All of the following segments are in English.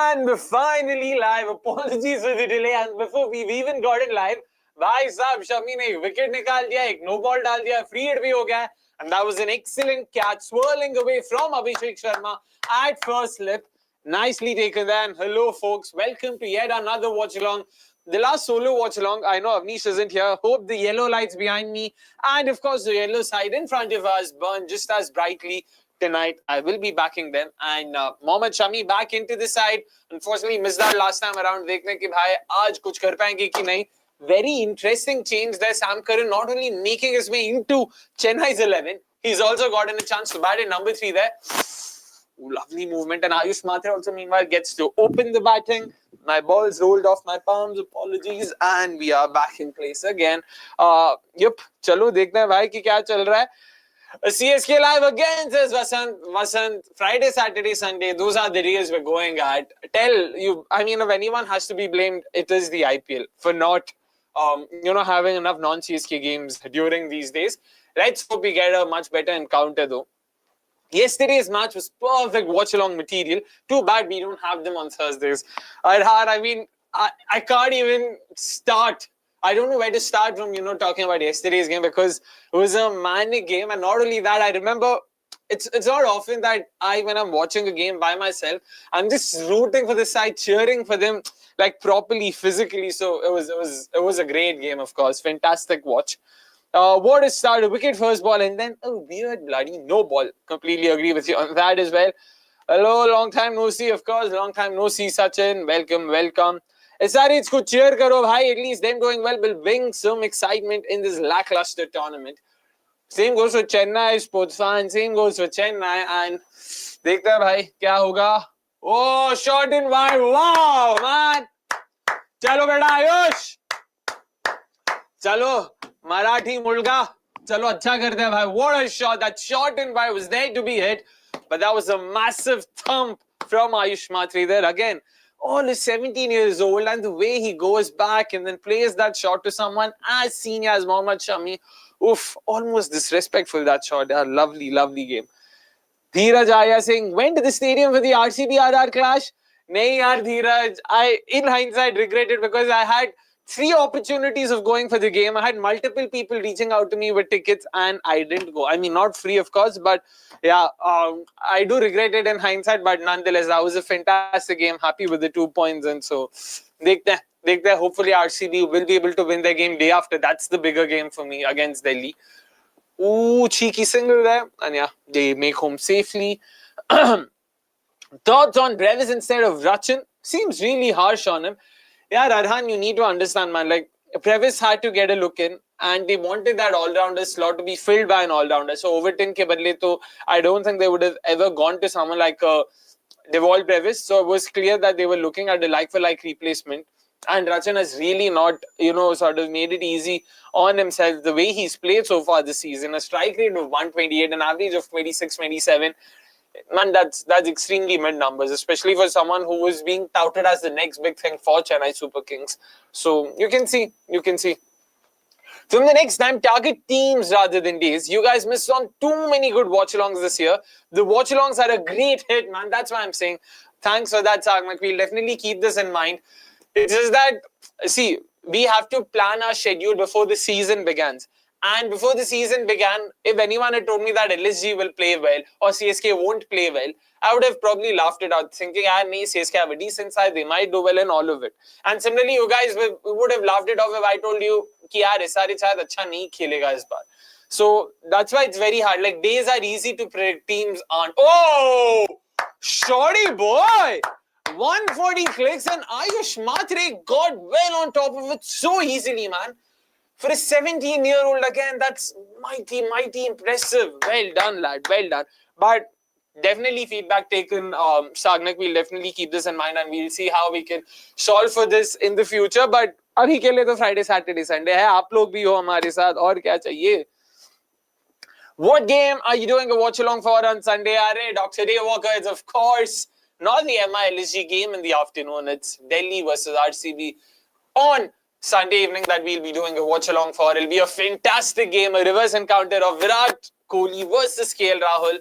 And we're finally live. Apologies for the delay. And before we've even gotten live, भाई साहब शमी ने wicket निकाल दिया, एक नो बॉल डाल दिया, फ्री हिट भी हो गया, and that was an excellent catch, swirling away from Abhishek Sharma at first slip. Nicely taken there. And hello, folks. Welcome to yet another watch along. The last solo watch along. I know Avnish isn't here. Hope the yellow lights behind me and of course the yellow side in front of us burn just as brightly tonight. I will be backing them. And Mohammad Shami back into the side. Unfortunately missed that last time around. देखने कि भाई आज कुछ कर पाएंगे कि नहीं. Very interesting change there. Sam Curran not only making his way into Chennai's 11, he's also gotten a chance to bat at number 3 there. Ooh, lovely movement. And Ayush Mhatre also meanwhile gets to open the batting. My ball's rolled off my palms. Apologies. And we are back in place again. Yup. चलो देखते हैं भाई कि क्या चल रहा है. CSK live again, says Vasant. Friday, Saturday, Sunday. Those are the days we're going at. Tell you, I mean, if anyone has to be blamed, it is the IPL for not, having enough non-CSK games during these days. Let's hope we get a much better encounter though. Yesterday's match was perfect watch-along material. Too bad we don't have them on Thursdays. I mean, I can't even start. I don't know where to start from, talking about yesterday's game because it was a manic game. And not only that, I remember it's not often that when I'm watching a game by myself, I'm just rooting for the side, cheering for them like properly, physically. So it was a great game, of course. Fantastic watch. What a start, a wicket first ball and then a weird bloody no ball. Completely agree with you on that as well. Hello, long time no see, of course. Long time no see, Sachin. Welcome. SRH could cheer karo bhai, at least them going well will bring some excitement in this lackluster tournament. Same goes for Chennai sports fans, same goes for Chennai and dekhte hai bhai kya hoga. Oh, shot in wide. Wow, man. Chalo beta Ayush. Chalo, Marathi mulga. Chalo acha karte hai bhai. What a shot. That shot in wide was there to be hit, but that was a massive thump from Ayush Mhatre there again. All is 17 years old and the way he goes back and then plays that shot to someone as senior as Mohammad Shami. Oof, almost disrespectful that shot. Yeah, lovely game. Dheeraj Aya saying, went to the stadium for the RCB RR clash? Nahi yaar Dheeraj, I in hindsight regretted because I had 3 opportunities of going for the game. I had multiple people reaching out to me with tickets and I didn't go. I mean, not free, of course, but yeah, I do regret it in hindsight, but nonetheless, that was a fantastic game. Happy with the 2 points. And so, dekhte hain. Hopefully, RCB will be able to win their game day after. That's the bigger game for me against Delhi. Ooh, cheeky single there. And yeah, they make home safely. Thoughts on Brevis instead of Rachin? Seems really harsh on him. Yeah, Radhan, you need to understand, man. Like, Brevis had to get a look in, and they wanted that all-rounder slot to be filled by an all-rounder. So, Overton ke badle to, I don't think they would have ever gone to someone like Devolve Brevis. So, it was clear that they were looking at a like-for-like replacement. And Rachin has really not, sort of made it easy on himself. The way he's played so far this season, a strike rate of 128, an average of 26, 27. Man, that's extremely mid numbers, especially for someone who was being touted as the next big thing for Chennai Super Kings. So you can see. From the next time, target teams rather than days. You guys missed on too many good watch-alongs this year. The watch-alongs are a great hit, man. That's why I'm saying thanks for that, Sagmak. We'll definitely keep this in mind. It's just that, see, we have to plan our schedule before the season begins. And before the season began, if anyone had told me that LSG will play well or CSK won't play well, I would have probably laughed it out, thinking, CSK have a decent side, they might do well and all of it. And similarly, you guys would have laughed it off if I told you, कि यार SRH शायद अच्छा नहीं खेलेगा इस बार. So that's why it's very hard. Like, days are easy to predict, teams aren't. Oh, shorty boy! 140 clicks and Ayush Mhatre got well on top of it so easily, man. For a 17-year-old, again, that's mighty impressive. Well done, lad. Well done. But definitely feedback taken, Sagnak. We'll definitely keep this in mind and we'll see how we can solve for this in the future. But abhi ke liye to Friday, Saturday, Sunday hai. Aap log bhi ho hamare saath. Aur kya chahiye? What game are you doing a watch-along for on Sunday? Dr. Day Walker, it's of course not the MILSG game in the afternoon. It's Delhi versus RCB on Sunday evening that we'll be doing a watch-along for. It'll be a fantastic game, a reverse encounter of Virat Kohli versus KL Rahul.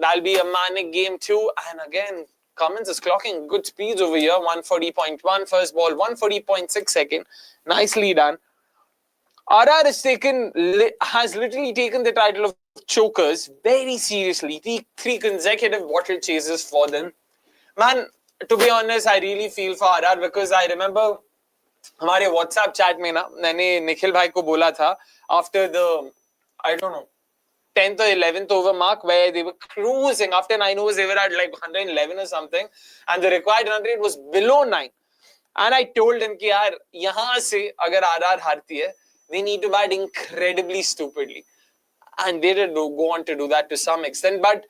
That'll be a manic game too. And again, Cummins is clocking good speeds over here. 140.1 first ball, 140.6 second. Nicely done. RR has literally taken the title of chokers very seriously. Three consecutive bottle chases for them. Man, to be honest, I really feel for RR because I remember हमारे WhatsApp chat में ना मैंने निखिल भाई को बोला था after the I don't know 10th or 11th over mark where they were cruising after 9 overs they were at like 111 or something and the required run rate was below 9 and I told him कि यार यहाँ से अगर RR हारती है they need to bat incredibly stupidly and they did go on to do that to some extent but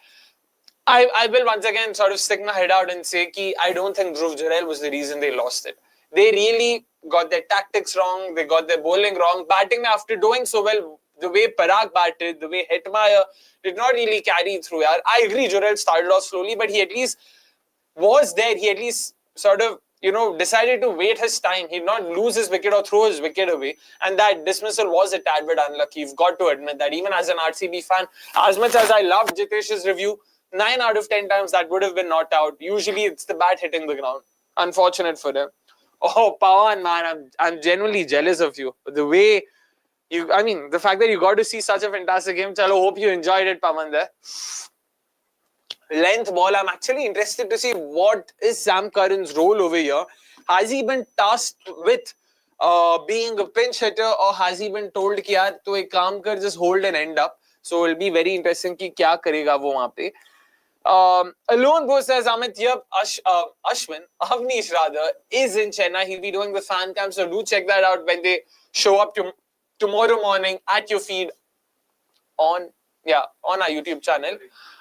I will once again sort of stick my head out and say कि I don't think Dhruv Jurel was the reason they lost it. They really got their tactics wrong, they got their bowling wrong. Batting after doing so well, the way Parag batted, the way Hetmeyer did not really carry through. Yaar. I agree, Jurel started off slowly, but he at least was there. He at least sort of, decided to wait his time. He did not lose his wicket or throw his wicket away. And that dismissal was a tad bit unlucky. You've got to admit that. Even as an RCB fan, as much as I loved Jitesh's review, 9 out of 10 times that would have been not out. Usually it's the bat hitting the ground. Unfortunate for them. Oh, Pawan, man, I'm genuinely jealous of you. The way the fact that you got to see such a fantastic game. Chalo, hope you enjoyed it, Pawan, there. Length ball, I'm actually interested to see what is Sam Curran's role over here. Has he been tasked with being a pinch hitter or has he been told कि यार तो एक काम कर just hold and end up. So it'll be very interesting कि क्या करेगा वो वहाँ पे. Alone Bro says Amit, yep, Ashwin, Avnish rather, is in Chennai. He'll be doing the fan cam, so do check that out when they show up tomorrow morning at your feed on our YouTube channel.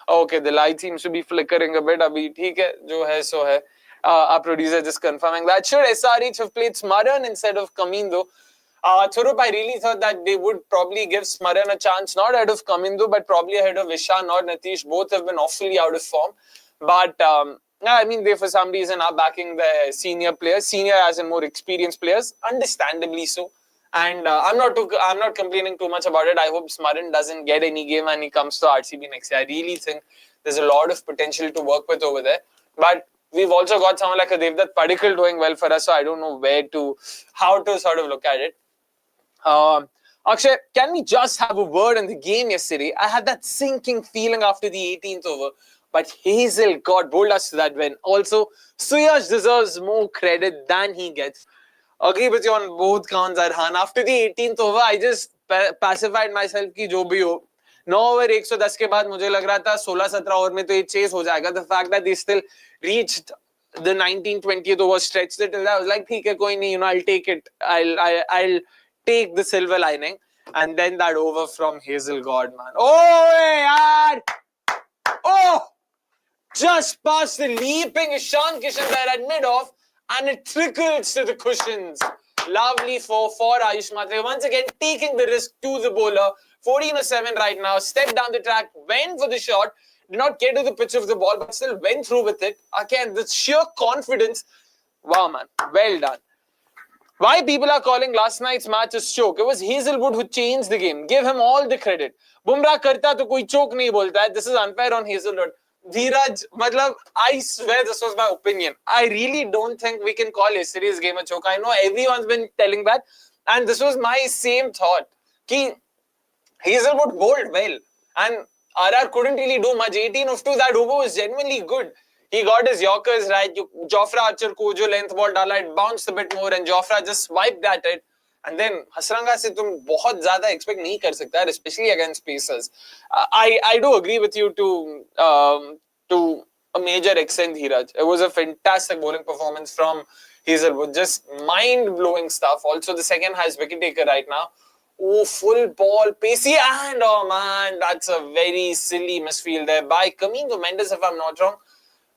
Okay, the light seems to be flickering a bit. Abhi, theek hai, jo hai, so hai. Our producer just confirming that. Should SRH have played Smaran instead of KAMINDU? Thurup, I really thought that they would probably give Smaran a chance, not ahead of KAMINDU, but probably ahead of Ishan or Nitish. Both have been awfully out of form. But, they for some reason are backing the senior players, senior as in more experienced players, understandably so. And I'm not complaining too much about it. I hope Smaran doesn't get any game when he comes to RCB next year. I really think there's a lot of potential to work with over there. But we've also got someone like a Devdutt Padikkal doing well for us, so I don't know how to sort of look at it. Akshay, can we just have a word on the game yesterday? I had that sinking feeling after the 18th over, but Hazel, God, bowled us to that win. Also, Suyash deserves more credit than he gets. Agree with you on both counts, Arhan. After the 18th over, I just pacified myself कि जो भी हो 9 over 110 के बाद मुझे लग रहा था 16-17 ओवर में तो ये चेस हो जाएगा. The fact that they still reached the 19-20th over stretch till I was like, ठीक है कोई नहीं, I'll take it. I'll take the silver lining. And then that over from Hazel, God, man. Oh, yaar! Oh! Just past the leaping Ishan Kishan there at mid-off. And it trickles to the cushions. Lovely for Ayush Mhatre. Once again, taking the risk to the bowler. 14-7 right now. Stepped down the track. Went for the shot. Did not get to the pitch of the ball. But still went through with it. Again, the sheer confidence. Wow, man. Well done. Why people are calling last night's match a choke? It was Hazelwood who changed the game. Give him all the credit. Bumrah karta to koi choke nahi bolta hai. This is unfair on Hazelwood. Dheeraj, I swear this was my opinion. I really don't think we can call yesterday's game a choke. I know everyone's been telling that. And this was my same thought. Ki Hazelwood bowled well. And RR couldn't really do much. 18 of 2, that over was genuinely good. He got his Yorkers right. Jofra Archer ko jo length ball dala, it bounced a bit more and Jofra just swiped at it. And then Hasranga se tum bahut zyada expect nahi kar sakta, especially against pacers. I do agree with you to a major extent, Dheeraj. It was a fantastic bowling performance from Hazelwood. Just mind-blowing stuff. Also, the second highest wicket taker right now. Oh, full ball, pacey, and oh man, that's a very silly misfield there by KAMINDU MENDIS, if I'm not wrong.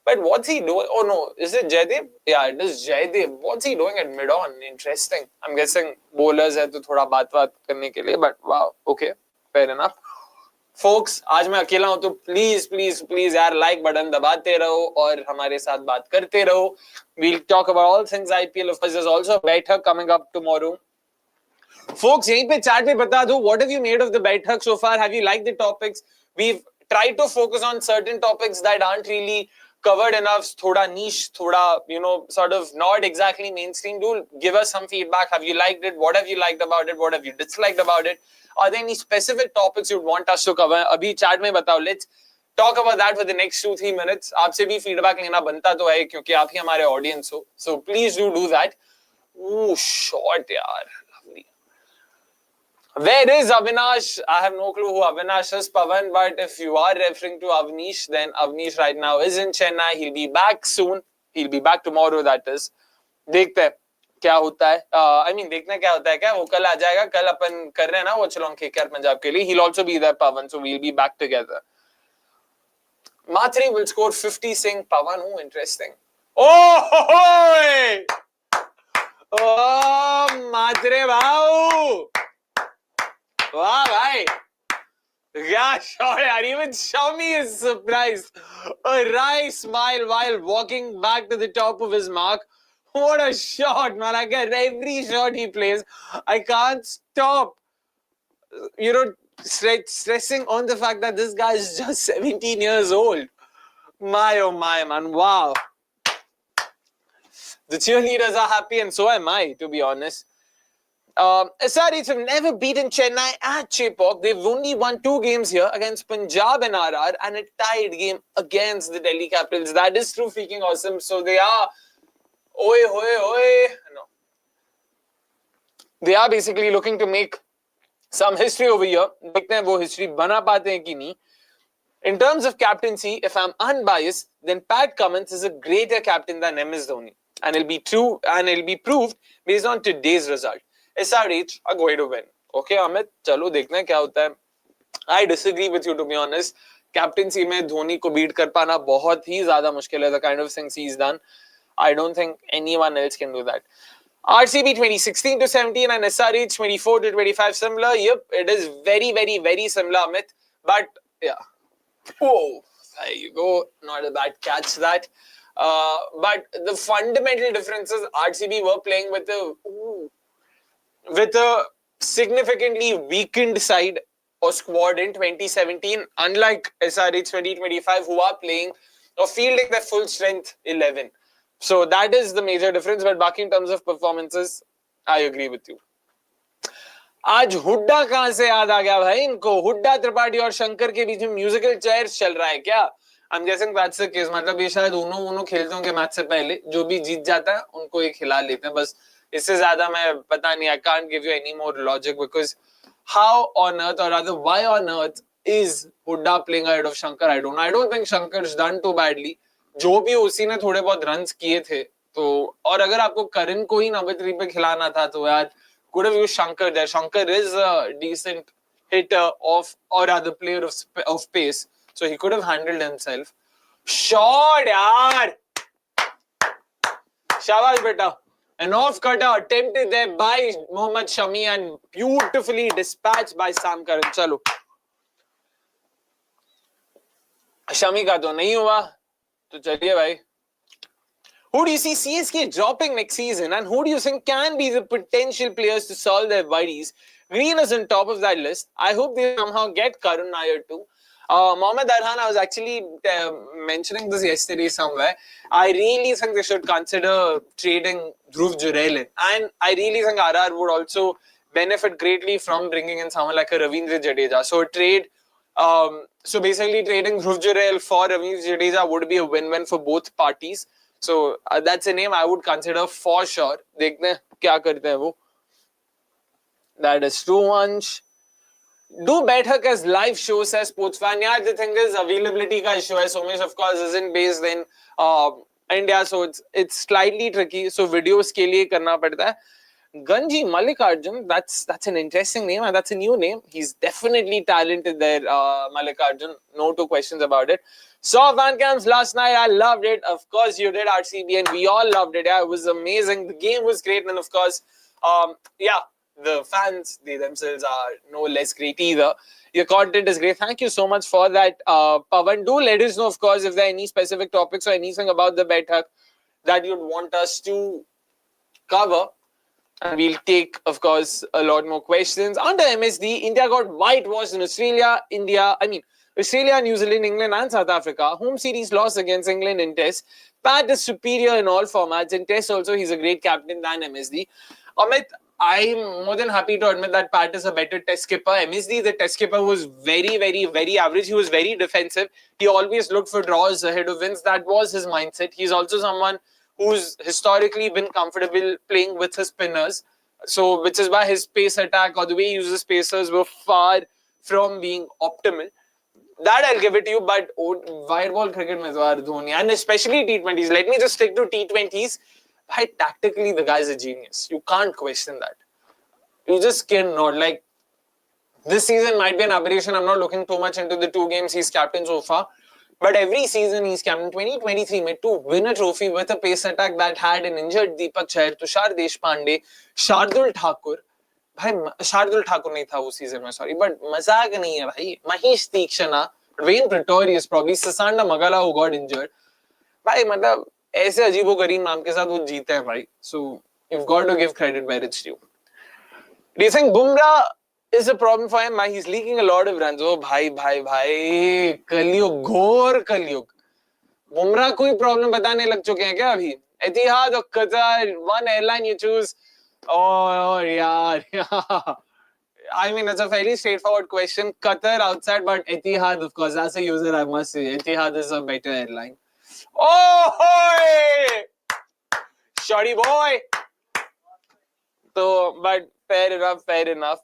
But what's he doing? Oh no, is it Jadeja? Yeah, it is Jadeja. What's he doing at mid-on? Interesting. I'm guessing bowlers hai to thoda baat karne ke liye, but wow, okay, fair enough. Folks, आज मैं अकेला हूं तो please यार like button दबाते रहो और हमारे साथ बात करते रहो. We'll talk about all things IPL. Of course, there's also a Baithak coming up tomorrow. Folks, यहीं पे chat में बता दो, what have you made of the Baithak so far? Have you liked the topics? We've tried to focus on certain topics that aren't really covered enough, thoda niche, thoda, sort of not exactly mainstream. Do give us some feedback. Have you liked it? What have you liked about it? What have you disliked about it? Are there any specific topics you'd want us to cover? Abhi chat mein batao. Let's talk about that for the next 2-3 minutes. आपसे भी feedback लेना बनता तो है क्योंकि आप ही हमारे audience हो. So please do that. Ooh, shot yaar. Lovely. Where is Avinash? I have no clue who Avinash is, Pavan, but if you are referring to Avnish, then Avnish right now is in Chennai. He'll be back soon. He'll be back tomorrow, that is. देखते हैं क्या होता है. I mean, देखना क्या होता है क्या? वो कल आ जाएगा. कल अपन कर रहे हैं ना Watchalong KKR पंजाब के लिए. He'll also be there, Pavan, so we'll be back together. Mhatre will score 50 saying Pavan. Oh, interesting. Oh, Mhatre, wow. Wow, bhai. Yeah, sure, yaar. Even Shami is surprised. A wry smile while walking back to the top of his mark. What a shot, man. I get every shot he plays. I can't stop, stressing on the fact that this guy is just 17 years old. My, oh my, man. Wow. The cheerleaders are happy and so am I, to be honest. SRH have never beaten Chennai at Chepauk. They've only won 2 games here against Punjab and RR and a tied game against the Delhi Capitals. That is true freaking awesome. So they are... No. They are basically looking to make some history over here. देखते हैं वो history बना पाते हैं कि नहीं. In terms of captaincy, if I'm unbiased, then Pat Cummins is a greater captain than MS Dhoni. And it'll be true and it'll be proved based on today's result. SRH are going to win. Okay, Amit, chalo dekhna hai kya hota hai. I disagree with you, to be honest. Captaincy mein Dhoni ko beat kar pana bahut hi zyada mushkil hai. The kind of things he's done, I don't think anyone else can do that. RCB 2016 to 17 and SRH 24 to 25 similar. Yep, it is very, very, very similar, Amit. But yeah, whoa, there you go. Not a bad catch that. But the fundamental difference is RCB were playing with a significantly weakened side or squad in 2017, unlike SRH 2025, who are playing or fielding their full strength 11. So that is the major difference. But back in terms of performances, I agree with you. आज हुड्डा कहां से याद आ गया भाई इनको? हुड्डा त्रिपाठी और शंकर के बीच में म्यूजिकल चेयर्स चल रहा है क्या? I'm guessing that's the case. मतलब ये शायद उन्होंने खेलते होंगे मैच से पहले. जो भी जीत जाता है उनको ये खिला लेते हैं. बस इससे ज्यादा मैं पता नहीं. I can't give you any more logic because how on earth or rather why on earth is Hooda playing ahead of Shankar? I don't know. I don't think Shankar's done too badly. जो भी उसी ने थोड़े बहुत runs किए थे तो और अगर आपको करन को ही नंबर 3 पे खिलाना था तो यार could have used Shankar there. Shankar is a decent hitter or rather player of pace. So he could have handled himself. Shot, yaar! Shabash, beta. An off-cutter attempted there by Mohammad Shami and beautifully dispatched by Sam Curran. Chalo. Shami ka to nahi hua. To chaliye bhai. Who do you see CSK dropping next season and who do you think can be the potential players to solve their worries? Green is on top of that list. I hope they somehow get Curran Nair too. Mohammad Arhan, I was actually mentioning this yesterday somewhere. I really think they should consider trading Dhruv Jurel. And I really think RR would also benefit greatly from bringing in someone like a Ravindra Jadeja. So basically trading Dhruv Jurel for Ravindra Jadeja would be a win-win for both parties. So that's a name I would consider for sure. देखते हैं क्या करते हैं वो. That is true, Vansh. Do better as live show, says Sports Fan. Yeah, the thing is availability ka issue hai. Somesh, of course, isn't based in India, so it's slightly tricky. So videos ke liye karna padta hai. Ganji Mallikarjun, that's an interesting name and that's a new name. He's definitely talented there, Mallikarjun. No two questions about it. Saw fan cams last night. I loved it. Of course, you did, RCB, and we all loved it. Yeah, it was amazing. The game was great, and of course, the fans, they themselves are no less great either. Your content is great. Thank you so much for that, Pavan. Do let us know, of course, if there are any specific topics or anything about the Baithak that you'd want us to cover. And we'll take, of course, a lot more questions. Under MSD, India got whitewashed in Australia. Australia, New Zealand, England and South Africa. Home series loss against England in Test. Pat is superior in all formats. In Test also, he's a great captain than MSD. Amit, I'm more than happy to admit that Pat is a better Test skipper. MSD, the Test skipper, was very, very, very average. He was very defensive. He always looked for draws ahead of wins. That was his mindset. He's also someone who's historically been comfortable playing with his spinners. So, which is why his pace attack or the way he uses spacers were far from being optimal. That I'll give it to you, but wide ball cricket mein Dhoni, and especially T20s. Let me just stick to T20s. Why, tactically, the guy's a genius. You can't question that. You just cannot. Like, this season might be an aberration. I'm not looking too much into the 2 games he's captained so far. But every season he's captained 2023 mein to win a trophy with a pace attack that had an injured Deepak Chahar, Tushar Deshpande, Shardul Thakur. भाई शार्दुल ठाकुर नहीं था उस season में sorry but मजाक नहीं है भाई Mahesh Theekshana Wayne Pretorius probably Sisanda Magala who got injured भाई मतलब ऐसे अजीबोगरीब नाम के साथ वो जीते हैं भाई so you've got to give credit where it's due. Do you think Bumrah is a problem for him? He's leaking a lot of runs. Oh भाई कलयुग घोर कलयुग. बुमराह कोई प्रॉब्लम बताने लग चुके हैं क्या अभी? एतिहाद और Qatar one airline you choose. Oh, yeah. I mean, it's a fairly straightforward question. Qatar outside, but Etihad, of course, as a user, I must say, Etihad is a better airline. Oh, hoy! Shoddy boy! So, but fair enough.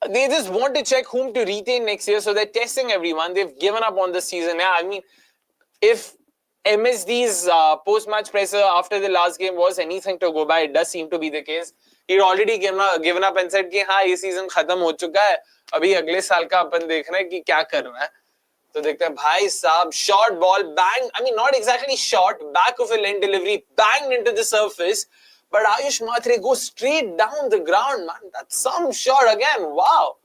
They just want to check whom to retain next year, so they're testing everyone. They've given up on the season. Yeah, I mean, if MSD's post-match presser after the last game was anything to go by, it does seem to be the case. He'd already given up and said कि हाँ ये season खत्म हो चुका है अभी अगले साल का अपन देख रहे हैं कि क्या करना है तो देखते हैं भाई साहब short ball bang I mean not exactly short back of a length delivery banged into the surface but Ayush Mhatre goes straight down the ground man that's some shot again wow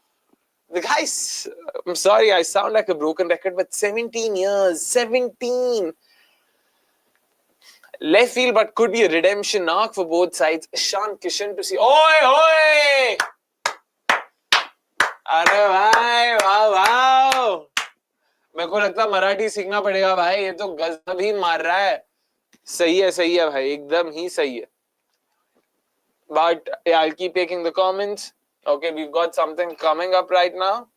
the guys I'm sorry I sound like a broken record but 17 years 17 left field, but could be a redemption arc for both sides. Ishan Kishan to see. Oi! अरे भाई वाह मेरे को लगता मराठी सीखना पड़ेगा भाई ये तो गजब ही मार रहा है सही है भाई एकदम ही सही है but yeah I'll keep taking the comments okay we've got something coming up right now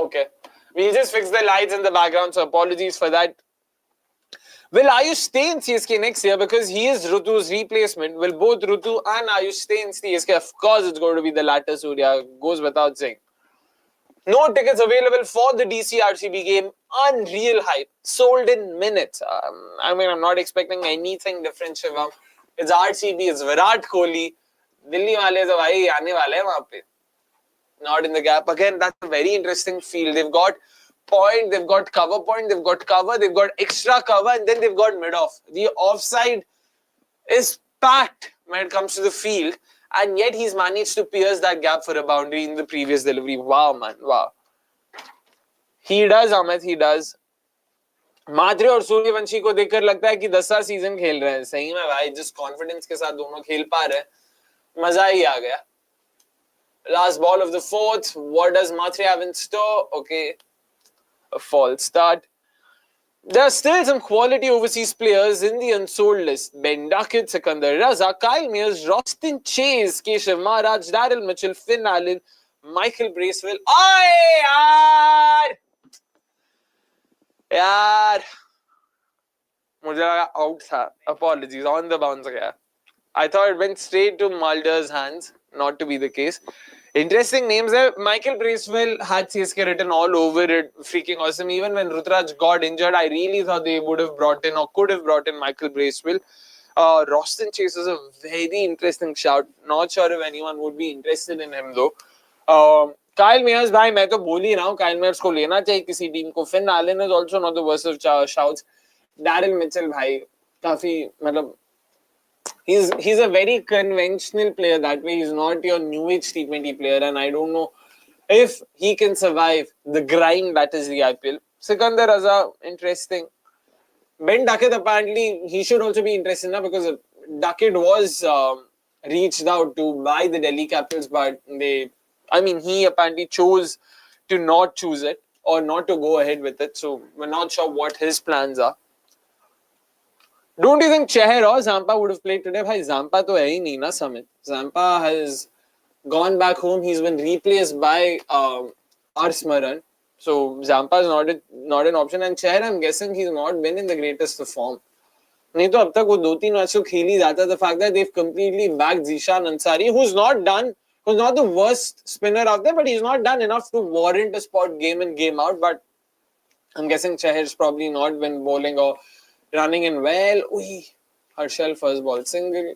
okay we'll just fix the lights in the background so apologies for that. Will Ayush stay in CSK next year because he is Rutu's replacement? Will both Rutu and Ayush stay in CSK? Of course, it's going to be the latter, Surya. Goes without saying. No tickets available for the DC RCB game. Unreal hype. Sold in minutes. I mean, I'm not expecting anything different, Shivam. It's RCB, it's Virat Kohli. Delhi wale to bhai aane wale hai wahan pe. Not in the gap. Again, that's a very interesting field. They've got point, they've got cover point, they've got cover, they've got extra cover, and then they've got mid-off. The offside is packed when it comes to the field, and yet he's managed to pierce that gap for a boundary in the previous delivery. Wow, man, wow. He does, Amit, he does. मात्रे और सूर्यवंशी को देखकर लगता है कि 10वां season खेल रहे हैं सही में भाई जिस कॉन्फिडेंस के साथ दोनों खेल पा रहे हैं मजा ही आ गया. Last ball of the 4th. What does Mhatre have in store? Okay. A false start. There are still some quality overseas players in the unsold list. Ben Duckett, Sikandar Raza, Kyle Mears, Rostin Chase, Keshav Maharaj, Daryl Mitchell, Finn Allen, Michael Bracewell. Aye, yaar. मुझे लगा out था. Apologies, on the bounce गया. I thought it went straight to Mulder's hands. Not to be the case. Interesting names there. Michael Bracewell had CSK written all over it. Freaking awesome. Even when Rutraj got injured, I really thought they would have brought in or could have brought in Michael Bracewell. Rostin Chase is a very interesting shout. Not sure if anyone would be interested in him though. Kyle Mears, भाई मैं तो बोल ही रहा हूँ Kyle Mears को लेना चाहिए किसी टीम को. Finn Allen is also not the worst of shouts. Daryl Mitchell भाई काफी मतलब he's a very conventional player that way. He's not your new age T20 player and I don't know if he can survive the grind that is the IPL. Sikandar Raza, interesting. Ben Duckett, apparently, he should also be interesting now because Duckett was reached out to by the Delhi Capitals, but he apparently chose to not choose it or not to go ahead with it. So we're not sure what his plans are. Don't you think Chahar or Zampa would have played today? Bhai, Zampa to hai hi nahi na, Samit. Zampa has gone back home. He's been replaced by Smaran. So Zampa is not an option. And Chahar, I'm guessing he's not been in the greatest of form. नहीं तो अब तक वो 2-3 match तो खेल ही जाता. The fact that they've completely backed Zishan Ansari, who's not the worst spinner out there, but he's not done enough to warrant a spot game in, game out. But I'm guessing Chahar's probably not been bowling or running in well. Ui, Harshal first ball single.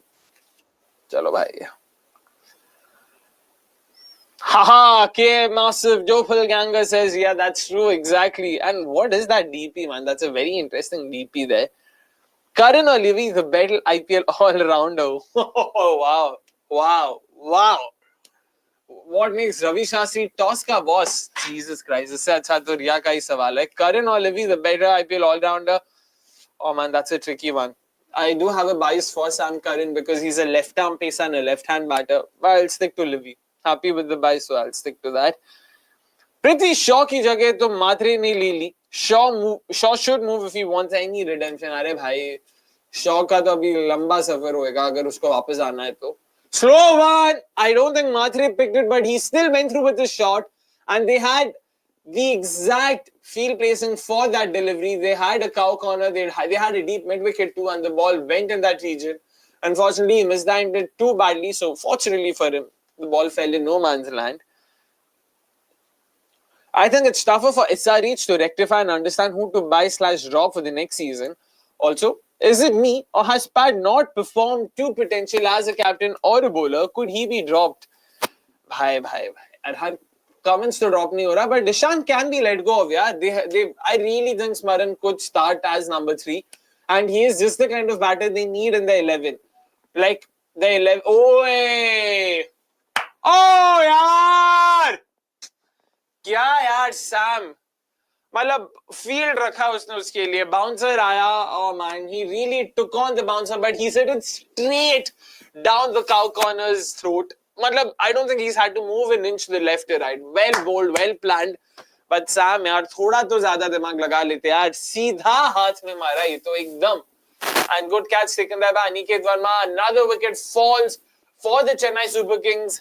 Chalo bhai. Haha, K Massive Jofal Ganga says, yeah, that's true, exactly. And what is that DP, man? That's a very interesting DP there. Curran or Livy, the better IPL all-rounder. Oh, wow. What makes Ravi Shastri toss ka boss? Jesus Christ, इससे अच्छा तो रिया का ही सवाल है. Curran or Livy, the better IPL all-rounder? Oh man, that's a tricky one. I do have a bias for Sam Curran because he's a left-arm pacer and a left-hand batter. But I'll stick to Livy. Happy with the bias, so I'll stick to that. Pretty Shaw की जगह तो Mhatre ने ले ली. Shaw should move if he wants any redemption. अरे भाई, Shaw का तो अभी लंबा सफर होएगा अगर उसको वापस आना है तो. Slow one. I don't think Mhatre picked it, but he still went through with his shot, and they had the exact field placing for that delivery. They had a cow corner. They had a deep mid wicket too, and the ball went in that region. Unfortunately, he mistimed it too badly. So fortunately for him, the ball fell in no man's land. I think it's tougher for SRH to rectify and understand who to buy/drop for the next season. Also, is it me or has Pat not performed to potential as a captain or a bowler? Could he be dropped? Bhai. I had comments to drop nahi ho raha, but Dishan can be let go of. Yeah, I really think Smaran could start as number 3, and he is just the kind of batter they need in the 11. Like the 11. Oh yaar! क्या यार Sam, मतलब field रखा उसने उसके लिए, bouncer आया, oh man, he really took on the bouncer, but he set it straight down the cow corner's throat. मतलब I don't think he's had to move an inch to the left or right. Well bowled, well planned, but Sam यार थोड़ा तो ज्यादा दिमाग लगा लेते यार, सीधा हाथ में मारा ये तो एकदम. And good catch taken there by Aniket Verma. Another wicket falls for the Chennai Super Kings.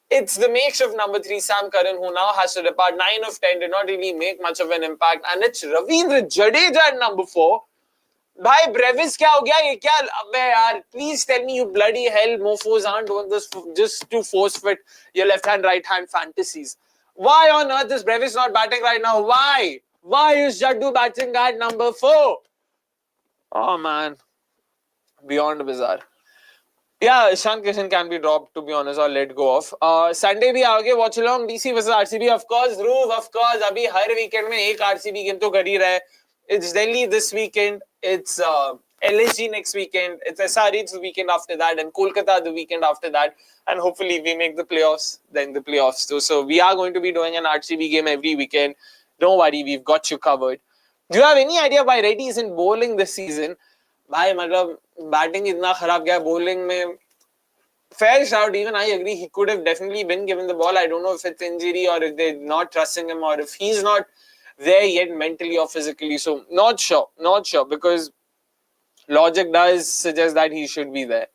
It's the makeshift number 3, Sam Curran, who now has to depart. 9 of 10 did not really make much of an impact. And it's Ravindra Jadeja at number 4. Bhai, Brevis kya ho gaya? Ye kya? Abbe yaar, please tell me you bloody hell mofos aren't doing this just to force fit your left-hand, right-hand fantasies. Why on earth is Brevis not batting right now? Why? Why is Jaddu batting at number 4? Oh man. Beyond bizarre. Yeah, Ishan Kishan can be dropped, to be honest, or let go of. Sunday bhi aage, Watchalong, DC versus RCB, of course. Dhruv, of course. Abhi har weekend mein ek RCB game to kar hi raha hai. It's Delhi this weekend. It's LSG next weekend. It's SRH the weekend after that, and Kolkata the weekend after that. And hopefully we make the playoffs, then the playoffs too. So we are going to be doing an RCB game every weekend. Don't worry, we've got you covered. Do you have any idea why Reddy isn't bowling this season? भाई मतलब batting इतना खराब गया, bowling में fair shout, even I agree, he could have definitely been given the ball. I don't know if it's injury or if they're not trusting him or if he's not there yet mentally or physically. So not sure because logic does suggest that he should be there.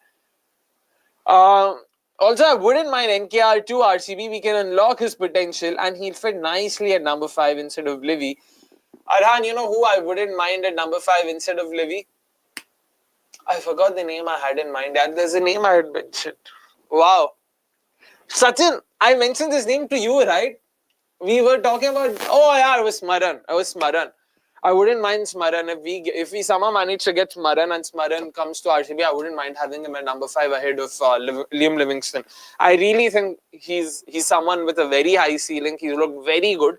Also, I wouldn't mind NKR to RCB. We can unlock his potential and he'll fit nicely at number 5 instead of Livy. Arhan, you know who I wouldn't mind at number 5 instead of Livy? I forgot the name I had in mind. There's a name I had mentioned. Wow. Sachin, I mentioned this name to you, right? We were talking about... Oh, yeah, it was Smaran. I wouldn't mind Smaran. If we somehow manage to get Smaran and Smaran comes to RCB, I wouldn't mind having him at number 5 ahead of Liam Livingston. I really think he's someone with a very high ceiling. He looked very good.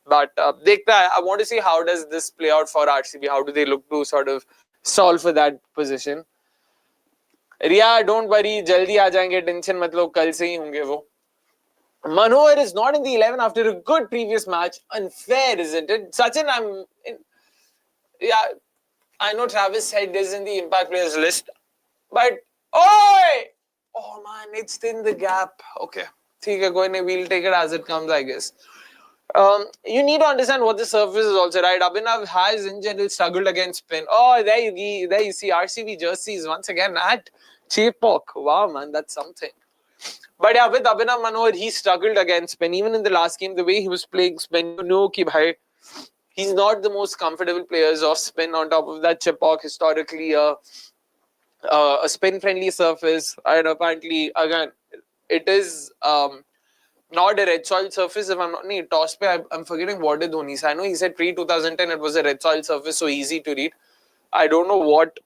But I want to see how does this play out for RCB. How do they look to sort of solve for that position? Riya, don't worry, jaldi aa jayenge, tension mat lo, kal se hi honge wo. Manohar is not in the 11 after a good previous match. Unfair, isn't it? Sachin, I know Travis said this in the impact players list, but oh man, it's in the gap. Okay, we'll take it as it comes, I guess. You need to understand what the surface is also, right? Abhinav has in general struggled against spin. Oh, there you see RCB jerseys once again at Chepauk. Wow, man, that's something. But yeah, with Abhinav Manohar, he struggled against spin. Even in the last game, the way he was playing spin, you know ki bhai, he's not the most comfortable players off spin. On top of that, Chepauk historically a spin-friendly surface. And apparently, again, it is not a red soil surface. If I'm not, toss pe, I'm forgetting what did Dhoni say. I know he said pre-2010 it was a red soil surface, so easy to read. I don't know what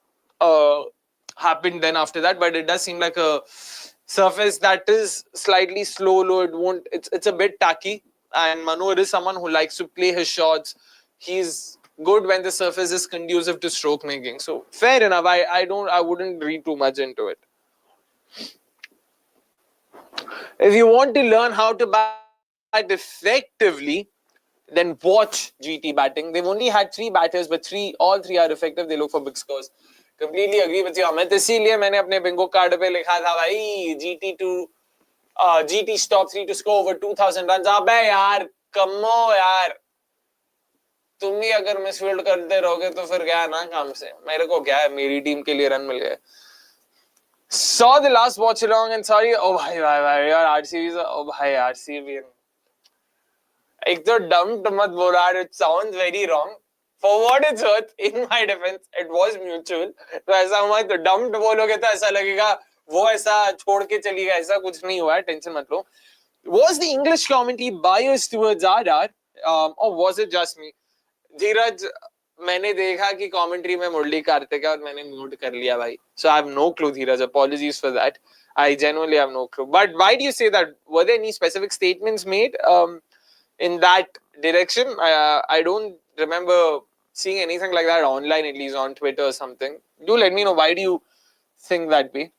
happened then after that, but it does seem like a surface that is slightly slow low. It won't. It's a bit tacky. And Manohar is someone who likes to play his shots. He's good when the surface is conducive to stroke making. So fair enough. I wouldn't read too much into it. If you want to learn how to bat effectively, then watch GT batting. They've only had 3 batters, but all three are effective. They look for big scores. Completely agree with you, Amit. इसीलिए मैंने अपने bingo card पे लिखा था भाई GT top 3 to score over 2000 runs. अबे यार, कमो यार. तुम ही अगर मिसफील्ड करते रहोगे तो फिर क्या ना काम से. मेरे को क्या है, मेरी टीम के लिए रन मिल गए. Saw the last watch along and sorry. Oh bhai, यार RCB. Oh bhai, RCB. एक तो dumped मत बोलो यार. It sounds very wrong. For what it's worth, in my defense, it was mutual. तो ऐसा हुआ तो dumped बोलोगे तो ऐसा लगेगा वो ऐसा छोड़ के चली गई. ऐसा कुछ नहीं हुआ है. टेंशन मत लो. Was the English commentary biased towards RR? Or was it just me? धीरज, मैंने देखा कि commentary में मुरली कार्तिक है और मैंने mute कर लिया भाई. So I have no clue, Dhiraj. Apologies for that. I genuinely have no clue. But why do you say that? Were there any specific statements made in that direction? I don't remember seeing anything like that online, at least on Twitter or something. Do let me know, why do you think that way?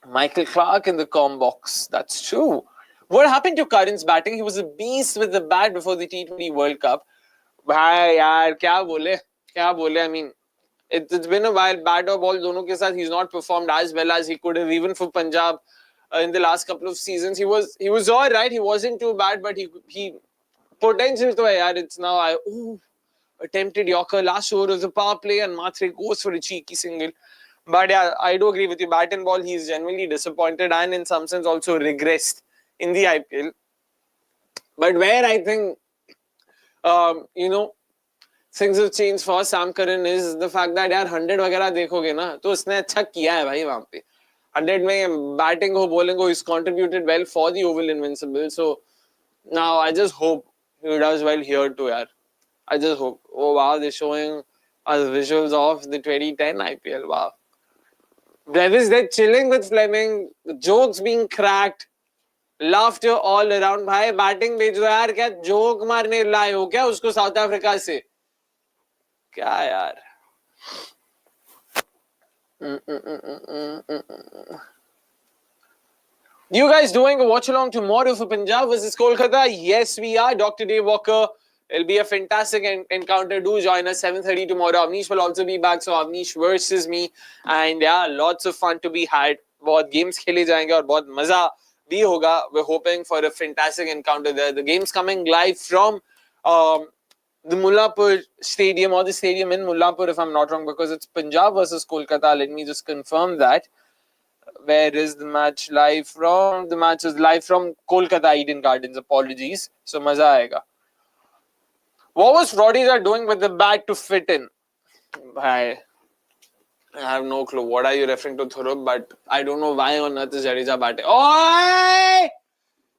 Michael Clark in the com box. That's true. What happened to Curran's batting? He was a beast with the bat before the T20 World Cup. Bhai, yaar, kya bole? I mean, it's been a while. Bat or ball, dono ke saath, he's not performed as well as he could have, even for Punjab in the last couple of seasons. He was all right. He wasn't too bad, but he potential to hai yaar. It's now attempted Yorker last over of the power play and Mhatre goes for a cheeky single. But yeah, I do agree with you. Bat and ball, he's genuinely disappointed and in some sense also regressed in the IPL. But where I think, things have changed for Sam Curran is the fact that यार 100 वगैरह देखोगे ना तो उसने अच्छा किया है भाई वहाँ पे. 100 में batting हो bowling हो, he's contributed well for the Oval Invincible. So now I just hope he does well here too यार. I just hope. Oh wow, they're showing us visuals of the 2010 IPL. Wow. Brevis, they're chilling with Fleming. The jokes being cracked. Laughter all around. भाई batting भेजो यार. क्या joke मारने लाए हो क्या उसको साउथ अफ्रीका से? क्या यार? You guys doing a watch along tomorrow for Punjab versus Kolkata? Yes, we are. Dr. Dave Walker. It'll be a fantastic encounter. Do join us 7:30 tomorrow. Avnish will also be back. So Avnish versus me. And yeah, lots of fun to be had. बहुत games खेले जाएंगे और बहुत मजा भी होगा. We're hoping for a fantastic encounter there. The game's coming live from the Mullapur Stadium or the stadium in Mullapur, if I'm not wrong, because it's Punjab versus Kolkata. Let me just confirm that. Where is the match live from? The match is live from Kolkata Eden Gardens. Apologies. So maza aega. What was Rodiger doing with the bat to fit in? I have no clue. What are you referring to, Thurub? But I don't know why on earth is Jadeja batting. Oh!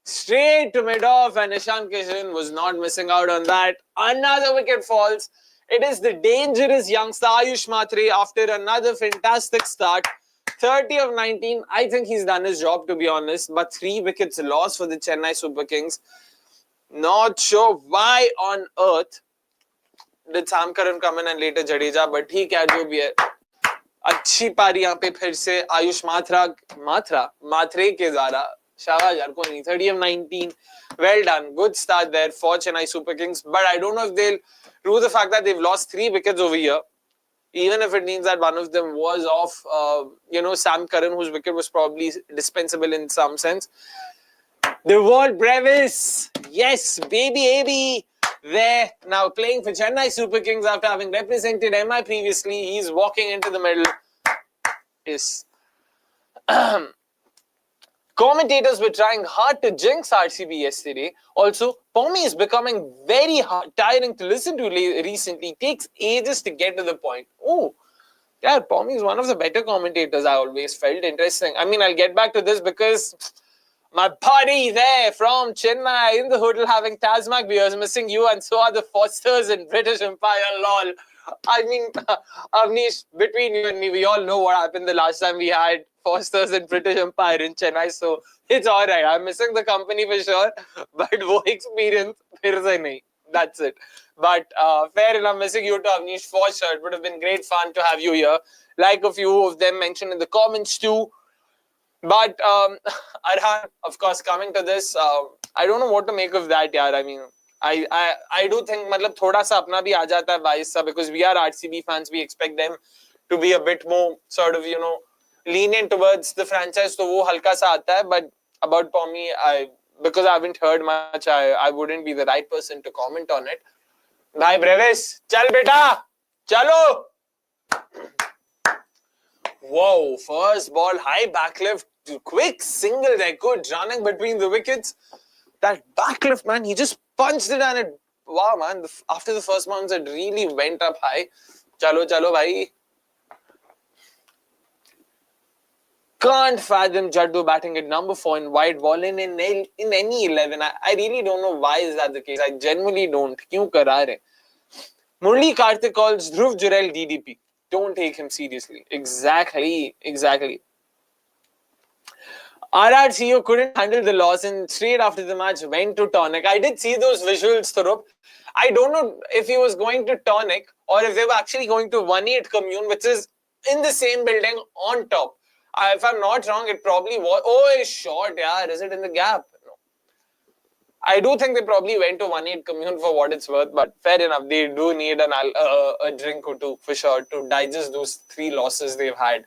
Straight to mid-off, and Ishan Kishan was not missing out on that. Another wicket falls. It is the dangerous youngster Ayush Mhatre after another fantastic start. 30 of 19. I think he's done his job, to be honest. But 3 wickets lost for the Chennai Super Kings. Not sure why on earth did Sam Curran come in and later Jadeja, but he क्या जो भी है अच्छी पारी यहाँ पे फिर से आयुष माथरे के द्वारा शाबाश यार कोई नहीं 30 of 19 well done, good start there for Chennai Super Kings, but I don't know if they'll rue the fact that they've lost 3 wickets over here, even if it means that one of them was off Sam Curran, whose wicket was probably dispensable in some sense. The world Brevis, Yes, baby. There, now playing for Chennai Super Kings after having represented MI previously. He's walking into the middle. Yes. Commentators were trying hard to jinx RCB yesterday. Also, Pommy is becoming very tiring to listen to recently. Takes ages to get to the point. Oh, yeah, Pommy is one of the better commentators. I always felt interesting. I mean, I'll get back to this because my buddy there from Chennai in the hotel having Tasmac beers, missing you, and so are the Fosters in British Empire. Lol. I mean, Avnish, between you and me, we all know what happened the last time we had Fosters in British Empire in Chennai, so it's alright. I'm missing the company for sure, but wo experience, phir se nahi. That's it. But fair enough, missing you to Avnish for sure. It would have been great fun to have you here. Like a few of them mentioned in the comments too. But Arhan, of course, coming to this, I don't know what to make of that, yaar. I mean, I do think, मतलब थोड़ा सा अपना भी आ जाता है bias सा, because we are RCB fans, we expect them to be a bit more sort of, you know, lenient towards the franchise, तो वो हल्का सा आता है. But about Pommy, because I haven't heard much, I wouldn't be the right person to comment on it. Bhai Brevis, chal beta, chalo. Whoa, first ball, high backlift, quick single there, good running between the wickets. That backlift, man, he just punched it and it, wow, man, after the first bounce, it really went up high. Chalo, chalo, bhai. Can't fathom Jaddu batting at number 4 in wide ball in any 11. I really don't know why is that the case. I genuinely don't. Kyun kara rahe? Murli Karthik calls Dhruv Jurel DDP. Don't take him seriously. Exactly. RR CEO couldn't handle the loss and straight after the match went to tonic. I did see those visuals, Thorup. I don't know if he was going to tonic or if they were actually going to 1-8 commune, which is in the same building on top. If I'm not wrong, it probably was. Oh, it's short, yeah. Is it in the gap? No. I do think they probably went to 1-8 commune for what it's worth, but fair enough. They do need a drink or two for sure to digest those 3 losses they've had.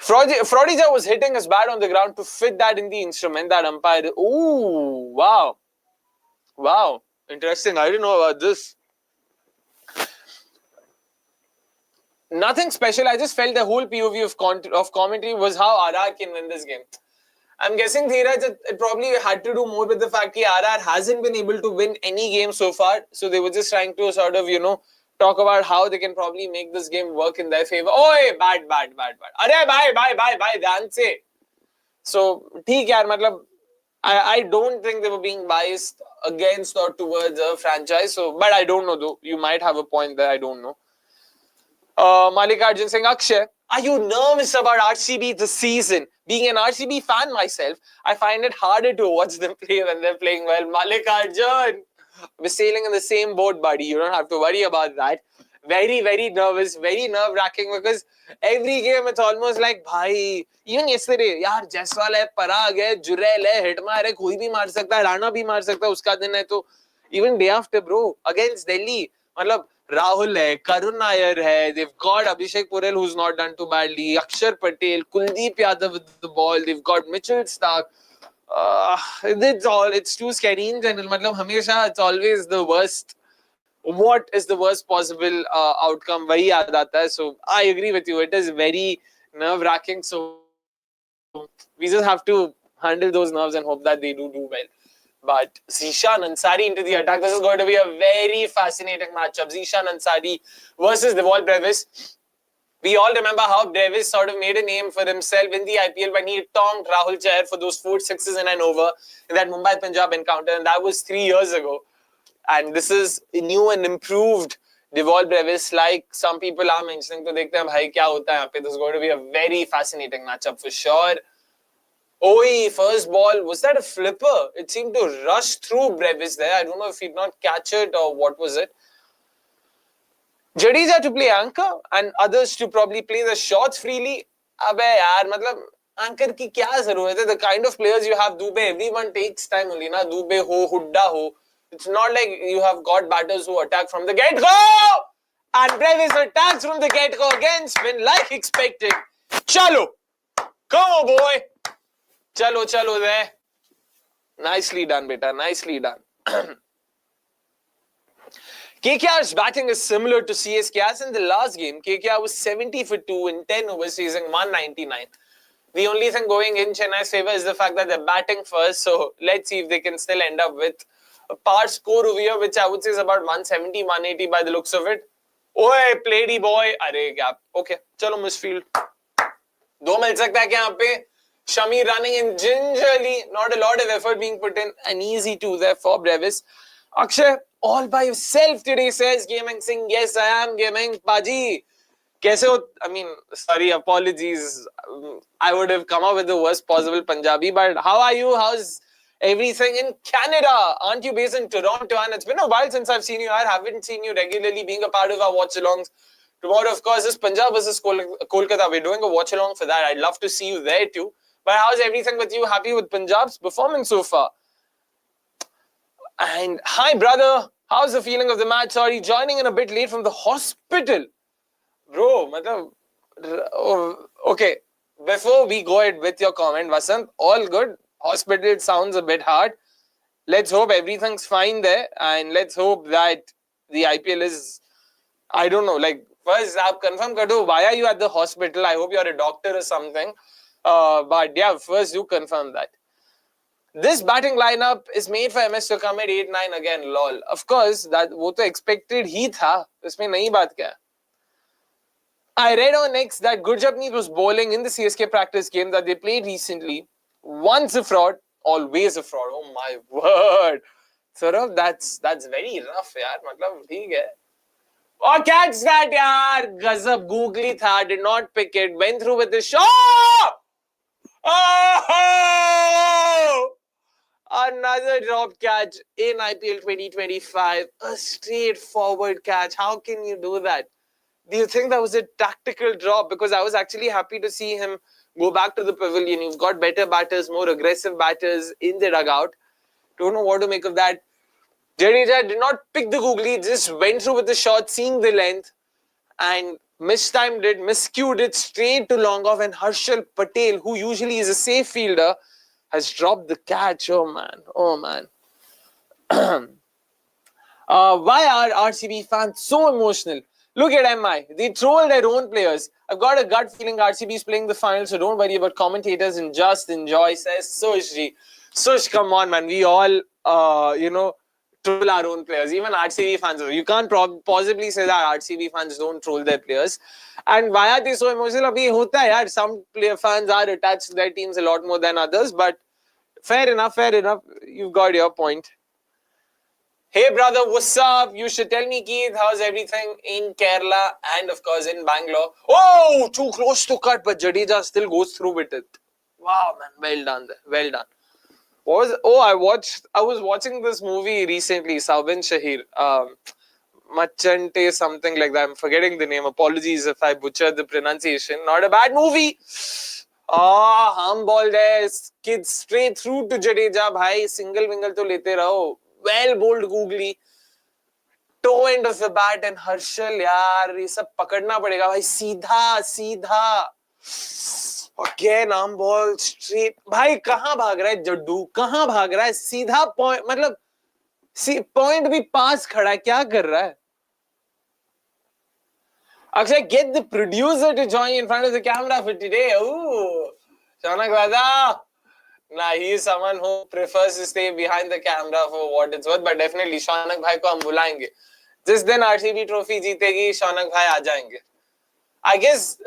Frodija was hitting his bat on the ground to fit that in the instrument, that umpire. Ooh, wow. Wow. Interesting. I didn't know about this. Nothing special. I just felt the whole POV of commentary was how RR can win this game. I'm guessing, Dheeraj, it probably had to do more with the fact that RR hasn't been able to win any game so far. So they were just trying to sort of, you know, talk about how they can probably make this game work in their favor. Oh, bad. Arey, bye, dhyan se. So, theek yaar, matlab, I don't think they were being biased against or towards a franchise. So, but I don't know though. You might have a point there. I don't know. Mallikarjun saying, Akshay, are you nervous about RCB this season? Being an RCB fan myself, I find it harder to watch them play when they're playing well. Mallikarjun, we're sailing in the same boat, buddy. You don't have to worry about that. Very, very nervous, very nerve-wracking because every game it's almost like, bhai, even yesterday, yaar, Jaiswal hai, Parag hai, Jurel hai, Hitmar hai, koi bhi maar sakta hai, Rana bhi maar sakta hai, uska din hai to, even day after, bro, against Delhi, matlab, Rahul hai, Karun Nair hai, they've got Abhishek Purel who's not done too badly, Akshar Patel, Kuldeep Yadav with the ball, they've got Mitchell Stark. It's too scary in general. Matlab, hamesha, it's always the worst. What is the worst possible outcome? Wahi yaad aata hai. So I agree with you. It is very nerve-wracking. So we just have to handle those nerves and hope that they do well. But Zishan Ansari into the attack. This is going to be a very fascinating matchup. Zishan Ansari versus Devol Brevis. We all remember how Brevis sort of made a name for himself in the IPL when he tonked Rahul Chahar for those 4 sixes in an over in that Mumbai-Punjab encounter. And that was 3 years ago. And this is a new and improved Devol Brevis, like some people are mentioning. To dekhte hain, bhai, kya hota hai yahan pe? This is going to be a very fascinating matchup for sure. Oi, first ball, was that a flipper? It seemed to rush through Brevis there. I don't know if he'd not catch it or what was it. Jadeja to play anchor and others to probably play the shots freely. Abbe yaar, matlab, anchor ki kya zarurat hai? The kind of players you have, Dube, everyone takes time only, na? Dube ho, Hudda ho. It's not like you have got batters who attack from the get-go! And Brevis attacks from the get-go again, spin like expected. Chalo! Come on, boy! Chalo there. Nicely done, beta. Nicely done. KKR's batting is similar to CSK. As in the last game, KKR was 70 for 2 in 10 overs, chasing 199. The only thing going in Chennai's favour is the fact that they're batting first. So let's see if they can still end up with a par score over here, which I would say is about 170, 180 by the looks of it. Oi, playedy boy. Arey, gap. Okay, chalo, misfield. दो मिल सकता है क्या यहाँ पे? Shami running in gingerly, not a lot of effort being put in. An easy two there for Brevis. Akshay, all by yourself today, says Gaming Singh. Yes, I am gaming. Paji, kaise ho? I mean, sorry, apologies. I would have come up with the worst possible Punjabi, but how are you? How's everything in Canada? Aren't you based in Toronto? And it's been a while since I've seen you. I haven't seen you regularly being a part of our watch-alongs. Tomorrow, of course, is Punjab versus Kolkata. We're doing a watch-along for that. I'd love to see you there too. But how's everything with you? Happy with Punjab's performance so far? And hi, brother. How's the feeling of the match? Sorry, joining in a bit late from the hospital. Bro, okay. Before we go ahead with your comment, Vasant, all good. Hospital sounds a bit hard. Let's hope everything's fine there. And let's hope that the IPL is, I don't know, like, first, confirm kar do, why are you at the hospital? I hope you're a doctor or something. But yeah, first you confirm that. This batting lineup is made for MS to come at 8-9 again, lol. Of course, that wo to expected ही था. इसमें नई बात क्या? I read on X that Gurjapneet was bowling in the CSK practice game that they played recently. Once a fraud, always a fraud. Oh my word. Saurav, that's very rough, yaar. Matlab, theek hai. Oh, catch that, yaar. Gazab, googly tha, did not pick it. Went through with the shot. Oh! Another drop catch in IPL 2025. A straightforward catch. How can you do that? Do you think that was a tactical drop? Because I was actually happy to see him go back to the pavilion. You've got better batters, more aggressive batters in the dugout. Don't know what to make of that. Jadeja did not pick the googly, just went through with the shot, seeing the length, and mistimed it, miscued it straight to long off. And Harshal Patel, who usually is a safe fielder, has dropped the catch. Oh man, oh man. Why are RCB fans so emotional? Look at MI. They troll their own players. I've got a gut feeling RCB is playing the final, so don't worry about commentators and just enjoy, says Sushji. Sush, come on, man. We all, troll our own players. Even RCB fans. You can't possibly say that RCB fans don't troll their players. And why are they so emotional? Abhi hota hai, yaar. Some player fans are attached to their teams a lot more than others. But fair enough, fair enough. You've got your point. Hey brother, what's up? You should tell me, Keith, how's everything in Kerala and of course in Bangalore? Oh, too close to cut, but Jadeja still goes through with it. Wow, man, well done there, well done. I was watching this movie recently, Saubin Shahir, Machante, something like that. I'm forgetting the name. Apologies if I butchered the pronunciation. Not a bad movie. Harm ball there, kids straight through to Jadeja, bhai, single wingle to lete raho. Well bowled googly, toe end of the bat, and Harshal, yaar, ये सब पकड़ना पड़ेगा भाई, सीधा. Again, arm ball straight. भाई कहाँ भाग रहा है जड्डू? कहाँ भाग रहा है? सीधा point, मतलब point भी पास खड़ा है, क्या कर रहा है? Akshay, get the producer to join in front of the camera for today. Ooh, Shanak Vada. Nah, he is someone who prefers to stay behind the camera for what it's worth, but definitely Shaunak bhai ko hum बुलाएंगे. जिस दिन RCB trophy जीतेगी, Shaunak bhai आ जाएंगे. I guess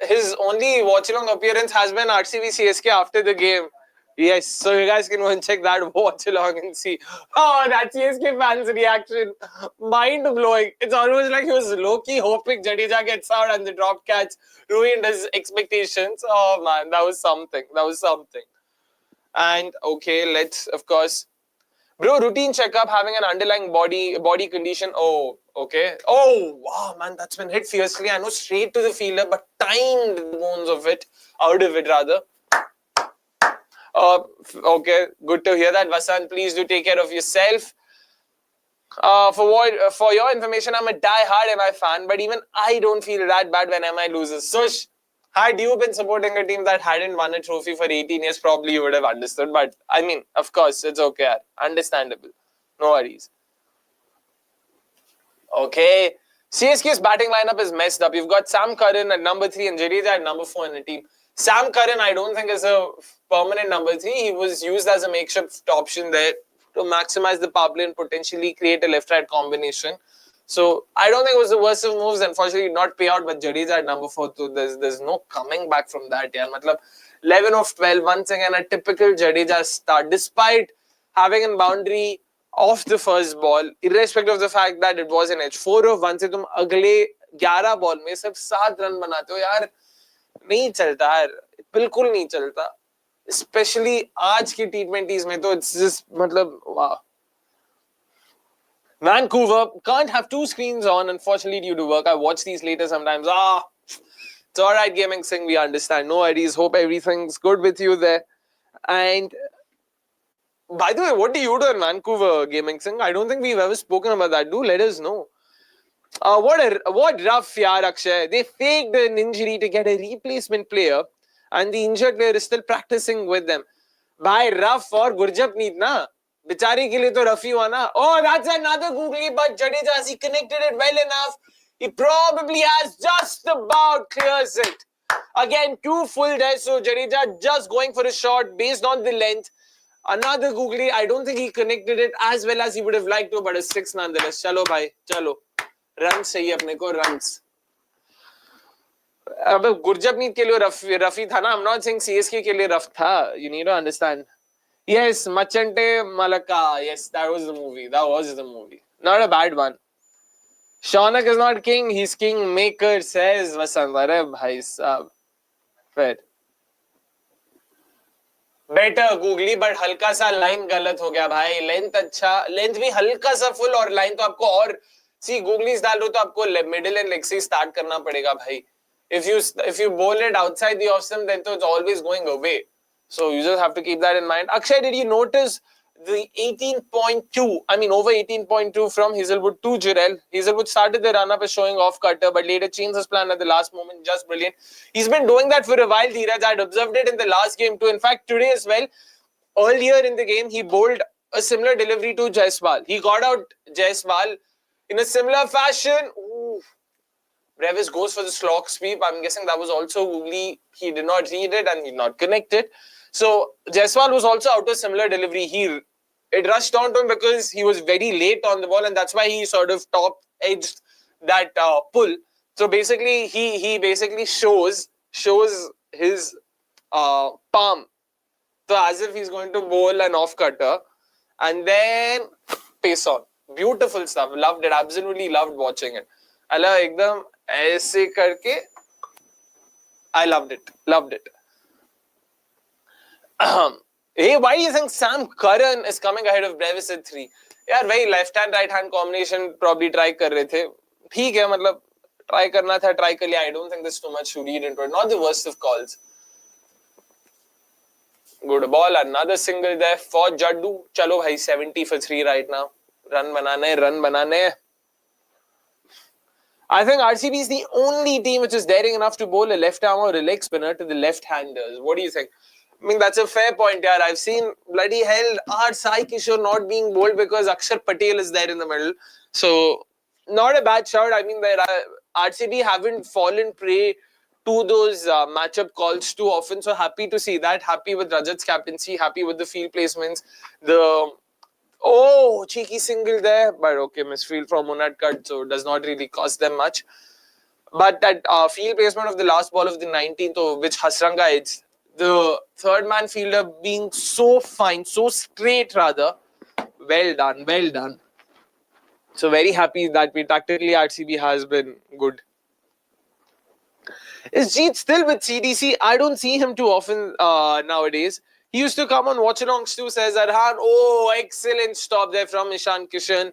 his only watch-along appearance has been RCB CSK after the game. Yes, so you guys can go and check that watch-along and see. Oh, that CSK fans' reaction. Mind-blowing. It's almost like he was low-key hoping Jadeja gets out and the drop catch ruined his expectations. Oh man, that was something. That was something. And okay, let's of course, bro, routine checkup, having an underlying body condition. Oh, okay. Oh wow, man, that's been hit fiercely. I know, straight to the fielder, but timed the bones of it, out of it rather. Okay, good to hear that, Vasant. Please do take care of yourself. For your information, I'm a die-hard MI fan, but even I don't feel that bad when MI loses. Sush, Had you been supporting a team that hadn't won a trophy for 18 years, probably you would have understood. But I mean, of course, it's okay. Understandable. No worries. Okay. CSK's batting lineup is messed up. You've got Sam Curran at number 3 and Jadeja at number 4 in the team. Sam Curran, I don't think is a permanent number 3. He was used as a makeshift option there to maximize the power play and potentially create a left-right combination. So I don't think it was the worst of moves. Unfortunately, not pay out, but Jadeja at number 4. So there's no coming back from that. Yeah, matlab 11 of 12. Once again, a typical Jadeja start, despite having a boundary off the first ball, irrespective of the fact that it was an edge. 4 of 1 से तुम अगले 11 ball में सिर्फ 7 run बनाते हो यार, नहीं चलता यार, बिल्कुल नहीं चलता. Especially आज की T20s में तो it's just मतलब wow. Vancouver can't have 2 screens on, unfortunately, due to work. I watch these later sometimes. It's alright, Gaming Singh, we understand. No worries. Hope everything's good with you there. And by the way, what do you do in Vancouver, Gaming Singh? I don't think we've ever spoken about that. Do let us know. What rough, yaar, Akshay. They faked an injury to get a replacement player, and the injured player is still practicing with them. Bhai, rough or Gurjapneet, na? Bichari ke liye to rough hi hua na. Oh, that's another googly, but Jadeja, has he connected it well enough? He probably has, just about clears it. Again, 2 full there, so Jadeja just going for a shot based on the length. Another googly, I don't think he connected it as well as he would have liked to, but a 6 nonetheless. Chalo bhai, chalo. Runs चाहिए अपने को, runs. अब गुरजपनीत के लिए रफी था ना. I'm not saying CSK के लिए रफ था. You need to understand. Yes, Machante Malaka. Yes, that was the movie. That was the movie. Not a bad one. Shaunak is not king. He's king maker, says Vasant. Arey bhai sahab. Fair. Better googly, but हल्का सा line गलत हो गया भाई. Length अच्छा, length भी हल्का सा full और line तो आपको और see googlies डाल रहे हो तो आपको middle and leg से start करना पड़ेगा भाई. If you bowl it outside the off stump, then it's always going away. So you just have to keep that in mind. Akshay, did you notice the 18.2? I mean, over 18.2 from Hazelwood to Jirel. Hazelwood started the run-up as showing off cutter, but later changed his plan at the last moment. Just brilliant. He's been doing that for a while, Dheeraj. I observed it in the last game too. In fact, today as well, earlier in the game, he bowled a similar delivery to Jaiswal. He got out Jaiswal in a similar fashion. Ooh. Brevis goes for the slog sweep. I'm guessing that was also googly. He did not read it and he did not connect it. So Jaiswal was also out of similar delivery. It rushed onto him because he was very late on the ball, and that's why he sort of top edged that pull. So basically, he basically shows his palm, so as if he's going to bowl an off cutter, and then pace on. Beautiful stuff. Loved it. Absolutely loved watching it. Allah ekdam ऐसे करके I loved it. Loved it. Hey, why do you think Sam Curran is coming ahead of Brevis at 3? यार वही left hand right hand combination probably try कर रहे थे. ठीक है, मतलब try करना था, try कर लिया. I don't think there's too much to read into it. Not the worst of calls. Good ball. Another single there for Jaddu. चलो भाई 70 for 3 right now. Run बनाने. I think RCB is the only team which is daring enough to bowl a left arm or a leg spinner to the left-handers. What do you think? I mean, that's a fair point, yaar. I've seen bloody hell our Sai Kishore not being bowled because Akshar Patel is there in the middle. So, not a bad shout. I mean, RCB haven't fallen prey to those matchup calls too often. So, happy to see that. Happy with Rajat's captaincy. Happy with the field placements. Oh, cheeky single there. But okay, misfield from Munat cut, so it does not really cost them much. But that field placement of the last ball of the 19th, which Hasranga hits, the third man fielder being so fine, so straight rather. Well done, well done. So very happy that we tactically RCB has been good. Is Jeet still with CDC? I don't see him too often nowadays. He used to come on Watchalongs too, says Arhan. Oh, excellent stop there from Ishan Kishan.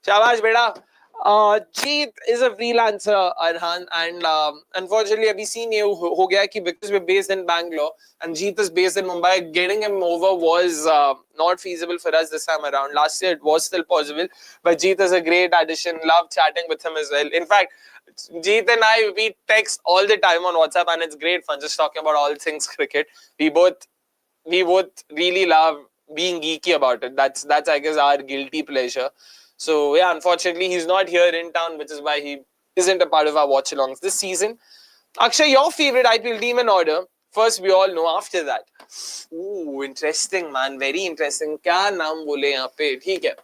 Shabash, beta. Jeet is a freelancer, Arhan, and unfortunately, abhi scene ye ho gaya ki because we're based in Bangalore and Jeet is based in Mumbai, getting him over was not feasible for us this time around. Last year it was still possible, but Jeet is a great addition. Love chatting with him as well. In fact, Jeet and I, we text all the time on WhatsApp, and it's great fun just talking about all things cricket. We both really love being geeky about it. That's I guess our guilty pleasure. So yeah, unfortunately he's not here in town, which is why he isn't a part of our watch-alongs this season. Akshay, your favorite IPL team in order. First, we all know. After that, ooh, interesting man, very interesting. क्या नाम बोले यहाँ पे? ठीक है.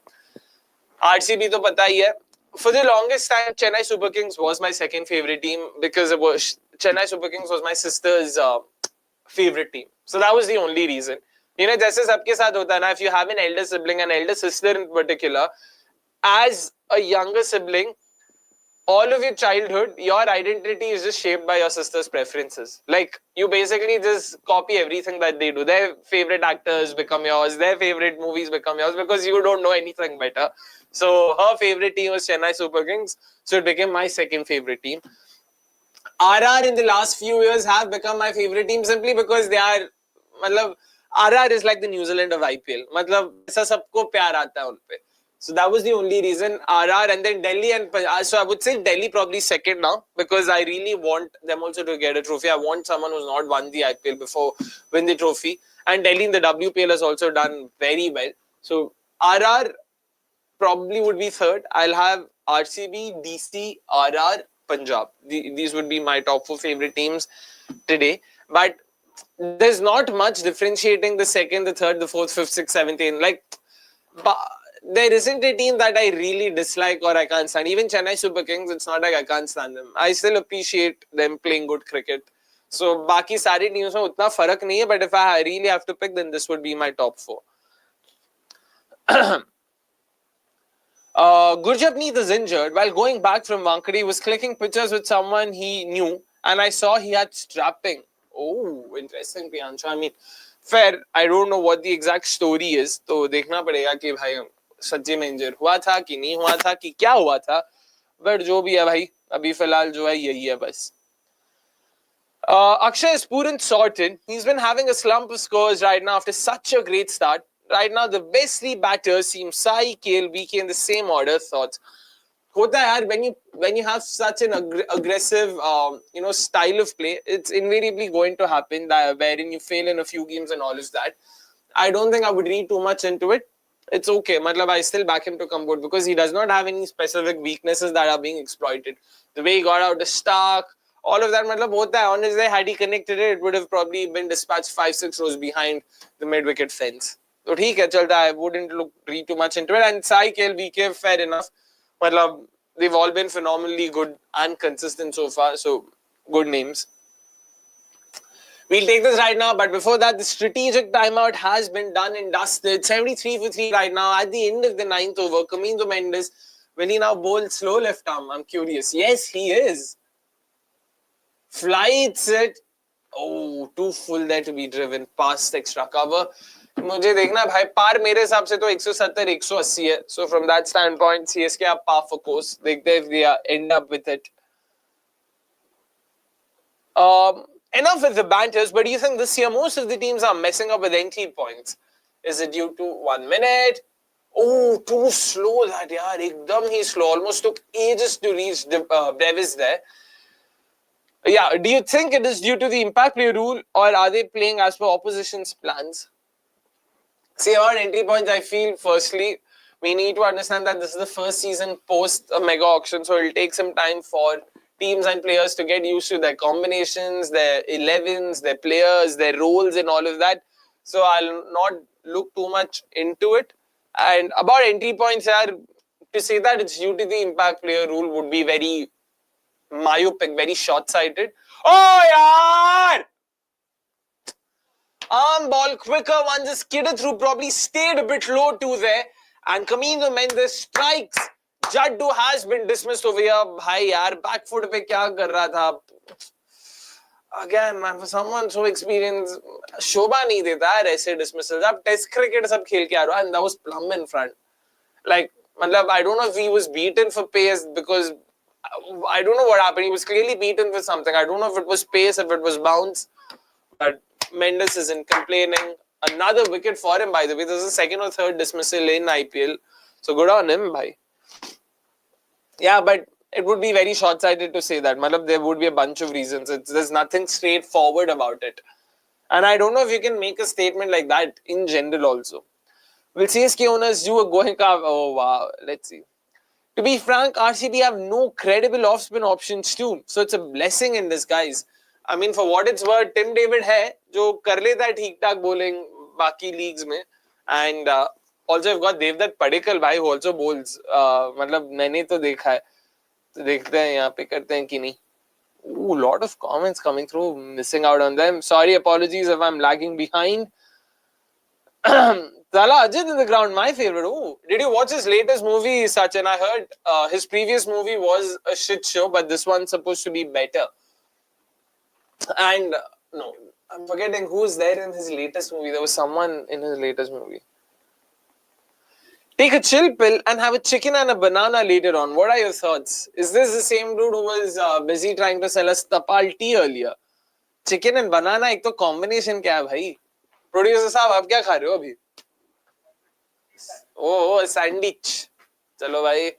RCB तो पता ही है. For the longest time, Chennai Super Kings was my second favorite team because it was Chennai Super Kings was my sister's favorite team. So that was the only reason. You know, जैसे सबके साथ होता है ना, if you have an elder sibling, an elder sister in particular, as a younger sibling, all of your childhood, your identity is just shaped by your sister's preferences. Like, you basically just copy everything that they do. Their favorite actors become yours, their favorite movies become yours because you don't know anything better. So, her favorite team was Chennai Super Kings, so it became my second favorite team. RR in the last few years have become my favorite team simply because they are, मतलब, RR is like the New Zealand of IPL. मतलब, ऐसा सबको प्यार आता है उन पे. So that was the only reason. RR and then Delhi and so I would say Delhi probably second now because I really want them also to get a trophy. I want someone who's not won the IPL before win the trophy. And Delhi in the WPL has also done very well. So RR probably would be third. I'll have RCB, DC, RR, Punjab. These would be my top 4 favorite teams today. But there's not much differentiating the second, the third, the fourth, fifth, sixth, seventh, eighth. Like, there isn't a team that I really dislike or I can't stand. Even Chennai Super Kings, it's not like I can't stand them. I still appreciate them playing good cricket. So, बाकी सारी teams में उतना फर्क नहीं है. But if I really have to pick, then this would be my top 4. Gurjapneet is injured. While going back from Wankhede, he was clicking pictures with someone he knew, and I saw he had strapping. Oh, interesting, Priyanshu. I mean, fair. I don't know what the exact story is. तो देखना पड़ेगा कि भाई सच्ची में इंजर हुआ था कि नहीं हुआ था कि क्या हुआ था. But जो भी है भाई, अभी फिलहाल जो है यही है बस. Akshay is poor and sorted. He's been having a slump of scores right now after such a great start. Right now, the best 3 batters seem Sai, KL, BK in the same order. Thoughts? Hota hai yaar, when you have such an aggressive style of play, it's invariably going to happen that wherein you fail in a few games and all of that. I don't think I would read too much into it. It's okay. Matlab, I still back him to come good because he does not have any specific weaknesses that are being exploited. The way he got out the Stark, all of that, matlab, hota hai. Honestly, had he connected it, it would have probably been dispatched 5-6 rows behind the mid-wicket fence. So, theek hai, chalta. I wouldn't read too much into it. And Sai, KL, BK, fair enough. Matlab, they've all been phenomenally good and consistent so far. So, good names. We'll take this right now, but before that, the strategic timeout has been done and dusted. 73 for 3 right now. At the end of the 9th over, KAMINDU MENDIS, will he now bowl slow left arm? I'm curious. Yes, he is. Flights it. Oh, too full there to be driven past extra cover. मुझे देखना भाई पार मेरे हिसाब से तो 170 180 है. So from that standpoint, CSK are par for course. देखते if they end up with it. Enough with the banters, but do you think this year most of the teams are messing up with entry points? Is it due to 1 minute? Oh, too slow that yaar. Ekdam he slow. Almost took ages to reach Brevis there. Yeah, do you think it is due to the impact play rule or are they playing as per opposition's plans? See, about entry points, I feel firstly, we need to understand that this is the first season post a mega auction, so it will take some time for teams and players to get used to their combinations, their 11s, their players, their roles and all of that. So I'll not look too much into it. And about entry points, to say that it's due to the impact player rule would be very myopic, very short-sighted. Oh, yaar! Arm ball, quicker one, just skidded through, probably stayed a bit low too there. And KAMINDU MENDIS strikes. Jaddu has been dismissed over here. Bhai yaar, back foot pe kya kar raha tha? Again, man, for someone so experienced, शोभा नहीं देता है ऐसे dismissals. अब test cricket सब खेल के आ रहा है and that was plumb in front. Like, I don't know if he was beaten for pace because I don't know what happened. He was clearly beaten for something. I don't know if it was pace, if it was bounce. But MENDIS isn't complaining. Another wicket for him, by the way. This is the second or third dismissal in IPL. So good on him, bhai. Yeah, but it would be very short-sighted to say that. There would be a bunch of reasons. There's nothing straightforward about it. And I don't know if you can make a statement like that in general also. Will CSK owners do a going carve? Oh, wow. Let's see. To be frank, RCB have no credible off-spin options too. So it's a blessing in disguise. I mean, for what it's worth, Tim David hai, jo kar leta hai theek-taak bowling baki leagues mein. And also I've got Devdutt Padikkal bhai who also bowls. मैंने तो देखा है. तो देखते हैं यहाँ पे करते हैं कि नहीं. Ooh, lot of comments coming through. Missing out on them. Sorry, apologies if I'm lagging behind. THALA Ajit in the ground, my favorite. Oh, did you watch his latest movie, Sachin? I heard his previous movie was a shit show, but this one's supposed to be better. And no, I'm forgetting who's there in his latest movie. There was someone in his latest movie. Take a chill pill and have a chicken and a banana later on. What are your thoughts? Is this the same dude who was busy trying to sell us tapal tea earlier? Chicken and banana, एक तो combination क्या है भाई? Producer साहब, आप क्या खा रहे हो अभी? Oh, a sandwich. Chalo bhai.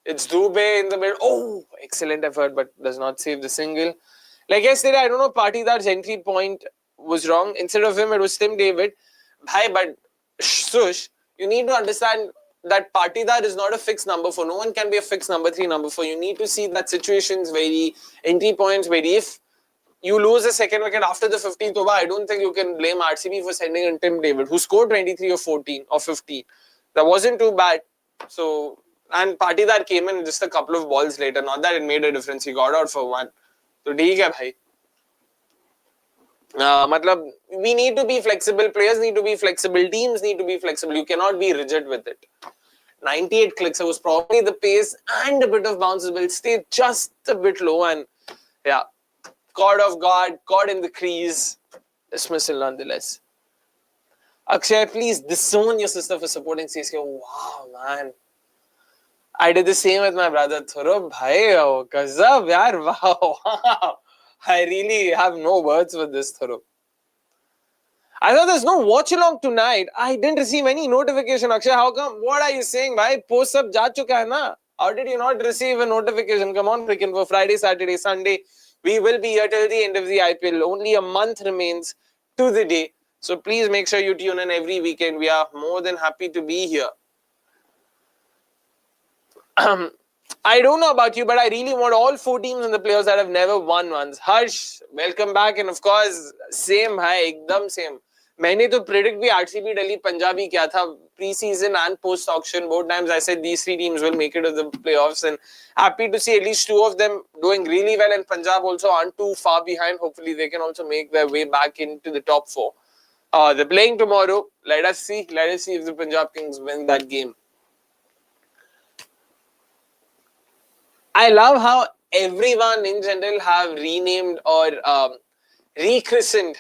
It's Dube in the middle. Oh, excellent effort, but does not save the single. Like yesterday, I don't know, Patidar's entry point was wrong. Instead of him, it was Tim David. Bhai, but Sush, you need to understand that Patidar is not a fixed number 4. No one can be a fixed number 3, number 4. You need to see that situations vary, entry points vary. If you lose a second wicket after the 15th over, I don't think you can blame RCB for sending in Tim David, who scored 23 or 14 or 15. That wasn't too bad. So, and Patidar came in just a couple of balls later. Not that it made a difference. He got out for 1. So, theek hai bhai. We need to be flexible. Players need to be flexible. Teams need to be flexible. You cannot be rigid with it. 98 clicks. It was probably the pace and a bit of bounces will stay just a bit low. And yeah, caught off guard, caught in the crease. Dismissal nonetheless. Akshay, please disown your sister for supporting CSK. Wow, man. I did the same with my brother. Thoro bhai, oh, gazab, yaar, wow. I really have no words for this, Thoro. I thought there's no watch along tonight. I didn't receive any notification. Akshay, how come? What are you saying, bhai? Post sab ja chuka hai na? How did you not receive a notification? Come on, freaking for Friday, Saturday, Sunday. We will be here till the end of the IPL. Only a month remains to the day. So please make sure you tune in every weekend. We are more than happy to be here. I don't know about you, but I really want all 4 teams and the players that have never won once. Harsh, welcome back. And of course, same hai, ekdam same. मैंने तो predict भी RCB, Delhi, Punjab ही किया था pre-season and post-auction. Both times I said these 3 teams will make it to the playoffs, and happy to see at least 2 of them doing really well, and Punjab also aren't too far behind. Hopefully they can also make their way back into the top 4. They're playing tomorrow. Let us see if the Punjab Kings win that game. I love how everyone in general have renamed or rechristened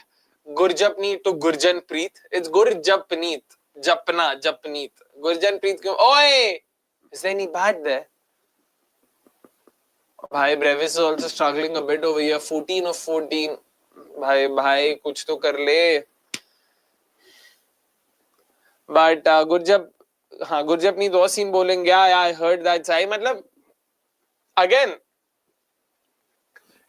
Gurjapneet to Gurjanpreet. It's Gurjapneet. Japneet. Gurjanpreet. Oi! Is there any bad there? Bhai, Brevis is also struggling a bit over here. 14 of 14. Bhai, kuch to kar le. But Gurjapneet was seen bowling. Yeah, I heard that. Again,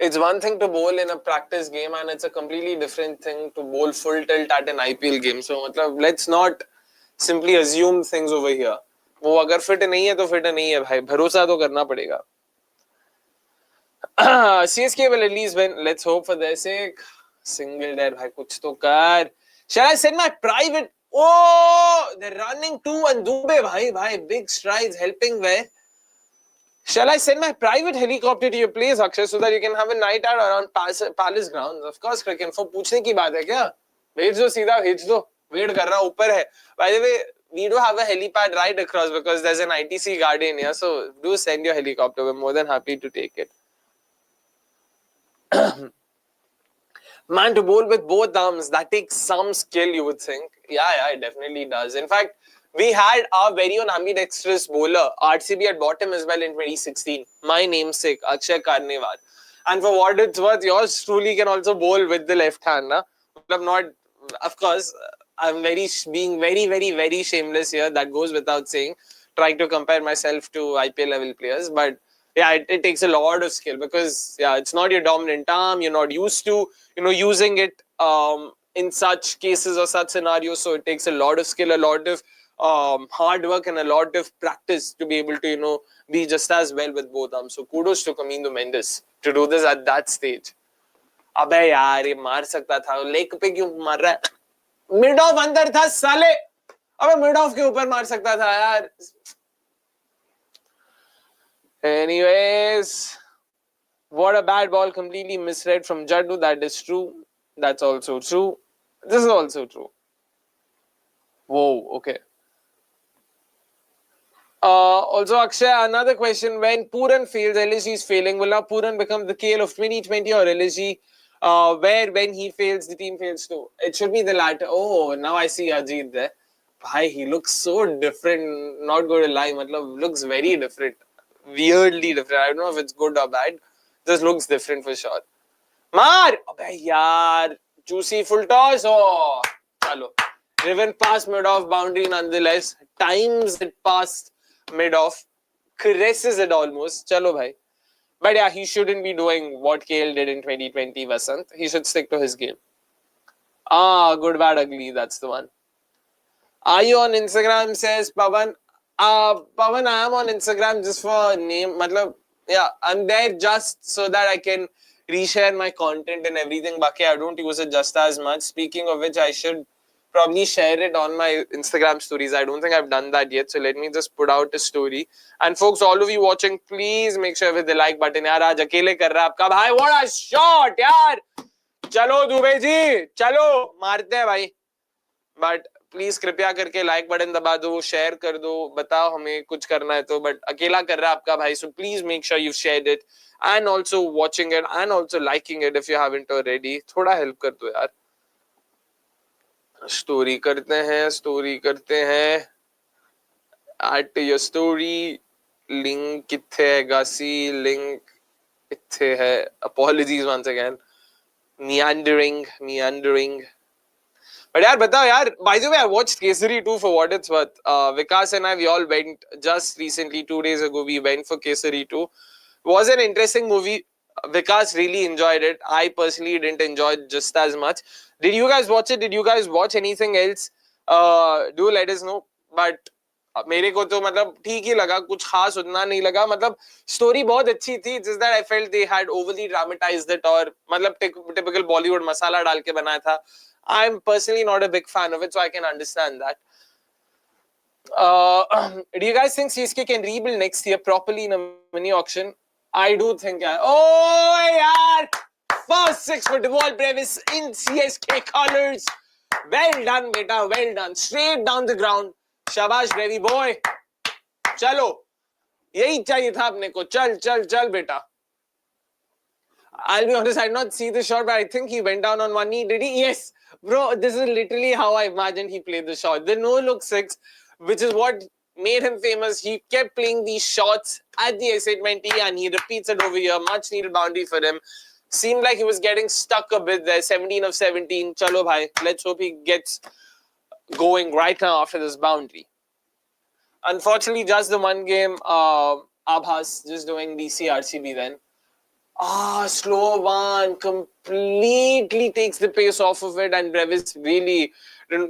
it's one thing to bowl in a practice game, and it's a completely different thing to bowl full tilt at an IPL game. So, let's not simply assume things over here. वो अगर fit नहीं है तो fit नहीं है भाई. भरोसा तो करना पड़ेगा. CSK will at least win. Let's hope for their sake. Single there, bhai, kuch to kar. Shall I send my private? Oh, they're running 2 and Dube, bhai, big strides, helping where? Shall I send my private helicopter to your place, Akshay, so that you can have a night out around Palace grounds? Of course, cricket. For पूछने की बात है क्या? भेज दो सीधा, भेज दो. Wait कर रहा ऊपर है. By the way, we do have a helipad right across because there's an ITC garden here. So do send your helicopter. We're more than happy to take it. Man, to bowl with both arms, that takes some skill, you would think. Yeah, it definitely does. In fact, We had our very own ambidextrous bowler, RCB had bought him as well in 2016. My namesake, Akshay. And for what it's worth, yours truly can also bowl with the left hand. Na? Not, of course, I'm being very shameless here. That goes without saying. Trying to compare myself to IPL level players, but yeah, it takes a lot of skill because yeah, it's not your dominant arm. You're not used to using it in such cases or such scenarios. So it takes a lot of skill, a lot of hard work, and a lot of practice to be able to be just as well with both arms. So kudos to KAMINDU MENDIS to do this at that stage. अबे यार ये मार सकता था, leg पे क्यों मार रहा है? मिड ऑफ अंदर था साले, अबे मिड ऑफ के ऊपर मार सकता था यार. Anyways, what a bad ball, completely misread from Jaddu. That is true. That's also true. This is also true. Whoa, okay. Also, Akshay, another question. When Puran fails, LSG is failing. Will now Puran become the KL of 2020 or LSG, where when he fails, the team fails too? It should be the latter. Oh, now I see Ajit there. Bhai, he looks so different. Not going to lie, matlab, looks very different. Weirdly different. I don't know if it's good or bad. Just looks different for sure. Mar! Abhe yaar. Juicy full toss. Oh, chalo. Driven past mid-off boundary nonetheless. Times it past mid-off. Caresses it almost. Chalo bhai. But yeah, he shouldn't be doing what KL did in 2020, Vasant. He should stick to his game. Ah, good, bad, ugly. That's the one. Are you on Instagram? Says Pavan. Pavan, I am on Instagram just for name. Matlab, yeah, I'm there just so that I can reshare my content and everything. Baki, I don't use it just as much. Speaking of which, I should probably share it on my Instagram stories. I don't think I've done that yet. So let me just put out a story. And folks, all of you watching, please make sure with the like button. Yaar, aaj akele kar raha aapka bhai. What a shot, yaar. Chalo, Dube ji. Chalo. Marte hai, bhai. But please कृपया करके like button दबा दो, share कर दो, बताओ हमें कुछ करना है तो, बट अकेला कर रहा है आपका भाई. So please make sure you shared it and also watching it and also liking it if you haven't already. थोड़ा हेल्प कर दो यार. स्टोरी करते हैं एट योर स्टोरी. लिंक किथे है गासी? लिंक इथे है. Apologies once again. meandering. But yaar, batao yaar, by the way, I watched Kesari 2 for what it's worth. Vikas and I, we all went just recently, 2 days ago, we went for Kesari 2. It was an interesting movie. Vikas really enjoyed it. I personally didn't enjoy it just as much. Did you guys watch it? Did you guys watch anything else? Do let us know. But मेरे को तो मतलब ठीक ही लगा, कुछ खास उतना नहीं लगा. मतलब स्टोरी बहुत अच्छी थी, just that I felt they had overly dramatized it, और मतलब typical Bollywood मसाला डाल के बनाया था. I'm personally not a big fan of it, so I can understand that. Do you guys think CSK can rebuild next year properly in a mini auction? I do think, yeah. Oh, yaar! First 6 for Brevis in CSK colors. Well done, beta. Well done. Straight down the ground. Shabash, Brevi boy. Chalo. यही चाहिए था अपने को. चल बेटा. I'll be honest, I did not see the shot, but I think he went down on one knee. Did he? Yes. Bro, this is literally how I imagined he played the shot. The no-look 6, which is what made him famous. He kept playing these shots at the SA20 and he repeats it over here. Much needed boundary for him. Seemed like he was getting stuck a bit there. 17 of 17. Chalo bhai. Let's hope he gets going right now after this boundary. Unfortunately, just the one game, Abhas just doing DC RCB then. Slow one, completely takes the pace off of it, and Brevis really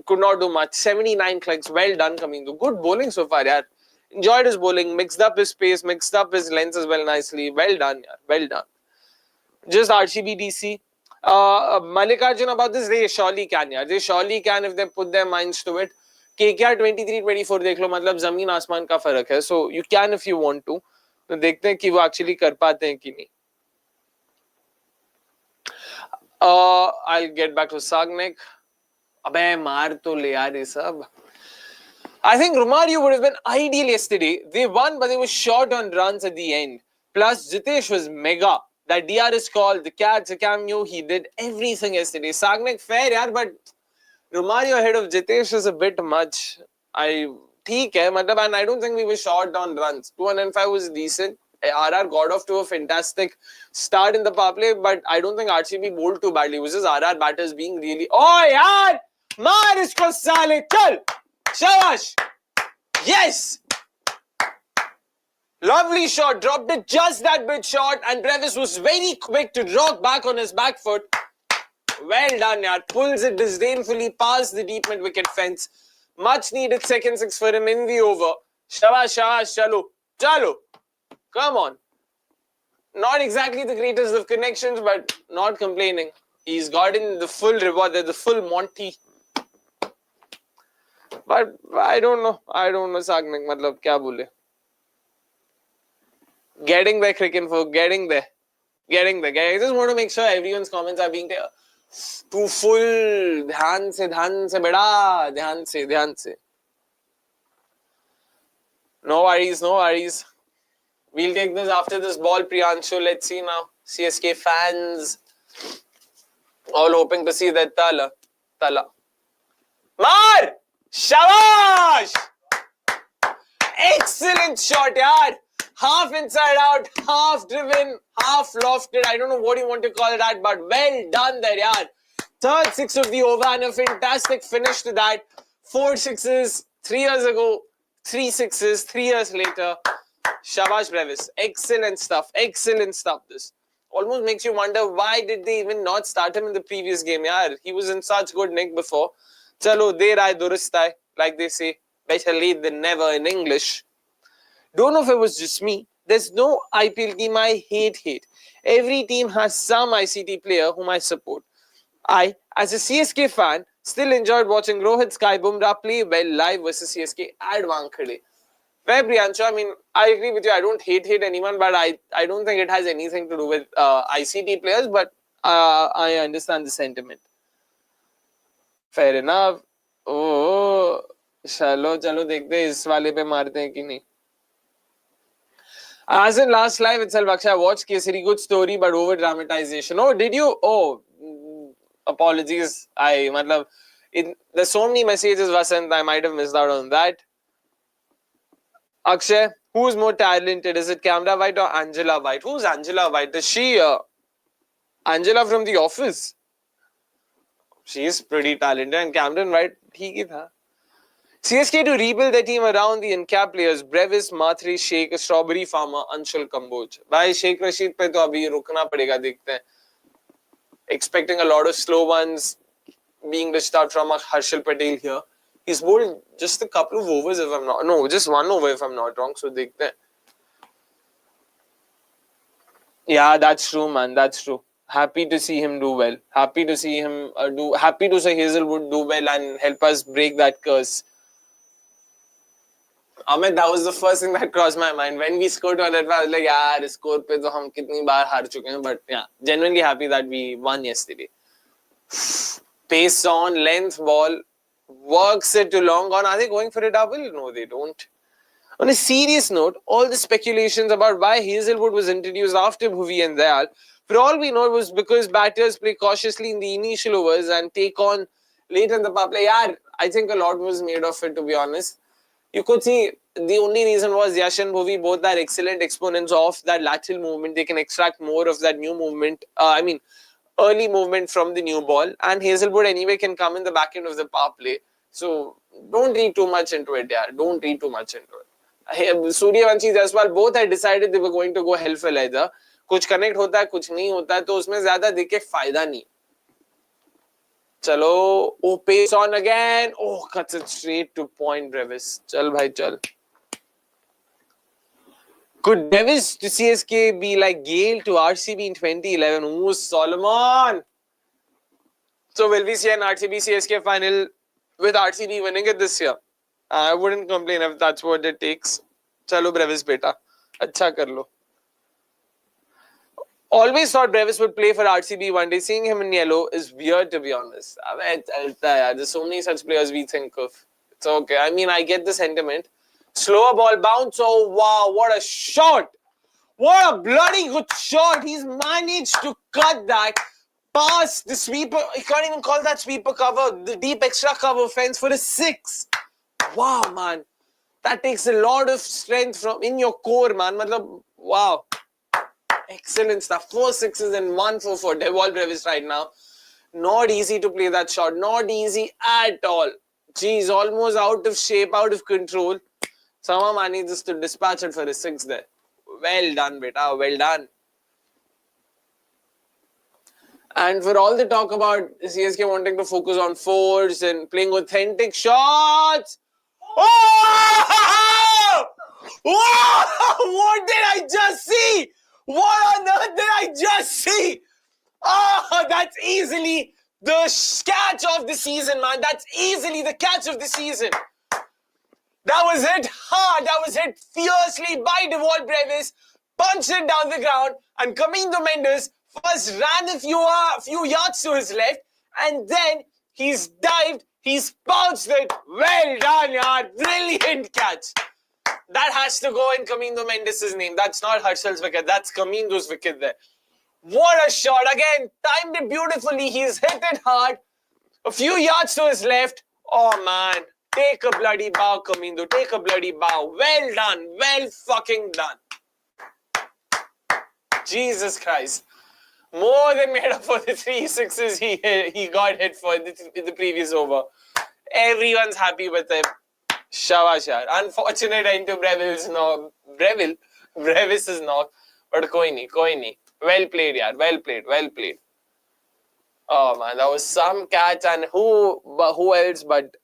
could not do much. 79 clicks, well done, KAMINDU. Good bowling so far, yaar. Enjoyed his bowling, mixed up his pace, mixed up his lengths as well nicely. Well done, yaar. Well done. Just RCB DC. Mallikarjun, about this, they surely can, yaar. They surely can if they put their minds to it. KKR 23-24 देख लो, मतलब जमीन आसमान का फर्क है. So you can if you want to. तो देखते हैं कि वो actually कर पाते हैं कि नहीं. I'll get back to Sagnik. Abhay, maar to le yaar ye sab. I think Romario would have been ideal yesterday. They won, but they were short on runs at the end. Plus, Jitesh was mega. That DRS call, the catch, the cameo, he did everything yesterday. Sagnik, fair yaar, but Romario ahead of Jitesh is a bit much. I ठीक है मतलब, and I don't think we were short on runs. 205 was decent. RR got off to a fantastic start in the power play, but I don't think RCB bowled too badly. It was just RR batters being really. Oh yaar, maar isko saale, chal, shabash, yes. Lovely shot, dropped it just that bit short, and Brevis was very quick to rock back on his back foot. Well done, yaar. Pulls it disdainfully past the deep mid wicket fence. Much needed second six for him in the over. Shabash, shabash, chalo, chalo. Come on. Not exactly the greatest of connections, but not complaining. He's gotten the full reward, the full Monty. But I don't know, Sagnik, matlab, kya bole. Getting there, cricket folk, getting there. I just want to make sure everyone's comments are being too full. Dhyan se, beda. Dhyan se. No worries. We'll take this after this ball, Priyanshu. Let's see now. CSK fans all hoping to see that THALA. Mar! Shabash! Excellent shot, yaar. Half inside out, half driven, half lofted. I don't know what you want to call that, but well done there, yaar. Third six of the over and a fantastic finish to that. 4 sixes 3 years ago, 3 sixes 3 years later. Shabash Brevis. Excellent stuff. This almost makes you wonder why did they even not start him in the previous game, yaar. He was in such good nick before. Chalo, der aaye durust aaye, like they say. Better late than never in English. Don't know if it was just me. There's no IPL team I hate. Every team has some ICT player whom I support. I, as a CSK fan, still enjoyed watching Rohit Sky Bumrah play well live versus CSK at Wankhede. Fair, Priyanshu. I mean, I agree with you. I don't hate anyone, but I don't think it has anything to do with ICT players, but I understand the sentiment. Fair enough. Oh, chalo dekhte hain is wale pe marte hain ki nahi. As in last live itself, Akshay, I watched Kesari. Good story, but over dramatization. Oh, did you? Oh, apologies. There's so many messages, Vasant. I might have missed out on that. Akshay, who's more talented? Is it Camera White or Angela White? Who's Angela White? Is she Angela from The Office? She is pretty talented. And Cameron White, he tha. CSK to rebuild their team around the in-cap players. Brevis, Mhatre, Sheikh, Strawberry Farmer, Anshul Kamboj. Bhai, Sheikh Rashid pe to abhi rukna padega, dekhte hain. Expecting a lot of slow ones being dished out from Harshal Patel here. He's bowled just a couple of overs if I'm not... No, just one over if I'm not wrong. So, dekhte hain. Yeah, that's true, man. That's true. Happy to see him do well. Happy to see Hazelwood do well and help us break that curse. Amit, that was the first thing that crossed my mind. When we scored on that, I was like, yeah, this score pe to hum kitni baar haar chuke hain. But yeah, genuinely happy that we won yesterday. Pace on, length ball, works it to long on. Are they going for a double? No, they don't. On a serious note, all the speculations about why Hazelwood was introduced after Bhuvi and Dayal, for all we know, it was because batters play cautiously in the initial overs and take on late in the power play. Yeah, I think a lot was made of it, to be honest. You could see the only reason was Yash and Bhuvi both are excellent exponents of that lateral movement. They can extract more of that new movement. Early movement from the new ball. And Hazelwood anyway can come in the back end of the power play. So don't read too much into it, yeah. Don't read too much into it. Suryavanshi Jaiswal both had decided they were going to go hell for leather. कुछ connect होता है, कुछ नहीं होता है, तो उसमें ज़्यादा देख के फायदा नहीं. चलो, oh, pace on again. Oh, cuts it straight to point, Brevis. Chal, bhai, chal. Could Brevis to CSK be like Gale to RCB in 2011? Ooh, Solomon. So, will we see an RCB CSK final with RCB winning it this year? I wouldn't complain if that's what it takes. Chalo, Brevis, beta. Acha kar lo. Always thought Brevis would play for RCB one day. Seeing him in yellow is weird, to be honest. There's so many such players we think of. It's okay. I mean, I get the sentiment. Slower ball bounce. Oh, wow. What a shot. What a bloody good shot. He's managed to cut that past the sweeper. You can't even call that sweeper cover. The deep extra cover fence for a 6. Wow, man. That takes a lot of strength from in your core, man. Matlab, wow. Excellent stuff. 4 sixes and 1 for Deval Brevis right now. Not easy to play that shot. Not easy at all. Geez, almost out of shape, out of control. Somehow manages to dispatch it for a 6 there. Well done, beta. Well done. And for all the talk about CSK wanting to focus on fours and playing authentic shots. Oh! Whoa! What did I just see? What on earth did I just see? Oh, that's easily the catch of the season, man. That's easily the catch of the season. That was hit hard. That was hit fiercely by Deval Brevis. Punched it down the ground. And KAMINDU MENDIS first ran a few yards to his left. And then he's dived. He's pounced it. Well done, yaar. Brilliant catch. That has to go in KAMINDU MENDIS' name. That's not Harshal's wicket. That's KAMINDU's wicket there. What a shot. Again, timed it beautifully. He's hit it hard. A few yards to his left. Oh, man. Take a bloody bow, KAMINDU. Take a bloody bow. Well done. Well fucking done. Jesus Christ. More than made up for the 3 sixes he got hit for in the previous over. Everyone's happy with him. Shabash yaar. Unfortunate end to Brevis's knock. But koi nahi. Well played, yaar. Well played. Oh man, that was some catch, and who else but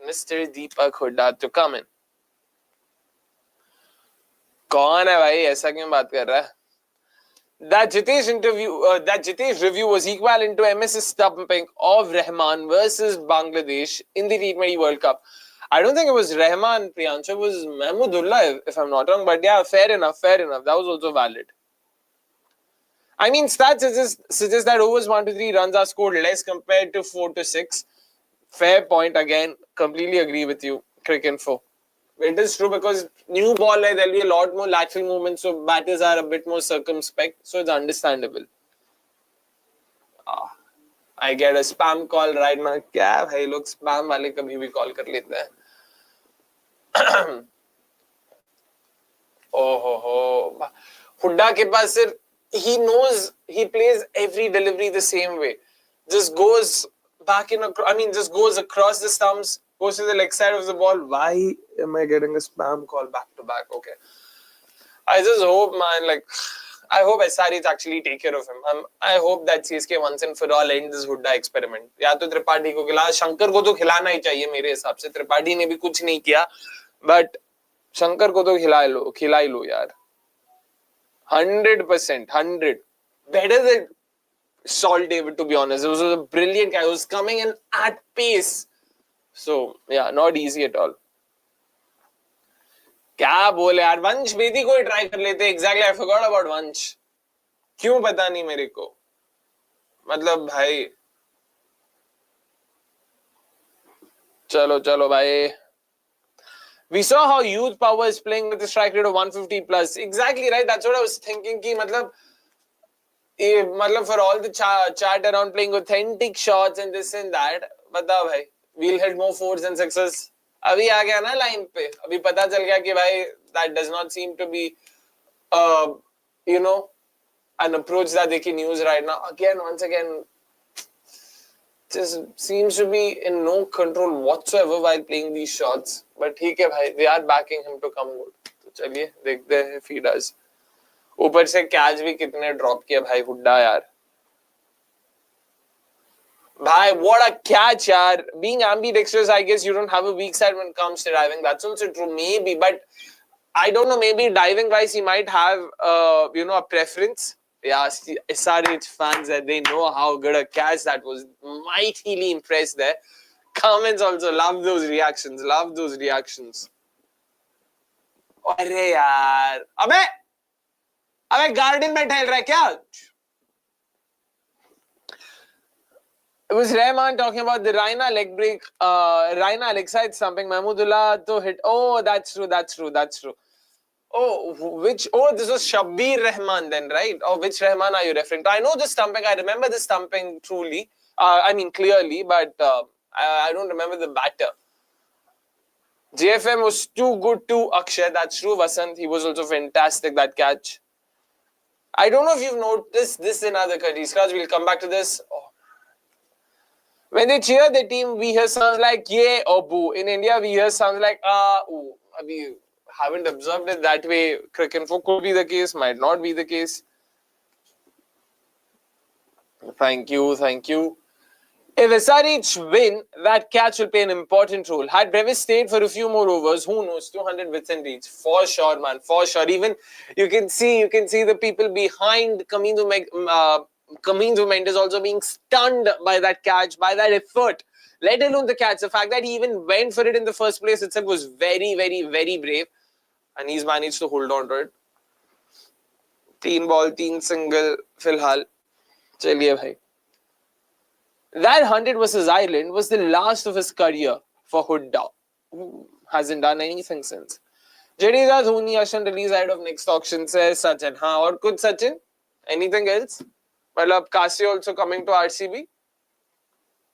Mr. Deepak Hooda to come in. कौन है भाई? ऐसा क्यों बात कर रहा है? That Jitesh review was equivalent to MS's stumping of Rahman versus Bangladesh in the T20 World Cup. I don't think it was Rahman, Priyanshu. It was Mahmudullah, if I'm not wrong. But yeah, fair enough. That was also valid. I mean, stats suggest that overs 1 to 3 runs are scored less compared to 4 to 6. Fair point again. Completely agree with you, Cricinfo. It is true because new ball, there will be a lot more lateral movement, so batters are a bit more circumspect, so it's understandable. I get a spam call right now. क्या भाई लोग spam वाले कभी भी call कर लेते हैं. Oh. Hooda के पास सिर्फ he knows he plays every delivery the same way. Just goes back just goes across the stumps, goes to the leg side of the ball. Why am I getting a spam call back to back? Okay. I just hope, man, I hope SRH actually take care of him. I hope that CSK once and for all end this Hooda experiment. या तो त्रिपाठी को खिला, शंकर को तो खिलाना ही चाहिए मेरे हिसाब से. त्रिपाठी ने भी कुछ नहीं किया, but शंकर को तो खिला ही लो यार. 100%, 100. Better than Salt David, to be honest. It was a brilliant guy. He was coming in at pace. So, yeah, not easy at all. क्या बोले यार, वंश बेदी को ही ट्राई कर लेते. Exactly, I forgot about वंश. क्यों पता नहीं मेरे को. मतलब भाई. चलो भाई. We saw how youth power is playing with a strike rate of 150 plus. Exactly right. That's what I was thinking. Ki, matlab, for all the chat around playing authentic shots and this and that, bata bhai, we'll hit more 4s and 6s. Abhi aa gaya na line pe. Abhi pata chal gaya ki bhai, that does not seem to be, an approach that they can use right now. Once again, just seems to be in no control whatsoever while playing these shots. But ठीक है भाई, they are backing him to come good. तो चलिए देखते हैं if he does. ऊपर से catch भी कितने ड्रॉप किया भाई हुड्डा यार. Bhai, what a catch, yaar. Being ambidextrous, I guess you don't have a weak side when it comes to diving. That's also true, maybe. But I don't know, maybe diving-wise, he might have, a preference. Yeah, SRH fans, they know how good a catch that was. Mightily impressed there. Comments also, love those reactions. अरे यार, अबे garden में टहल रहा है क्या? It was Rahman talking about the Raina leg break, Raina leg side stumping. Mahmudullah to hit. Oh, that's true. Oh, this was Shabbir Rahman then, right? Oh, which Rahman are you referring to? I know the stumping. I remember the stumping clearly, but I don't remember the batter. JFM was too good to Akshay. That's true, Vasant. He was also fantastic, that catch. I don't know if you've noticed this in other countries. We'll come back to this. Oh. When they cheer the team, we hear sounds like yay or boo. In India, we hear sounds like ooh. We haven't observed it that way. Cricket could be the case, might not be the case. Thank you, thank you. If SRH win, that catch will play an important role. Had Brevis stayed for a few more overs, who knows, 200 wits and reach. For sure, man, for sure. Even you can see the people behind KAMINDU MENDIS also being stunned by that catch, by that effort. Let alone the catch. The fact that he even went for it in the first place itself was very, very, very brave. And he's managed to hold on to it. 3 ball, 3 single, filhal. Chaliye bhai. That 100 versus Ireland was the last of his career for Hooda, who hasn't done anything since. Jadeja, Dhoni, Ashan release ahead of next auction, says Sachin. Haan, or kuch Sachin? Anything else? मतलब Kashi also coming to RCB?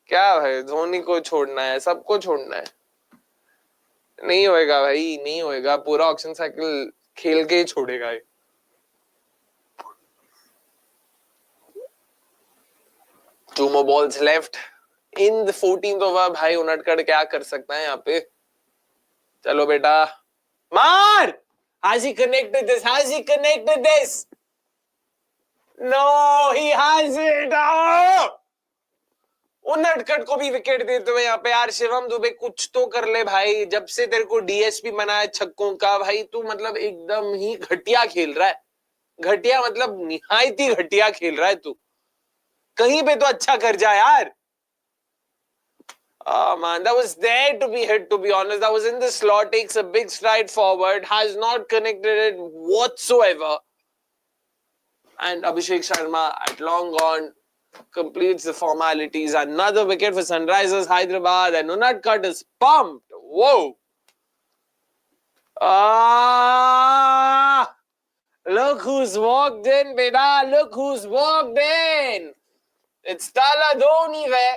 क्या भाई धोनी को छोड़ना है, सबको छोड़ना है. नहीं होएगा भाई, नहीं होएगा. पूरा ऑक्शन साइकिल खेल के ही छोड़ेगा ये. Two more balls left in the 14th over. भाई उनटकड़ क्या कर सकता है यहाँ पे? चलो बेटा, मार! Has he connected this? Has he connected this? No, he hasn't. Oh! उनटकड़ को भी विकेट देते हुए यहाँ पे यार शिवम दुबे कुछ तो कर ले भाई. जब से तेरे को डीएसपी बनाया छक्कों का भाई, तू मतलब एकदम ही घटिया खेल रहा है. घटिया मतलब निहायत ही घटिया खेल रहा है तू. कहीं पे तो अच्छा कर जा यार. Oh man, that was there to be hit, to be honest. That was in the slot, takes a big stride forward, has not connected it whatsoever. And Abhishek Sharma at long gone completes the formalities. Another wicket for Sunrisers Hyderabad, and Unadkat is pumped. Whoa. Look who's walked in, beta. Look who's walked in. It's THALA Dhoni there.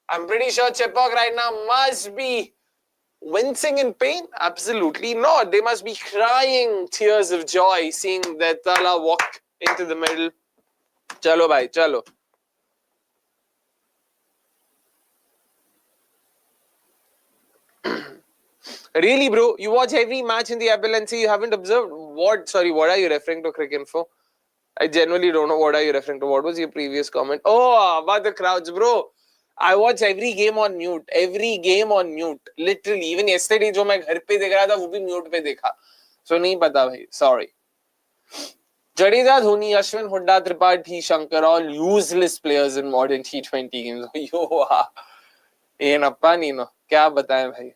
I'm pretty sure Chepauk right now must be wincing in pain. Absolutely not. They must be crying tears of joy seeing that THALA walk into the middle. Chalo bhai, chalo. Really, bro? You watch every match in the IPL and see you haven't observed? What? Sorry, what are you referring to, Cricket Info? I genuinely don't know what are you referring to. What was your previous comment? Oh, about the crowds, bro. I watch every game on mute. Every game on mute. Literally. Even yesterday, जो मैं घर पे देख रहा था, वो भी mute पे देखा. So नहीं पता भाई. Sorry. Jadeja, Dhoni, Ashwin, Hooda, Tripathi, Shankar, all useless players in modern T20 games. Yo, ये नप्पा नहीं नो. क्या बताएं भाई?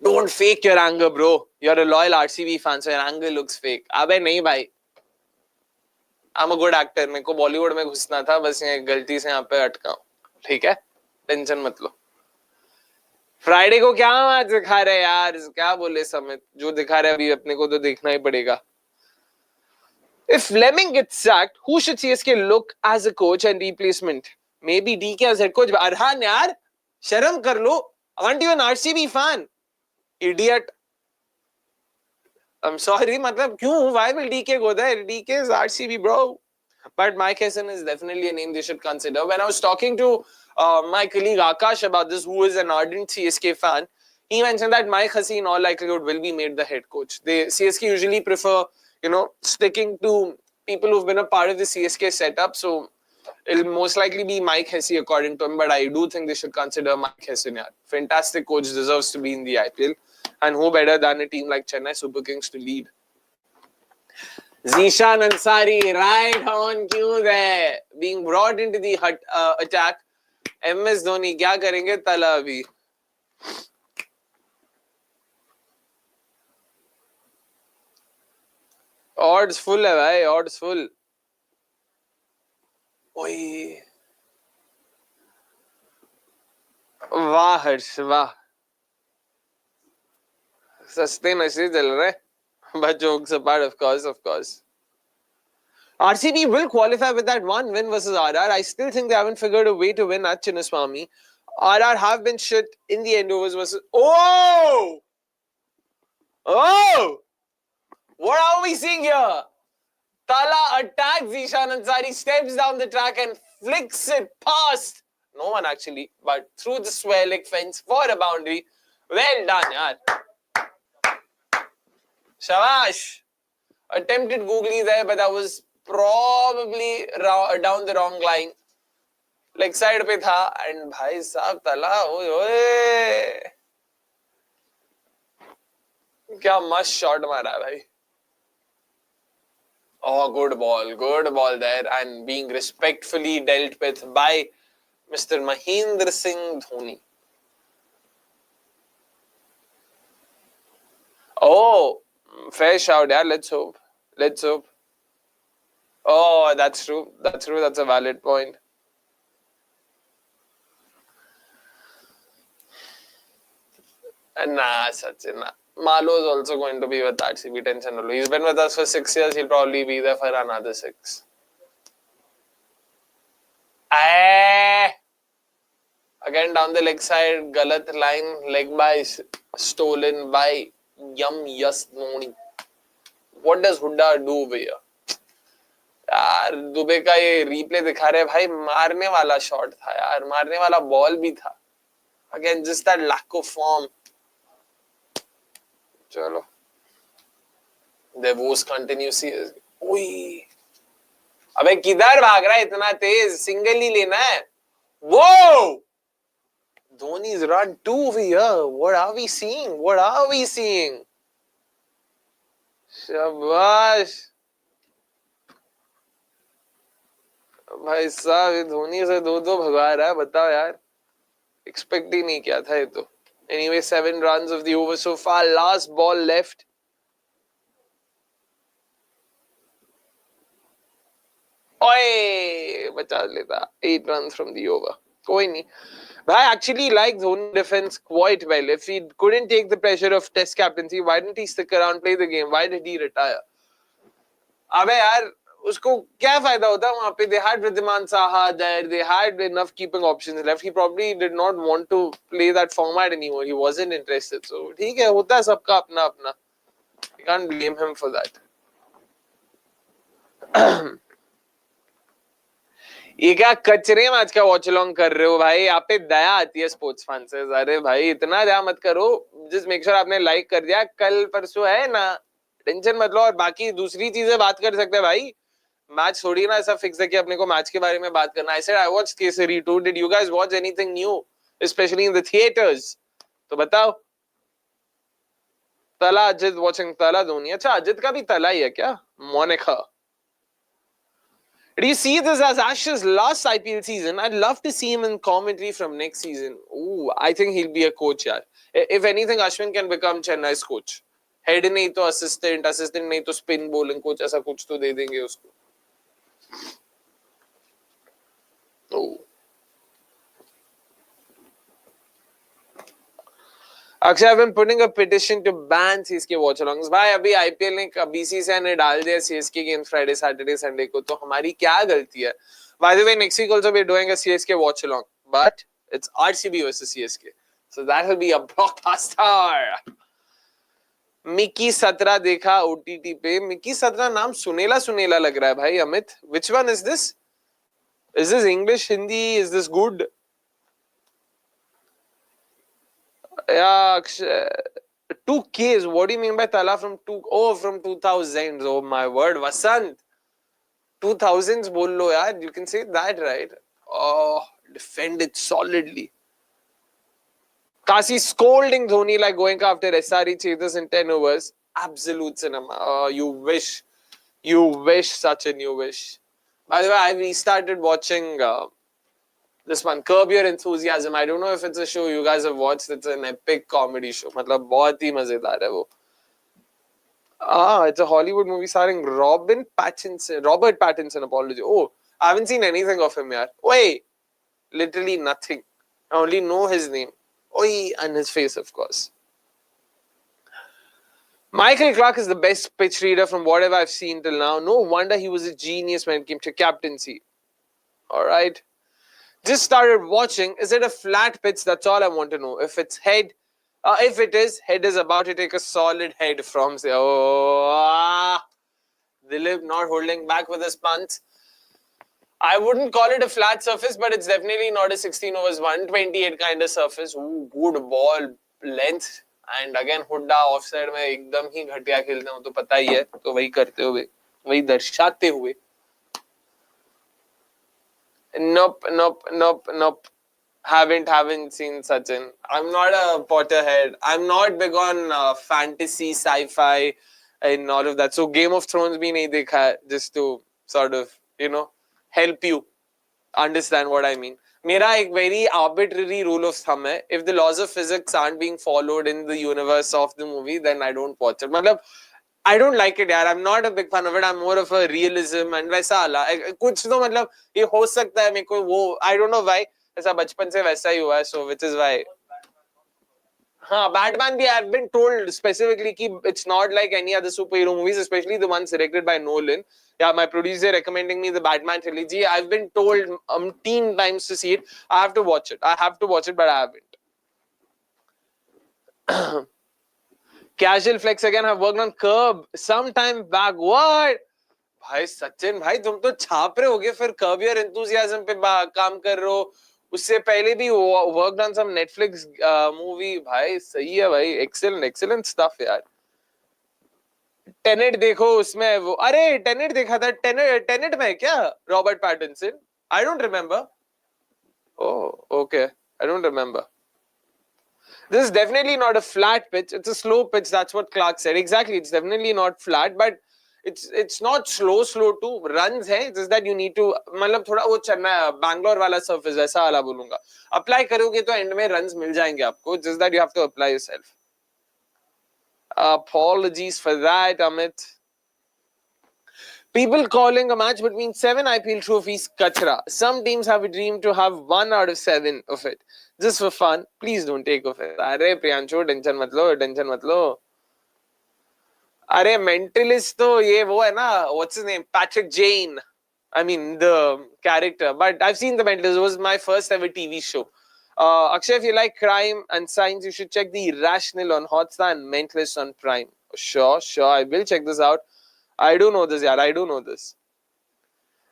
Don't fake your anger, bro. You're a loyal RCB fan, so your anger looks fake. अबे नहीं भाई. I'm a good actor. मेरे को बॉलीवुड में घुसना था, बस ये गलती से यहाँ पे अटका हूँ. ठीक है? टेंशन मत लो. फ्राइडे को क्या मैच दिखा रहे यार? क्या बोले समित? जो दिखा रहे अभी अपने को तो देखना ही पड़ेगा. If Fleming gets sacked, who should CSK look as a coach and replacement? Maybe DK as head coach. Arhan यार, शर्म कर लो. Aren't you an RCB fan? Idiot. I'm sorry, मतलब क्यों? Why will DK go there? DK is RCB, bro. But Mike Hesson is definitely a name they should consider. When I was talking to my colleague Akash about this, who is an ardent CSK fan, he mentioned that Mike Hesson in all likelihood will be made the head coach. CSK usually prefer, sticking to people who've been a part of the CSK setup. So it'll most likely be Mike Hesson according to him. But I do think they should consider Mike Hesson. Yeah. Fantastic coach, deserves to be in the IPL. And who better than a team like Chennai Super Kings to lead? Zishan Ansari, right on cue there. Being brought into the attack. MS Dhoni, क्या करेंगे तला अभी? Odds full है भाई, odds full. ओए. वाह हर्ष, वाह. सस्ते नशे चल रहे. But jokes apart, of course. RCB will qualify with that one win versus RR. I still think they haven't figured a way to win at Chinnaswamy. RR have been shit in the end overs versus... Oh! Oh! What are we seeing here? THALA attacks Zishan Ansari, steps down the track and flicks it past. No one actually, but through the square leg fence for a boundary. Well done, yaar. Shabash. Attempted googly there, but that was probably down the wrong line. Leg side पे था and भाई साहब THALA ओए ओए क्या मस्त shot मारा है भाई. Oh, good ball there and being respectfully dealt with by Mr. Mahendra Singh Dhoni. Oh, fair shout, yeah. Let's hope. Oh, that's true. That's a valid point. Nah, Sachin. Nah. Malo is also going to be with RCB, tension no. He's been with us for 6 years. He'll probably be there for another 6. Again down the leg side, galat line, leg by stolen by Yes Dhoni. What does Hooda do over here? यार दुबे का ये replay दिखा रहे भाई मारने वाला shot था यार, मारने वाला बॉल भी था. Again, just that lack of form. चलो The woes continue. ओए अबे किधर भाग रहा है इतना तेज? सिंगल ही लेना है. Whoa! Dhoni's run 2 over here. What are we seeing? शाबाश भाई साहब, ये धोनी से 2-2 भगा रहा है. बताओ यार, एक्सपेक्ट ही नहीं किया था ये तो. Anyway, 7 runs of the over so far. Last ball left. Oi! बचा लेता. 8 runs from the over. कोई नहीं. I actually like Dhoni defense quite well. If he couldn't take the pressure of test captaincy, why didn't he stick around, play the game? Why did he retire? अबे यार, उसको क्या फायदा होता वहां पे? They had Riddhiman Saha there. They had enough keeping options left. He probably did not want to play that format anymore. He wasn't interested. So ठीक है, होता है सबका अपना अपना. You can't blame him for that. ये क्या कचरे मैच का वॉच अलोंग कर रहे हो भाई? आप पे दया आती है स्पोर्ट्स फैन से. अरे भाई इतना दया मत करो. जस्ट मेक श्योर आपने लाइक कर दिया. कल परसों है ना, टेंशन मत लो. और बाकी दूसरी चीजें बात कर सकते हैं भाई. मैच थोड़ी ना ऐसा फिक्स है कि अपने को मैच के बारे में बात करना. I said I watched Kesari 2. Did you guys watch anything new, especially in the theaters? तो बताओ. तला अजित watching तला धोनी. अच्छा, अजित का भी तला ही है क्या? Monika. Do you see this as Ash's last IPL season? I'd love to see him in commentary from next season. Ooh, I think he'll be a coach, yaar. If anything, Ashwin can become Chennai's coach. Head नहीं तो assistant नहीं तो spin bowling coach, ऐसा कुछ तो दे देंगे उसको. Oh. Akshay, I've been putting a petition to ban CSK watch-alongs. भाई अभी IPL ने BCCI ने डाल दिया CSK games Friday, Saturday, Sunday को. तो हमारी क्या गलती है? By the way, next week also we're doing a CSK watch-along, but it's RCB versus CSK, so that will be a blockbuster. Mickey 17 देखा OTT पे. मिकी 17 नाम सुनेला लग रहा है भाई. Amit, which one is this? Is this English, Hindi? Is this good? Yeah, 2Ks. What do you mean by THALA from 2? Oh, from 2000s. Oh my word, Vasant. 2000s bol lo yaar. You can say that, right? Oh, defend it solidly. Kasi scolding Dhoni like going after SRE Chetas in 10 overs. Absolute cinema. Oh, you wish, Sachin, you wish. By the way, I restarted watching this one, Curb Your Enthusiasm. I don't know if it's a show you guys have watched. It's an epic comedy show. मतलब बहुत ही मजेदार है वो. It's a Hollywood movie starring Robert Pattinson. Apology. Oh, I haven't seen anything of him yaar. Oi, literally nothing. I only know his name. Oi, and his face, of course. Michael Clarke is the best pitch reader from whatever I've seen till now. No wonder he was a genius when it came to captaincy. All right. Just started watching. Is it a flat pitch? That's all I want to know. If it's head, if it is, head is about to take a solid head from say. Oh, Dilip not holding back with his punts. I wouldn't call it a flat surface, but it's definitely not a 16 overs 128 kind of surface. Ooh, good ball length. And again, Hooda offside में एकदम ही घटिया खेलते हो तो पता ही है. तो वही करते हुए, वही दर्शाते हुए. Nope. Haven't seen Sachin. I'm not a Potterhead. I'm not big on fantasy, sci-fi, and all of that. So Game of Thrones bhi nahi dekha hai, just to sort of, help you understand what I mean. मेरा एक very arbitrary rule of thumb है. If the laws of physics aren't being followed in the universe of the movie, then I don't watch it. मतलब I don't like it यार. I'm not a big fan of it. I'm more of a realism and वैसा वाला. कुछ तो मतलब ये हो सकता है मेरे को वो I don't know why. ऐसा बचपन से वैसा ही हुआ है. So which is why. हाँ, Batman भी I've been told specifically कि it's not like any other superhero movies, especially the ones directed by Nolan. Yeah, my producer recommending me the Batman trilogy. I've been told umpteen times to see it. I have to watch it. But I haven't. Casual flex again. I've worked on Curb some time back. What? भाई सचिन भाई तुम तो छाप रहे होगे फिर Curb Your Enthusiasm पे काम कर रहे हो. उससे पहले भी worked on some Netflix movie. भाई सही है भाई. Excellent stuff यार. टेनेट देखो उसमें वो अरे टेनेट देखा था टेनेट में क्या Robert Pattinson I don't remember oh okay I don't remember this is definitely not a flat pitch, it's a slow pitch. That's what Clark said. Exactly, it's definitely not flat, but it's not slow too. Runs है just that you need to मतलब थोड़ा वो चेन्नई बैंगलोर वाला surface ऐसा वाला बोलूंगा. Apply करोगे तो एंड में runs मिल जाएंगे आपको. Just that you have to apply yourself. Apologies for that, Amit. People calling a match between 7 IPL trophies kachra. Some teams have a dream to have 1 out of 7 of it. Just for fun. Please don't take offense. Arey Priyanshu, tension mat lo. Arey mentalist to ye wo hai na, what's his name? Patrick Jane. I mean the character. But I've seen the mentalist. It was my first ever TV show. Akshay, if you like crime and science, you should check the Irrational on Hotstar and Mentalist on Prime. Sure. I will check this out. I do know this, yaar. I do know this.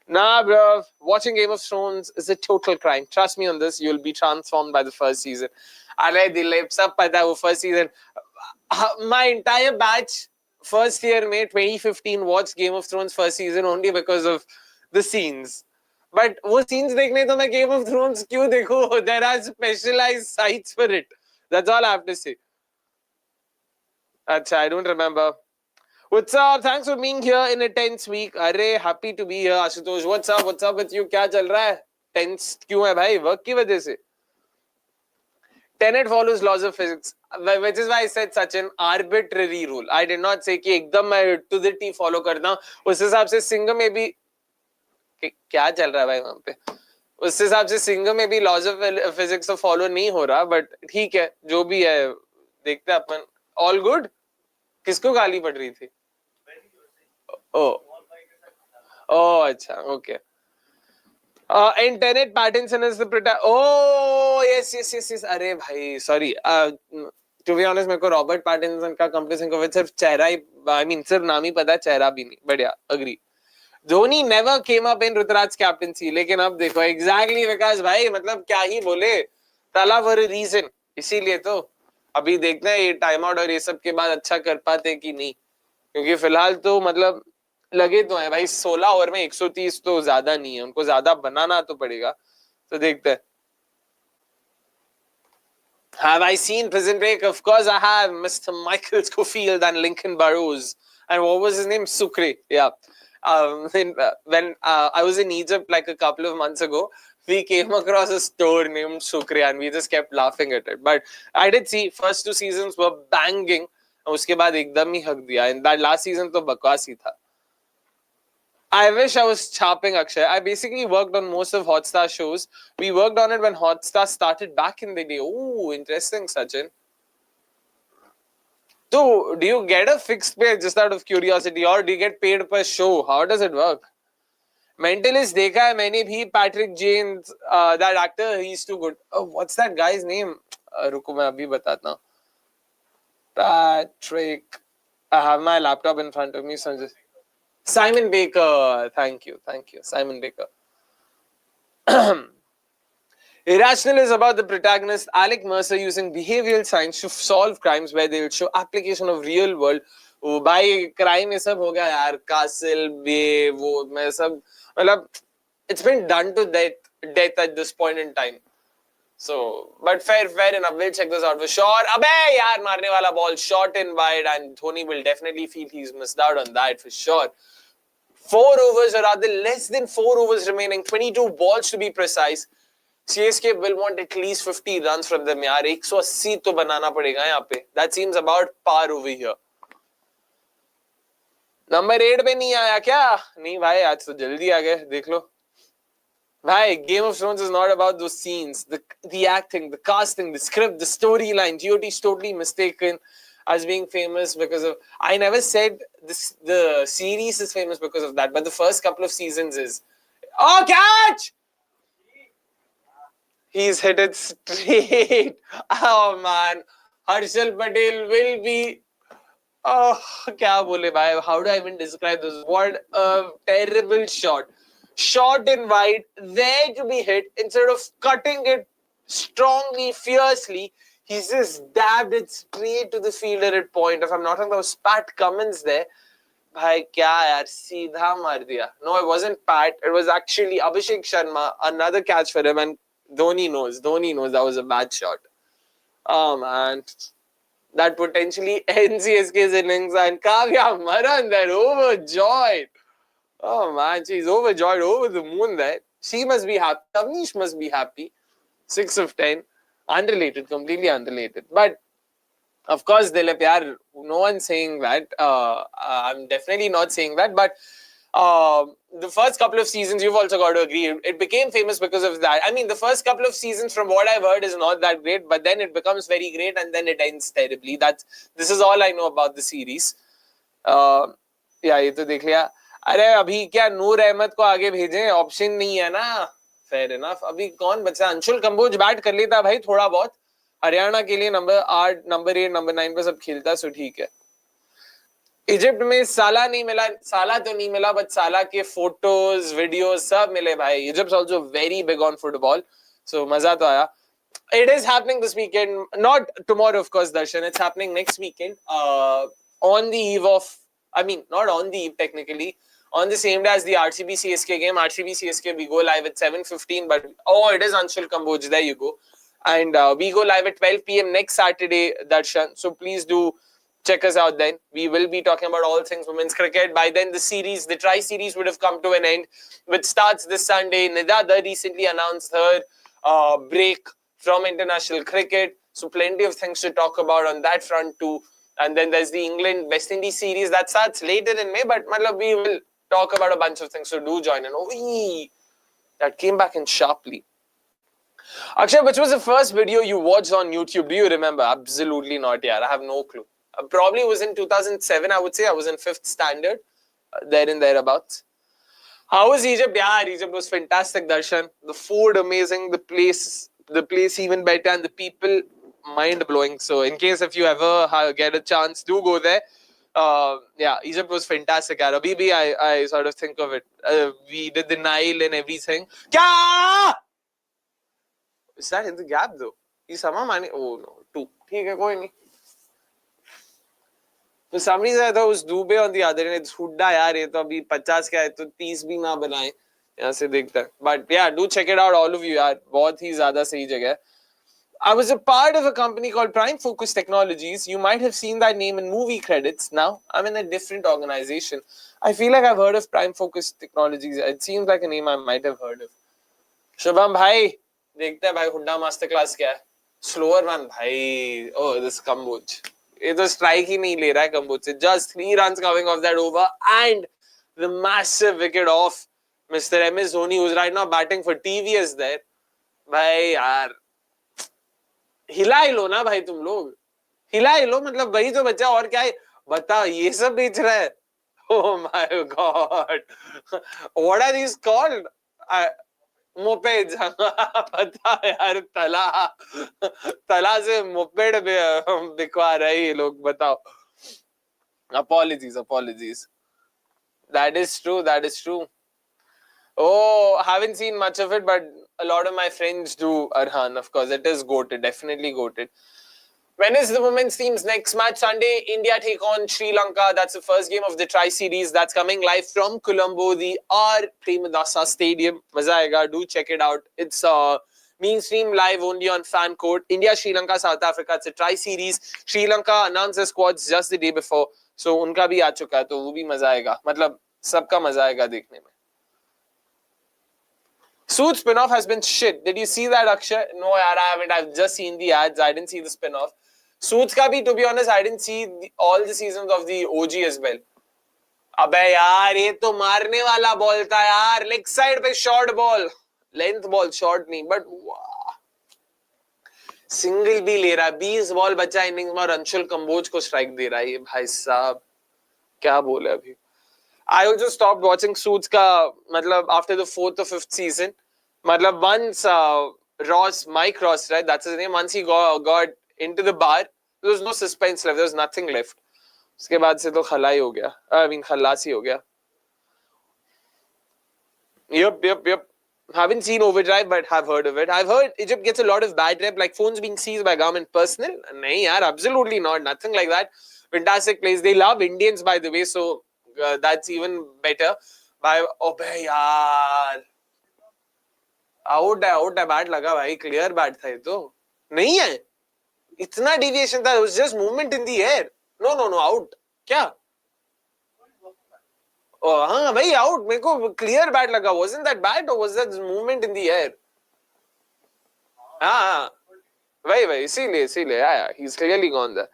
Nah, bro. Watching Game of Thrones is a total crime. Trust me on this. You'll be transformed by the first season. Arey Dilip, sab pata hai wo first season. My entire batch, first year May 2015, watched Game of Thrones first season only because of the scenes. But वो scenes देखने तो मैं Game of Thrones क्यों देखूं? There are specialized sites for it. That's all I have to say. Achha, I don't remember. What's up? Thanks for being here in a tense week. Arey, happy to be here, Ashutosh. What's up with you? क्या चल रहा है? Tense क्यों है भाई? Work की वजह से. Tenet follows laws of physics, which is why I said such an arbitrary rule. I did not say कि एकदम मैं to the T follow करता हूँ. उस हिसाब से सिंह में भी क्या चल रहा है भाई वहाँ पे? उस हिसाब से सिंह में भी laws of physics तो follow नहीं हो रहा, but ठीक है, जो भी है, देखते हैं अपन. All good? किसको गाली पड़ रही थी? Oh, अच्छा, okay. And Tenet Pattinson is the protagonist. Oh, yes. अरे भाई, sorry. To be honest, मेरे को रॉबर्ट पैटिंसन का कंपैरिजन को सिर्फ चेहरा ही, I mean, सिर्फ नाम ही पता है, चेहरा भी नहीं. But yeah, agree. Dhoni never came up in Ruturaj captaincy, लेकिन अब देखो exactly विकास भाई, मतलब क्या ही बोले, ताला for a reason. इसीलिए तो अभी देखते हैं ये टाइम आउट और ये सब के बाद अच्छा कर पाते कि नहीं, क्योंकि फिलहाल तो मतलब लगे तो हैं भाई. 16 ओवर में 130 तो ज्यादा नहीं है, उनको ज्यादा बनाना तो पड़ेगा. तो देखते हैं. Have I seen Prison Break? Of course I have. Mr. Michael Scofield and Lincoln Burrows. And what was his name? Sucre. Yeah. When I was in Egypt like a couple of months ago, we came across a store named Sucre and we just kept laughing at it. But I did see first 2 seasons were banging. उसके बाद एकदम ही हक दिया. And that last season तो बकवास ही था. I wish I was chopping Akshay. I basically worked on most of Hotstar shows. We worked on it when Hotstar started back in the day. Ooh, interesting, Sachin. So, do you get a fixed pay just out of curiosity, or do you get paid per show? How does it work? Mentalist देखा है मैंने भी. Patrick James, that actor, he's too good. Oh, what's that guy's name? रुको मैं अभी बताता हूँ. Patrick. I have my laptop in front of me. So just... Simon Baker. Thank you. Simon Baker. Irrational is about the protagonist Alec Mercer using behavioral science to solve crimes where they will show application of real world. वो भाई crime ये सब हो गया यार. Castle, Bay, वो मैं सब मतलब it's been done to death at this point in time. So, but fair enough. We'll check this out for sure. अबे यार मारने वाला ball short in wide and Dhoni will definitely feel he's missed out on that for sure. 4 overs or rather less than 4 overs remaining. 22 balls to be precise. CSK will want at least 50 runs from them यार. 180 तो बनाना पड़ेगा यहाँ पे. That seems about par over here. Number 8 पे नहीं आया क्या? नहीं भाई आज तो जल्दी आ गए. देख लो. Bhai, Game of Thrones is not about those scenes, the acting, the casting, the script, the storyline. GOT is totally mistaken as being famous because of... I never said this. The series is famous because of that, but the first couple of seasons is... Oh, catch! He's hit it straight. Oh, man. Harshal Patel will be... Oh, kya bole bhai? How do I even describe this? What a terrible shot. Short and wide, there to be hit. Instead of cutting it strongly, fiercely, he's just dabbed it straight to the fielder at point. If I'm not wrong, that was Pat Cummins there. Bhai, kya yaar, seedha mar diya. No, it wasn't Pat. It was actually Abhishek Sharma. Another catch for him, and Dhoni knows that was a bad shot. Oh, man. That potentially ends CSK's innings, and Kavya Maran there, overjoyed. Oh man, she's overjoyed, over the moon there. She must be happy. Avnish must be happy. 6 of 10. Unrelated, completely unrelated. But, of course, Dilip, yaar, no one's saying that. I'm definitely not saying that. But the first couple of seasons, you've also got to agree, it became famous because of that. I mean, the first couple of seasons, from what I've heard, is not that great. But then it becomes very great and then it ends terribly. This is all I know about the series. Yeah, ये तो देख लिया. अरे अभी क्या नूर अहमद को आगे भेजें, ऑप्शन नहीं है ना. Fair enough. अभी कौन बचा? अंशुल कंबोज बैट कर लेता भाई थोड़ा बहुत. हरियाणा के लिए नंबर 8, नंबर 8, नंबर 9 पे सब खेलता, सो ठीक है. इजिप्ट में साला नहीं मिला. साला तो नहीं मिला, बट साला के फोटोज, वीडियोज सब मिले भाई. Egypt also very big on football, so मजा तो आया. It is happening this weekend, not tomorrow of course, Darshan. It's happening next weekend, on the eve of, I mean not on the eve technically, on the same day as the RCB CSK game. RCB CSK, we go live at 7:15, but it is Anshul Kamboj, there you go. And we go live at 12 p.m. next Saturday, Darshan. So please do check us out then. We will be talking about all things women's cricket. By then the series, the tri-series would have come to an end, which starts this Sunday. Nidada recently announced her break from international cricket. So plenty of things to talk about on that front too. And then there's the England-West Indies series that starts later in May, but we will talk about a bunch of things, so do join in. That came back in sharply. Akshay, which was the first video you watched on YouTube? Do you remember? Absolutely not, yaar. I have no clue. Probably was in 2007, I would say. I was in 5th standard, there and thereabouts. How was Egypt? Yeah, Egypt was fantastic, Darshan. The food amazing, the place even better, and the people mind-blowing. So in case if you ever get a chance, do go there. Yeah, Egypt was fantastic. Abhi I sort of think of it. We did the Nile and everything. Kya? Is that in the gap though? Is someone money? Oh no, 2. ठीक है, कोई नहीं. For some reason I thought it was Dube on the other end. It's Hooda यार, ये तो अभी 50 का है, तो 30 भी ना बनाए. यहाँ से देखता है. But yeah, do check it out, all of you यार. बहुत ही ज़्यादा सही जगह है. I was a part of a company called Prime Focus Technologies. You might have seen that name in movie credits. Now, I'm in a different organization. I feel like I've heard of Prime Focus Technologies. It seems like a name I might have heard of. Shubham bhai, देखते हैं भाई Hooda master class क्या है. Slower one bhai. Oh, this Kamboj. ये तो strike ही नहीं ले रहा है Kamboj से. Just 3 runs coming off that over and the massive wicket off Mr. MS Dhoni, who's right now batting for TVS there. भाई यार, हिला ही लो ना भाई, तुम लोग हिला ही लो. मतलब वही तो बचा, और क्या है. बता, ये सब बेच रहा है. Oh my God. What are these called? Mopeds. पता यार तला से मोपेड बिकवा रहे ये लोग बताओ. Apologies. That is true. Oh, haven't seen much of it, but a lot of my friends do. Arhan, of course, it is goated, definitely goated. When is the women's team's next match? Sunday, India take on Sri Lanka. That's the first game of the Tri-Series. That's coming live from Colombo, the R. Premadasa Stadium. Maza aayega. Do check it out. It's mainstream live only on Fan Court. India, Sri Lanka, South Africa. It's a Tri-Series. Sri Lanka announced their squads just the day before. So, unka bhi aa chuka hai. To wo bhi maza aayega. Matlab, sabka maza aayega dekhne mein. Suit spin-off has been shit. Did you see that, Akshay? No, yaar, I haven't. I've just seen the ads. I didn't see the spin-off. Suits ka bhi, to be honest, I didn't see all the seasons of the OG as well. अबे यार ये तो मारने वाला ball था यार, leg side पे short ball, length ball, short नहीं, बट सिंगल भी ले रहा है. 20 बॉल बचा इनिंग्स में और अंशुल कंबोज को स्ट्राइक दे रहा है. ये भाई साहब क्या बोले अभी. I also stopped watching Suits का मतलब after the 4th or 5th season. मतलब once Mike Ross, right? That's his name. Once he got into the bar, there was no suspense left. There was nothing left. उसके बाद से तो खलाई हो गया. I mean खलासी हो गया. Yep. Haven't seen Overdrive, but have heard of it. I've heard Egypt gets a lot of bad rep, like phones being seized by government personnel. Nahi yaar, absolutely not. Nothing like that. Fantastic place. They love Indians, by the way, so that's even better. Oh yaar. Out है. Bad लगा भाई. Clear bad था ये तो. नहीं है. इतना deviation था. It was just movement in the air. No, out. क्या? Oh, हाँ भाई out. मेरे को clear bad लगा. Wasn't that bad or was that movement in the air? हाँ. भाई इसीलिए. Yeah. He's clearly gone there.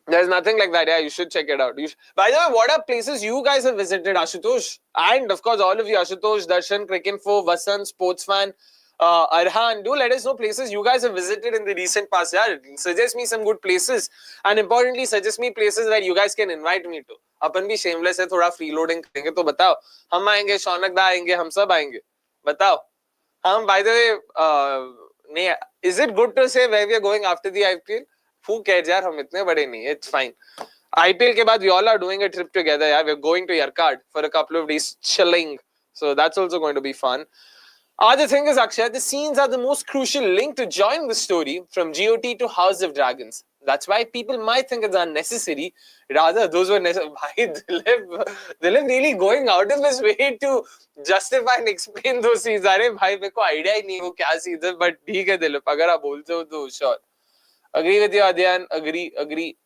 There's nothing like that. Yeah, you should check it out. By the way, what are places you guys have visited, Ashutosh? And of course, all of you, Ashutosh, Darshan, Cricinfo, Vasan, Sports Fan, Arhan, do let us know places you guys have visited in the recent past. Yeah, suggest me some good places. And importantly, suggest me places that you guys can invite me to. अपन भी shameless है, थोड़ा freeloading करेंगे तो बताओ. हम आएंगे, शौनक दा आएंगे, हम सब आएंगे. बताओ. हम, by the way, is it good to say where we are going after the IPL? Who cares यार, हम इतने बड़े नहीं. It's fine. IPL के बाद we all are doing a trip together. यार, we're going to Yarkad for a couple of days chilling. So that's also going to be fun. Other thing is, Akshay, the scenes are the most crucial link to join the story from GOT to House of Dragons. That's why people might think it's unnecessary. Rather, those were necessary. Dilip really going out of his way to justify and explain those scenes. अरे भाई मेरे को idea ही नहीं वो क्या scenes है, but ठीक है दिलीप, अगर आप बोलते हो तो sure. Agree with you, Adyan. Agree.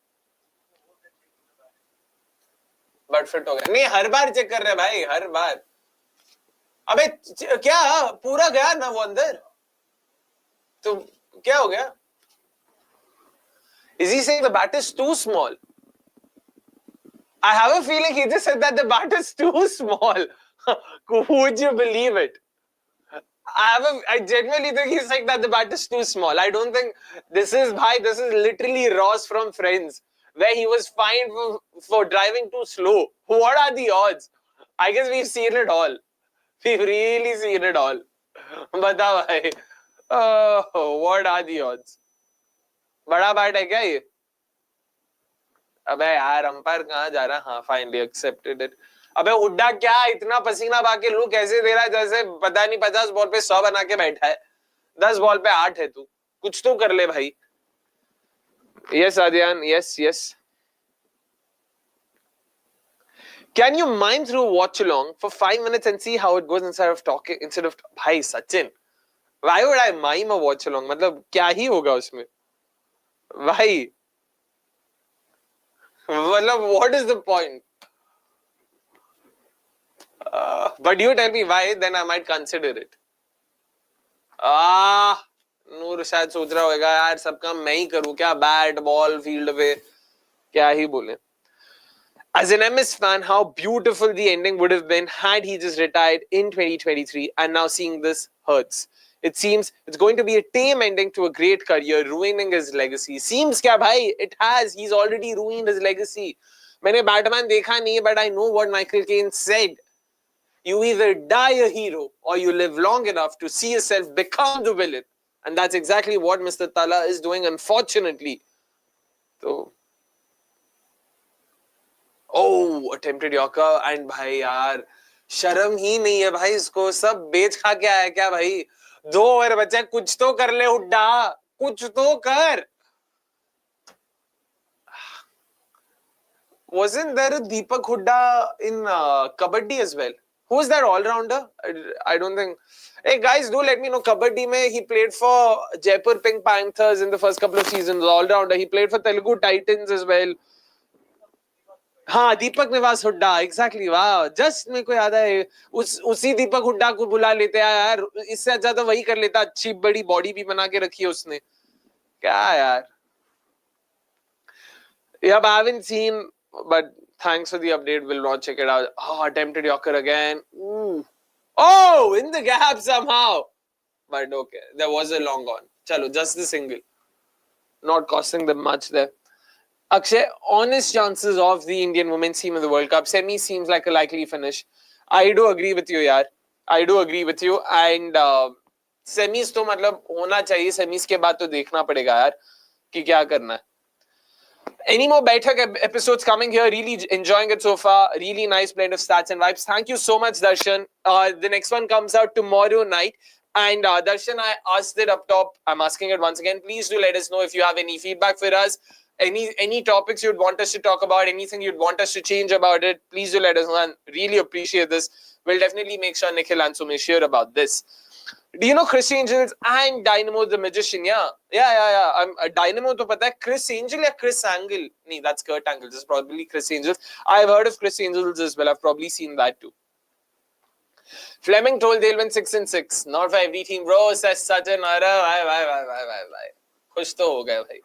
But fit हो गया. नहीं, हर बार चेक कर रहे भाई, हर बार. अबे क्या पूरा गया ना वो अंदर? तो क्या हो गया? Is he saying the bat is too small? I have a feeling he just said that the bat is too small. Would you believe it? I genuinely think he's saying that the bat is too small. I don't think this is literally Ross from Friends, where he was fined for driving too slow. What are the odds? I guess we've seen it all. We've really seen it all. Bata bhai. Oh, what are the odds? बड़ा bat है क्या ये? अबे यार umpire कहाँ जा रहा है? हाँ, फाइनली एक्सेप्टेड इट. अबे हुड्डा क्या इतना पसीना बाके लुक ऐसे दे रहा है जैसे पता नहीं 50 बॉल पे 100 बना के बैठा है. 10 बॉल पे 8 है तू. कुछ तो कर ले भाई. Yes, Adyan. Yes. Can you mime through Watchalong for 5 minutes and see how it goes instead of भाई Sachin. Why would I mime a Watchalong? मतलब क्या ही होगा उसमें? भाई मतलब what is the point? But you tell me why, then I might consider it. नूर शायद सोच रहा होगा यार सब काम मैं ही करूं क्या, बैट बॉल फील्ड पे क्या ही बोले. As an MS fan, how beautiful the ending would have been had he just retired in 2023, and now seeing this hurts. It seems it's going to be a tame ending to a great career, ruining his legacy. Seems kya bhai, it has. He's already ruined his legacy. मैंने Batman देखा नहीं, but I know what Michael Caine said. You either die a hero or you live long enough to see yourself become the villain. And that's exactly what Mr. THALA is doing, unfortunately. So, oh, attempted Yorker, and भाई यार शर्म ही नहीं है भाई इसको, सब बेच खा के आया क्या भाई? 2 ओवर बचा, कुछ तो कर ले हुड्डा, कुछ तो कर. Wasn't there a Deepak Hooda in Kabaddi as well? Who's that all-rounder? I don't think. Hey guys, do let me know. Kabaddi mein he played for Jaipur Pink Panthers in the first couple of seasons. All-rounder. He played for Telugu Titans as well. हाँ, दीपक निवास Hooda, exactly. वाह, just मेरे को याद है, उसी दीपक हुड्डा को बुला लेते हैं यार. इससे अच्छा तो वही कर लेता. अच्छी बड़ी बॉडी भी बना के रखी है उसने. क्या यार? Yep, I haven't seen, but thanks for the update. We'll not check it out. Oh, attempted Yorker again. Ooh. Oh, in the gap somehow. But okay, there was a long on. Chalo, just the single. Not costing them much there. Akshay, honest chances of the Indian women's team in the World Cup. Semi seems like a likely finish. I do agree with you, yaar. I do agree with you. And semis तो मतलब होना चाहिए. Semis के बाद तो देखना पड़ेगा यार कि क्या करना है. Any more Baitak episodes coming here? Really enjoying it so far. Really nice blend of stats and vibes. Thank you so much, Darshan. The next one comes out tomorrow night. And Darshan, I asked it up top. I'm asking it once again. Please do let us know if you have any feedback for us. Any topics you'd want us to talk about. Anything you'd want us to change about it. Please do let us know. And really appreciate this. We'll definitely make sure Nikhil and Sumesh hear about this. Do you know Chris Angels and Dynamo the Magician? Yeah. I'm Dynamo to pata hai. Chris Angel or Chris Angle? No, that's Kurt Angle. This is probably Chris Angels. I've heard of Chris Angels as well. I've probably seen that too. Fleming told they'll win 6-6. Not for every team, bro. Says Sachin. Why? Khush to ho gaye, bhai.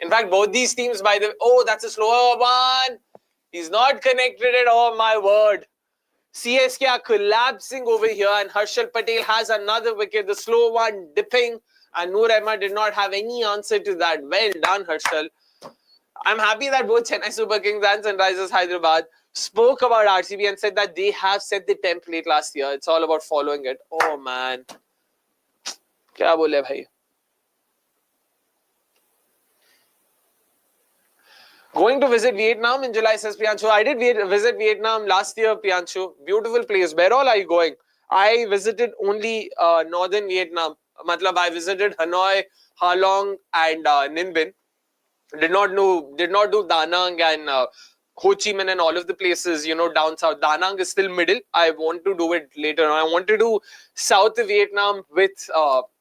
In fact, both these teams, by the way, oh, that's a slower one. He's not connected at all, my word. CSK are collapsing over here, and Harshal Patel has another wicket, the slow one dipping, and Noor did not have any answer to that. Well done, Harshal. I'm happy that both Chennai Super Kings and Sunrisers Hyderabad spoke about RCB and said that they have set the template last year. It's all about following it. Oh man. Kya bole bhai? Going to visit Vietnam in July, says Priyanshu. I did visit Vietnam last year, Priyanshu. Beautiful place. Where all are you going? I visited only northern Vietnam. Matlab, I visited Hanoi, Ha Long, and Ninh Binh. Did not do Da Nang and Ho Chi Minh and all of the places, you know, down south. Da Nang is still middle. I want to do it later. I want to do south of Vietnam with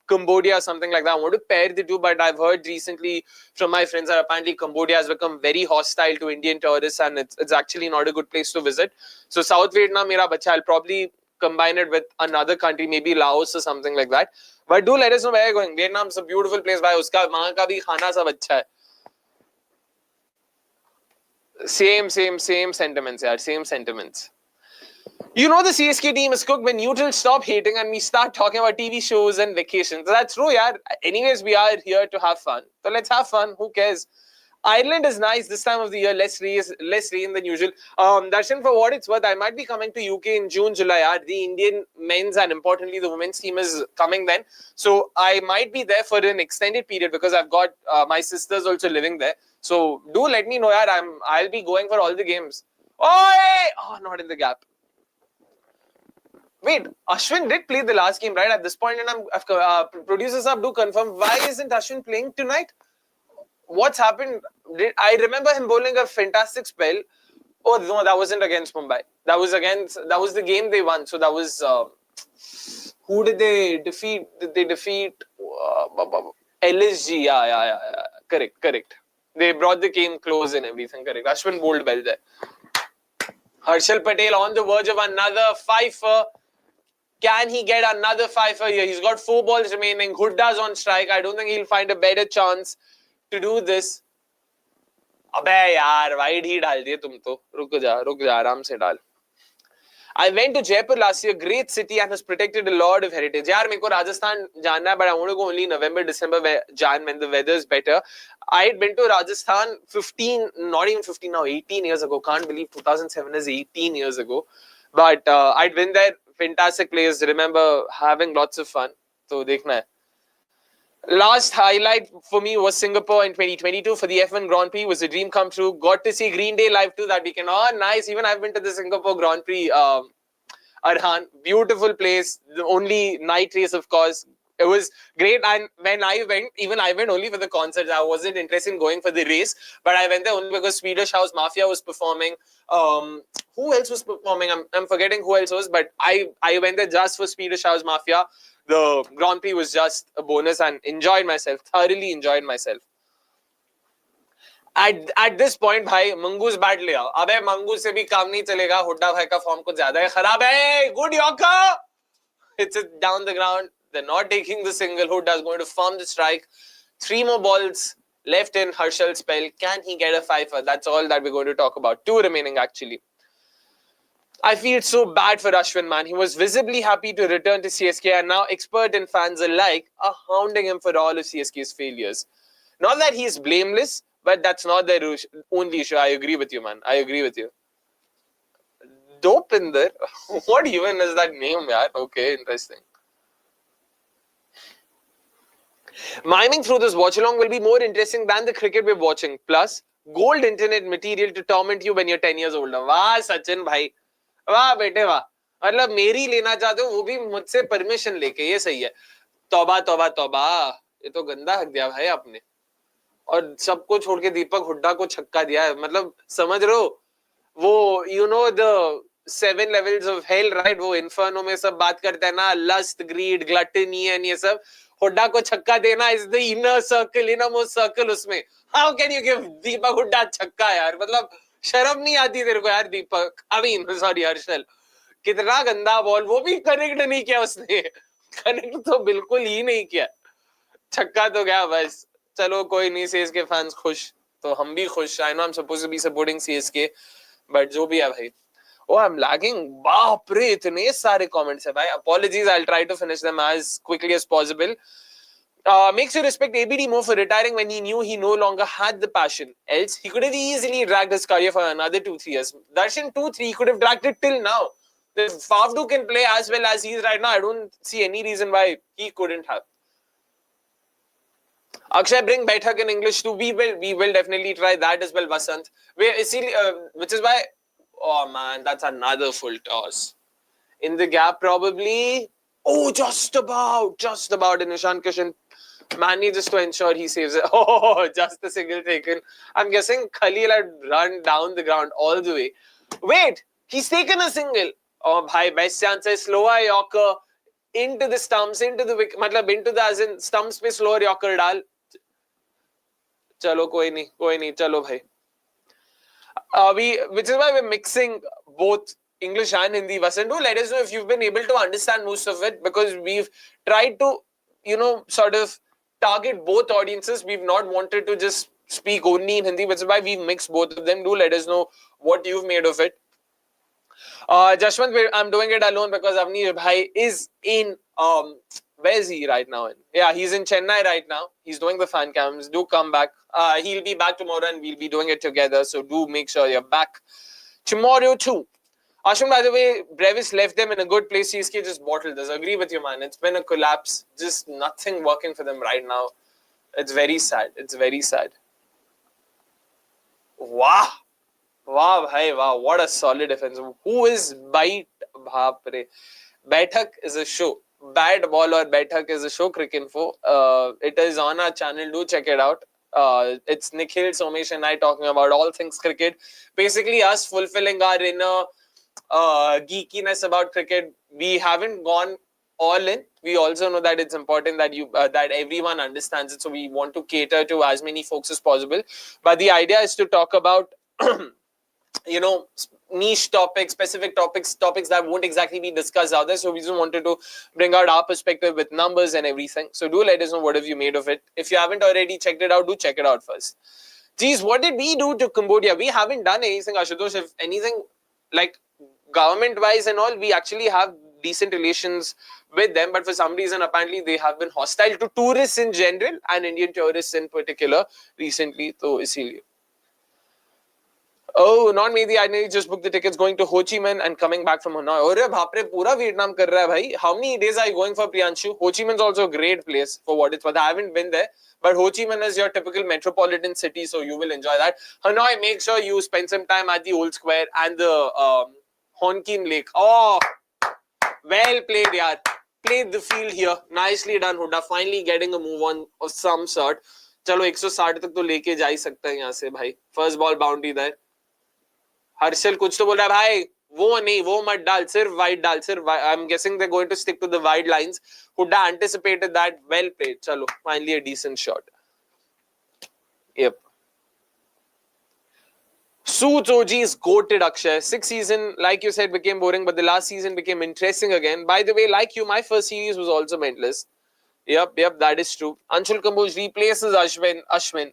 Cambodia, something like that. I want to pair the two, but I've heard recently from my friends that apparently Cambodia has become very hostile to Indian tourists, and it's actually not a good place to visit. So South Vietnam, mera bacha, I'll probably combine it with another country, maybe Laos or something like that. But do let us know where you're going. Vietnam is a beautiful place. Bhai, uska wahan ka bhi khana sab acha hai. Same sentiments, yaar. Same sentiments. You know the CSK team is cooked when neutrals stop hating and we start talking about TV shows and vacations. That's true, yaar. Anyways, we are here to have fun. So let's have fun. Who cares? Ireland is nice this time of the year. Less rain than usual. Darshan, for what it's worth, I might be coming to UK in June, July. Yaar. The Indian men's and importantly the women's team is coming then. So I might be there for an extended period because I've got my sisters also living there. So do let me know, yaar. I'll be going for all the games. Oh, not in the gap. Wait, Ashwin did play the last game, right? At this point, and producers do confirm. Why isn't Ashwin playing tonight? What's happened? I remember him bowling a fantastic spell. Oh no, that wasn't against Mumbai. That was the game they won. So that was who did they defeat? Did they defeat LSG? Yeah. Correct. They brought the game close and everything. Correct. Ashwin bowled well there. Harshal Patel on the verge of another fifer. Can he get another fifer here? He's got 4 balls remaining. Hooda's on strike. I don't think he'll find a better chance to do this. अबे यार wide ही डाल दिए तुम तो रुक जा आराम से डाल. I went to Jaipur last year, great city and has protected a lot of heritage. यार मेरे को राजस्थान जानना है, but I want to go only November, December, Jan when the weather is better. I had been to Rajasthan 15, not even 15 now, 18 years ago. Can't believe 2007 is 18 years ago. But I'd been there, fantastic place. Remember having lots of fun. So देखना है. Last highlight for me was Singapore in 2022 for the F1 Grand Prix. It was a dream come true. Got to see Green Day live too that weekend. Oh, nice. Even I've been to the Singapore Grand Prix. Arhan, beautiful place. The only night race, of course. It was great. And when I went, even I went only for the concerts. I wasn't interested in going for the race. But I went there only because Swedish House Mafia was performing. Who else was performing? I'm forgetting who else was. But I went there just for Swedish House Mafia. The Grand Prix was just a bonus and enjoyed myself. Thoroughly enjoyed myself. At this point, भाई mongoose bat ले आओ. अबे mongoose से भी काम नहीं चलेगा. हुड्डा भाई का फॉर्म कुछ ज्यादा है खराब है. Good Yorker. It's down the ground. They're not taking the single. Hudda's going to farm the strike. 3 more balls left in Harshal's spell. Can he get a fifer? That's all that we're going to talk about. 2 remaining actually. I feel so bad for Ashwin, man. He was visibly happy to return to CSK and now expert and fans alike are hounding him for all of CSK's failures. Not that he's blameless, but that's not the only issue. I agree with you, man. I agree with you. Dopinder? What even is that name, yaar? Okay, interesting. Miming through this watch-along will be more interesting than the cricket we're watching. Plus, gold internet material to torment you when you're 10 years older. Wow, Sachin bhai. वाह बेटे वाह. मतलब मेरी लेना चाहते हो वो भी मुझसे परमिशन लेके. ये सही है. तौबा तौबा तौबा. ये तो गंदा हक दिया भाई आपने. और सबको छोड़ के दीपक हुड्डा को छक्का दिया है. मतलब समझ रहे हो वो you know the 7 levels of hell, right? वो इन्फर्नो में सब बात करते हैं ना. लस्ट, ग्रीड, ग्लटनी एंड ये सब. हुड्डा को छक्का देना is the inner circle, innermost circle. उसमें हाउ कैन यू गिव दीपक हुड्डा छक्का यार. मतलब शर्म नहीं आती तेरे को यार दीपक. सॉरी हर्षल. कितना गंदा बॉल. वो भी कनेक्ट नहीं किया उसने. कनेक्ट तो बिल्कुल ही नहीं किया. छक्का तो गया बस. चलो कोई नहीं. सीएसके फैंस खुश तो हम भी खुश. I know I am supposed to be supporting CSK but जो भी है भाई. Oh, I'm lagging. बाप रे इतने सारे comments है भाई. Apologies, I'll try to finish them as quickly as possible. Makes you respect ABD more for retiring when he knew he no longer had the passion. Else, he could have easily dragged his career for another 2-3 years. Darshan 2-3, he could have dragged it till now. If Fafdu can play as well as he is right now, I don't see any reason why he couldn't have. Akshay, bring Baithak in English too. We will definitely try that as well, Vasant. Which is why. Oh man, that's another full toss. In the gap, probably. Oh, just about. And Ishan Kishan manages to ensure he saves it. Oh, just the single taken. I'm guessing Khalil had run down the ground all the way. Wait, he's taken a single. Oh, bhai, best chance is slower Yorker into the stumps, into the wicket. Matlab, into the as in stumps pe slower Yorker dal. Chalo, koi nahi, chalo bhai. Which is why we're mixing both English and Hindi. Vasant, do let us know if you've been able to understand most of it, because we've tried to, sort of target both audiences. We've not wanted to just speak only in Hindi, which is why we've mixed both of them. Do let us know what you've made of it. Jashwant, I'm doing it alone because Avnish Bhai is in, where is he right now? Yeah, he's in Chennai right now. He's doing the fan cams. Do come back. He'll be back tomorrow and we'll be doing it together. So do make sure you're back tomorrow too. Ashwin, by the way, Brevis left them in a good place. CSK just bottled this. Agree with you, man. It's been a collapse. Just nothing working for them right now. It's very sad. It's very sad. Wow. Wow, bhai, wow. What a solid defense. Who is Bite? Bhapre. Baithak is a show. Bad Ball or Baithak is a show, Cricinfo. It is on our channel. Do check it out. It's Nikhil, Somesh and I talking about all things cricket. Basically, us fulfilling our inner geekiness about cricket. We haven't gone all in. We also know that it's important that that everyone understands it. So we want to cater to as many folks as possible. But the idea is to talk about niche topics, specific topics that won't exactly be discussed out there. So we just wanted to bring out our perspective with numbers and everything. So do let us know what have you made of it. If you haven't already checked it out, do check it out first. Geez, what did we do to Cambodia? We haven't done anything, Ashutosh. If anything, like, government-wise and all, we actually have decent relations with them, but for some reason, apparently, they have been hostile to tourists in general and Indian tourists in particular recently. So, इसीलिए. Oh, not maybe. I just booked the tickets going to Ho Chi Minh and coming back from Hanoi. अरे बाप रे, पूरा Vietnam कर रहा है भाई. How many days are you going for, Priyanshu? Ho Chi Minh is also a great place for what it's worth. I haven't been there, but Ho Chi Minh is your typical metropolitan city, so you will enjoy that. Hanoi, make sure you spend some time at the Old Square and the Hon Kim Lake. Oh, well played, yaar. Played the field here. Nicely done, Huda. Finally getting a move on of some sort. चलो 160 तक तो लेके जा ही सकते हैं यहाँ से भाई. First ball boundary there. Harshal कुछ तो बोल रहा है भाई, वो नहीं, वो मत डाल, सिर्फ वाइड डाल, सिर्फ I'm guessing they're going to stick to the wide lines. Huda anticipated that. Well played. चलो, finally a decent shot. Yep. Suits OG's goated Akshay. 6th season, like you said, became boring, but the last season became interesting again. By the way, like you, my first series was also mentless. Yep, that is true. Anshul Kamboj replaces Ashwin.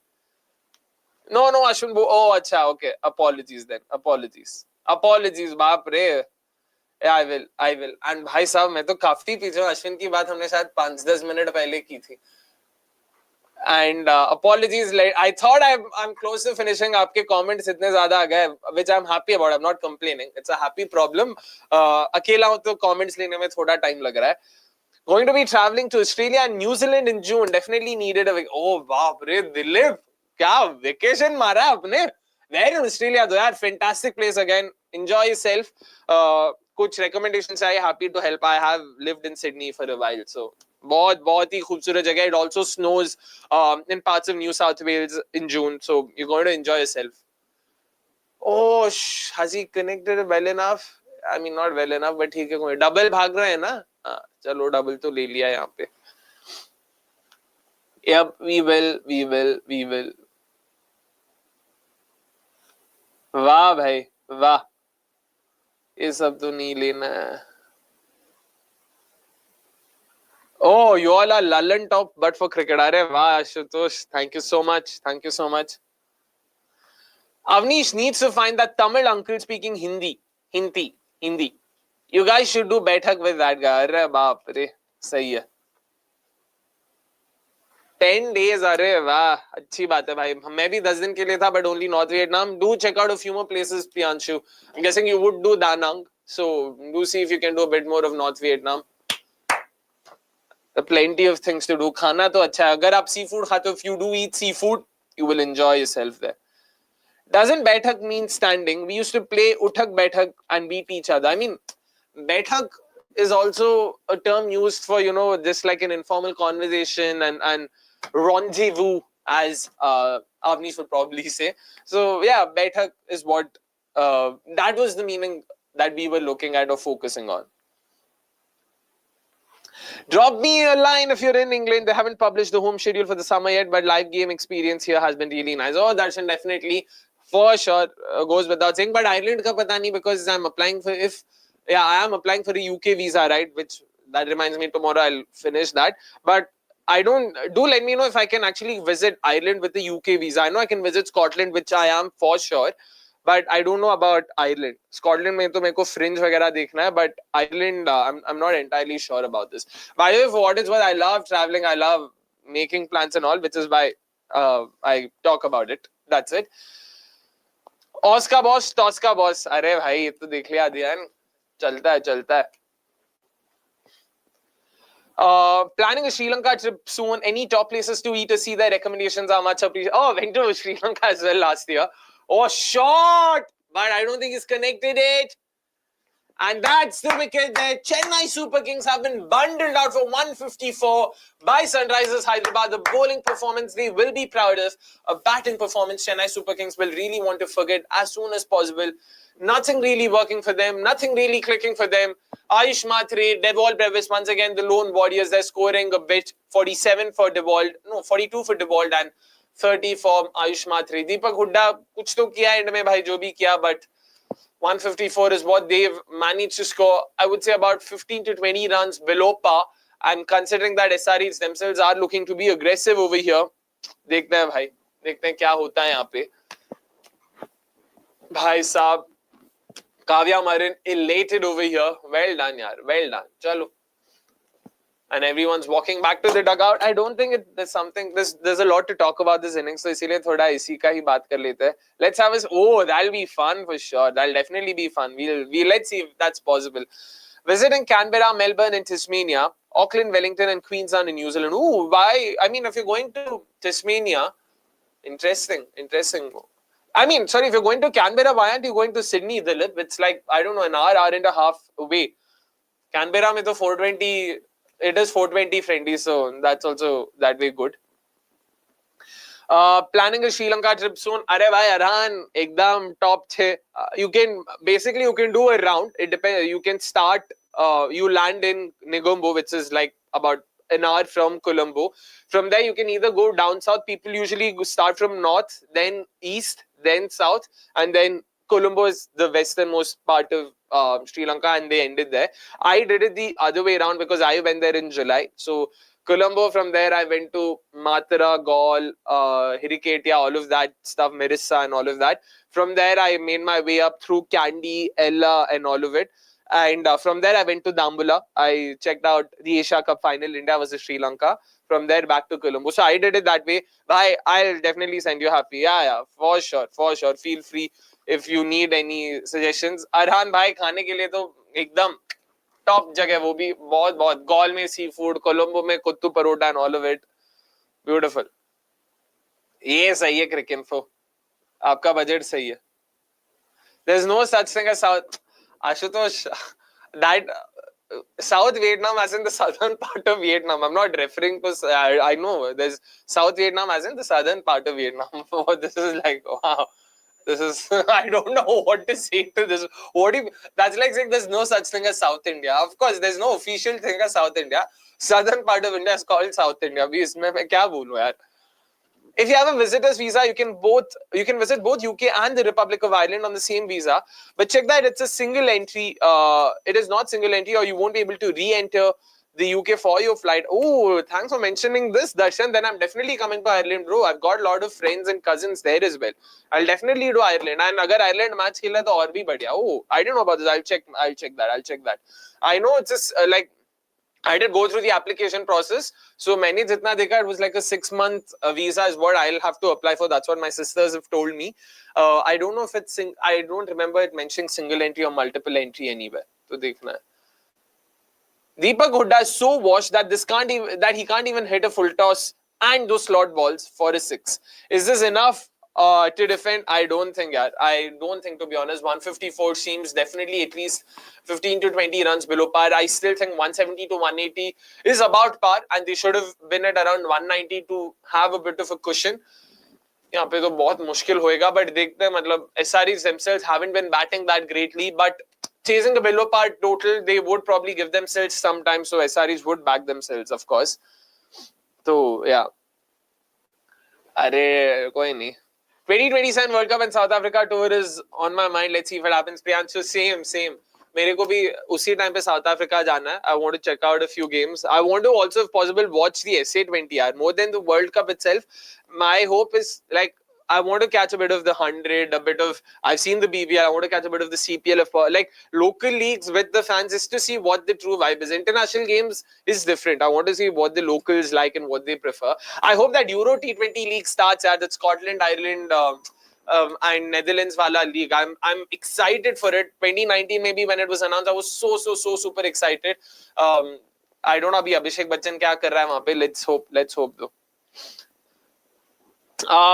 No, Ashwin. Oh, acha, okay. Apologies then. Apologies, baap re. Yeah, I will. And bhai sahab, मैं तो काफी पीछे हूँ. Ashwin की बात हमने शायद 5-10 minute पहले की थी. And apologies, I thought I'm close to finishing. आपके comments इतने ज़्यादा आ गए, which I'm happy about. I'm not complaining. It's a happy problem. अकेला हूँ तो comments लेने में थोड़ा time लग रहा है. Going to be traveling to Australia and New Zealand in June. Definitely needed a week. Oh, बाप रे, दिलीप, क्या vacation मारा आपने? Where in Australia though, यार? Fantastic place again. Enjoy yourself. कुछ recommendations चाहिए, happy to help. I have lived in Sydney for a while, so बहुत ही खूबसूरत जगह. It also snows in parts of New South Wales in June, so you're going to enjoy yourself. Oh, has he connected well enough? I mean, not well enough, but ठीक है, कोई double भाग रहा है ना? चलो double तो ले लिया यहाँ पे. Yep, we will. वाह भाई, वाह. ये सब तो नहीं लेना है. Oh, you all are Lullen top, but for cricket. Arey, wow, Ashutosh, thank you so much. Avnish needs to find that Tamil uncle speaking Hindi. You guys should do Baitak with that guy. Arey, baap re, sahi hai. 10 days, arey, wow, अच्छी बात है भाई. मैं भी 10 दिन के लिए था, but only North Vietnam. Do check out a few more places, Priyanshu. I'm guessing you would do Da Nang, so do see if you can do a bit more of North Vietnam. Plenty of things to do. खाना तो अच्छा है. अगर आप seafood खाते हो, if you do eat seafood, you will enjoy yourself there. Doesn't Baitak mean standing? We used to play Uthak Baitak and beat each other. I mean, Baitak is also a term used for, just like an informal conversation and rendezvous, as Avnish would probably say. So, yeah, Baitak is what, that was the meaning that we were looking at or focusing on. Drop me a line if you're in England. They haven't published the home schedule for the summer yet, but live game experience here has been really nice. Oh, that's definitely, for sure, goes without saying. But Ireland ka pata nahi, because I'm applying for, I am applying for a UK visa, right? Which, that reminds me, tomorrow I'll finish that. But do let me know if I can actually visit Ireland with the UK visa. I know I can visit Scotland, which I am for sure. But I don't know about Ireland. Scotland में तो मेरे को fringe वगैरह देखना है, but Ireland, I'm not entirely sure about this. By the way, for what it's worth, I love traveling. I love making plans and all, which is why I talk about it. That's it. Oscar boss, Tosca boss. अरे भाई, ये तो देख लिया ध्यान. चलता है. Planning a Sri Lanka trip soon. Any top places to eat or see? Their recommendations are much appreciated. Oh, went to Sri Lanka as well last year. Oh, shot! But I don't think he's connected it. And that's the wicket there. Chennai Super Kings have been bundled out for 154 by Sunrisers Hyderabad. The bowling performance they will be proud of. A batting performance Chennai Super Kings will really want to forget as soon as possible. Nothing really working for them. Nothing really clicking for them. Ayush Mhatre, Devol Brevis, once again the lone warriors. They're scoring a bit. 47 for Devol. No, 42 for Devol and 30 for Ayush Mhatre. Deepak Hooda, कुछ तो किया end में भाई जो भी किया, but 154 is what they've managed to score. I would say about 15 to 20 runs below par. And considering that SREs themselves are looking to be aggressive over here, देखते हैं भाई, देखते हैं क्या होता है यहाँ पे. भाई साहब, Kavya Marin elated over here. Well done, yaar. Well done. Chalo. And everyone's walking back to the dugout. I don't think there's a lot to talk about this innings, so इसीलिए थोड़ा इसी का ही बात कर लेते हैं. Let's have that'll be fun for sure. That'll definitely be fun. Let's see if that's possible. Visiting Canberra, Melbourne and Tasmania, Auckland, Wellington and Queensland in New Zealand. Why? I mean, if you're going to Tasmania, interesting. I mean, sorry, if you're going to Canberra, why aren't you going to Sydney, Dilip? It's like, I don't know, an hour and a half away. Canberra mein to 420, it is 420 friendly, so that's also that way good. Planning a Sri Lanka trip soon. Arey bhai, Arhan, ekdam top 6. You can do a round. It depends. You can start, you land in Negombo, which is like about an hour from Colombo. From there, you can either go down south. People usually start from north, then east, then south, and then Colombo is the westernmost part of Sri Lanka, and they ended there. I did it the other way around because I went there in July. So Colombo, from there I went to Matara, Gaul, Hirikatia, all of that stuff, Mirissa and all of that. From there I made my way up through Kandy, Ella and all of it. And from there I went to Dambula. I checked out the Asia Cup final. India versus Sri Lanka. From there back to Colombo. So I did it that way. I'll definitely send you happy. Yeah, for sure. Feel free if you need any suggestions. Arhan bhai, खाने के लिए तो एकदम top जगह, वो भी बहुत gall में सी फूड, कोलंबो में kottu parotta and all of it beautiful. ये सही है क्रिकेट इन्फो, आपका बजट सही है. There is no such thing as South Ashutosh, that South Vietnam as in the southern part of Vietnam. I'm not referring to, I know there's South Vietnam as in the southern part of Vietnam. This is like, wow. This is, I don't know what to say to this. That's like saying there's no such thing as South India. Of course, there's no official thing as South India. Southern part of India is called South India. Abhi isme main kya bolu yaar? If you have a visitor's visa, you can visit both UK and the Republic of Ireland on the same visa. But check that it's a single entry. It is not single entry, or you won't be able to re-enter the UK for your flight. Oh, thanks for mentioning this, Darshan. Then I'm definitely coming to Ireland, bro. I've got a lot of friends and cousins there as well. I'll definitely do Ireland. And agar Ireland match khela to aur bhi badhiya. Oh, I didn't know about this. I'll check that. I know it's just like, I did go through the application process. So many jitna dekha, it was like a 6-month visa is what I'll have to apply for. That's what my sisters have told me. I don't know if it's, I don't remember it mentioning single entry or multiple entry anywhere. So dekhna hai. Deepak Hooda is so washed that he can't even hit a full toss and those slot balls for a 6. Is this enough to defend? I don't think, yaar. I don't think, to be honest. 154 seems definitely at least 15 to 20 runs below par. I still think 170 to 180 is about par, and they should have been at around 190 to have a bit of a cushion. यहाँ पे तो बहुत मुश्किल होएगा, but देखते हैं, मतलब SREs themselves haven't been batting that greatly, but chasing a below par total, they would probably give themselves some time, so SREs would back themselves, of course. So, yeah. अरे कोई नहीं. 2027 World Cup and South Africa tour is on my mind. Let's see if it happens. Priyanshu, same. मेरे को भी उसी time पे south Africa जाना है. I want to check out a few games. I want to also, if possible, watch the SA20. More than the World Cup itself, my hope is like, I want to catch a bit of the 100, a bit of, I've seen the BBL, I want to catch a bit of the CPL, like local leagues with the fans, just to see what the true vibe is. International games is different. I want to see what the locals like and what they prefer. I hope that Euro T20 league starts at that Scotland, Ireland, and Netherlands wala league. I'm excited for it. 2019 maybe when it was announced, I was so super excited. I don't know abhi Abhishek Bachchan kya kar raha hai wahan pe. Let's hope though.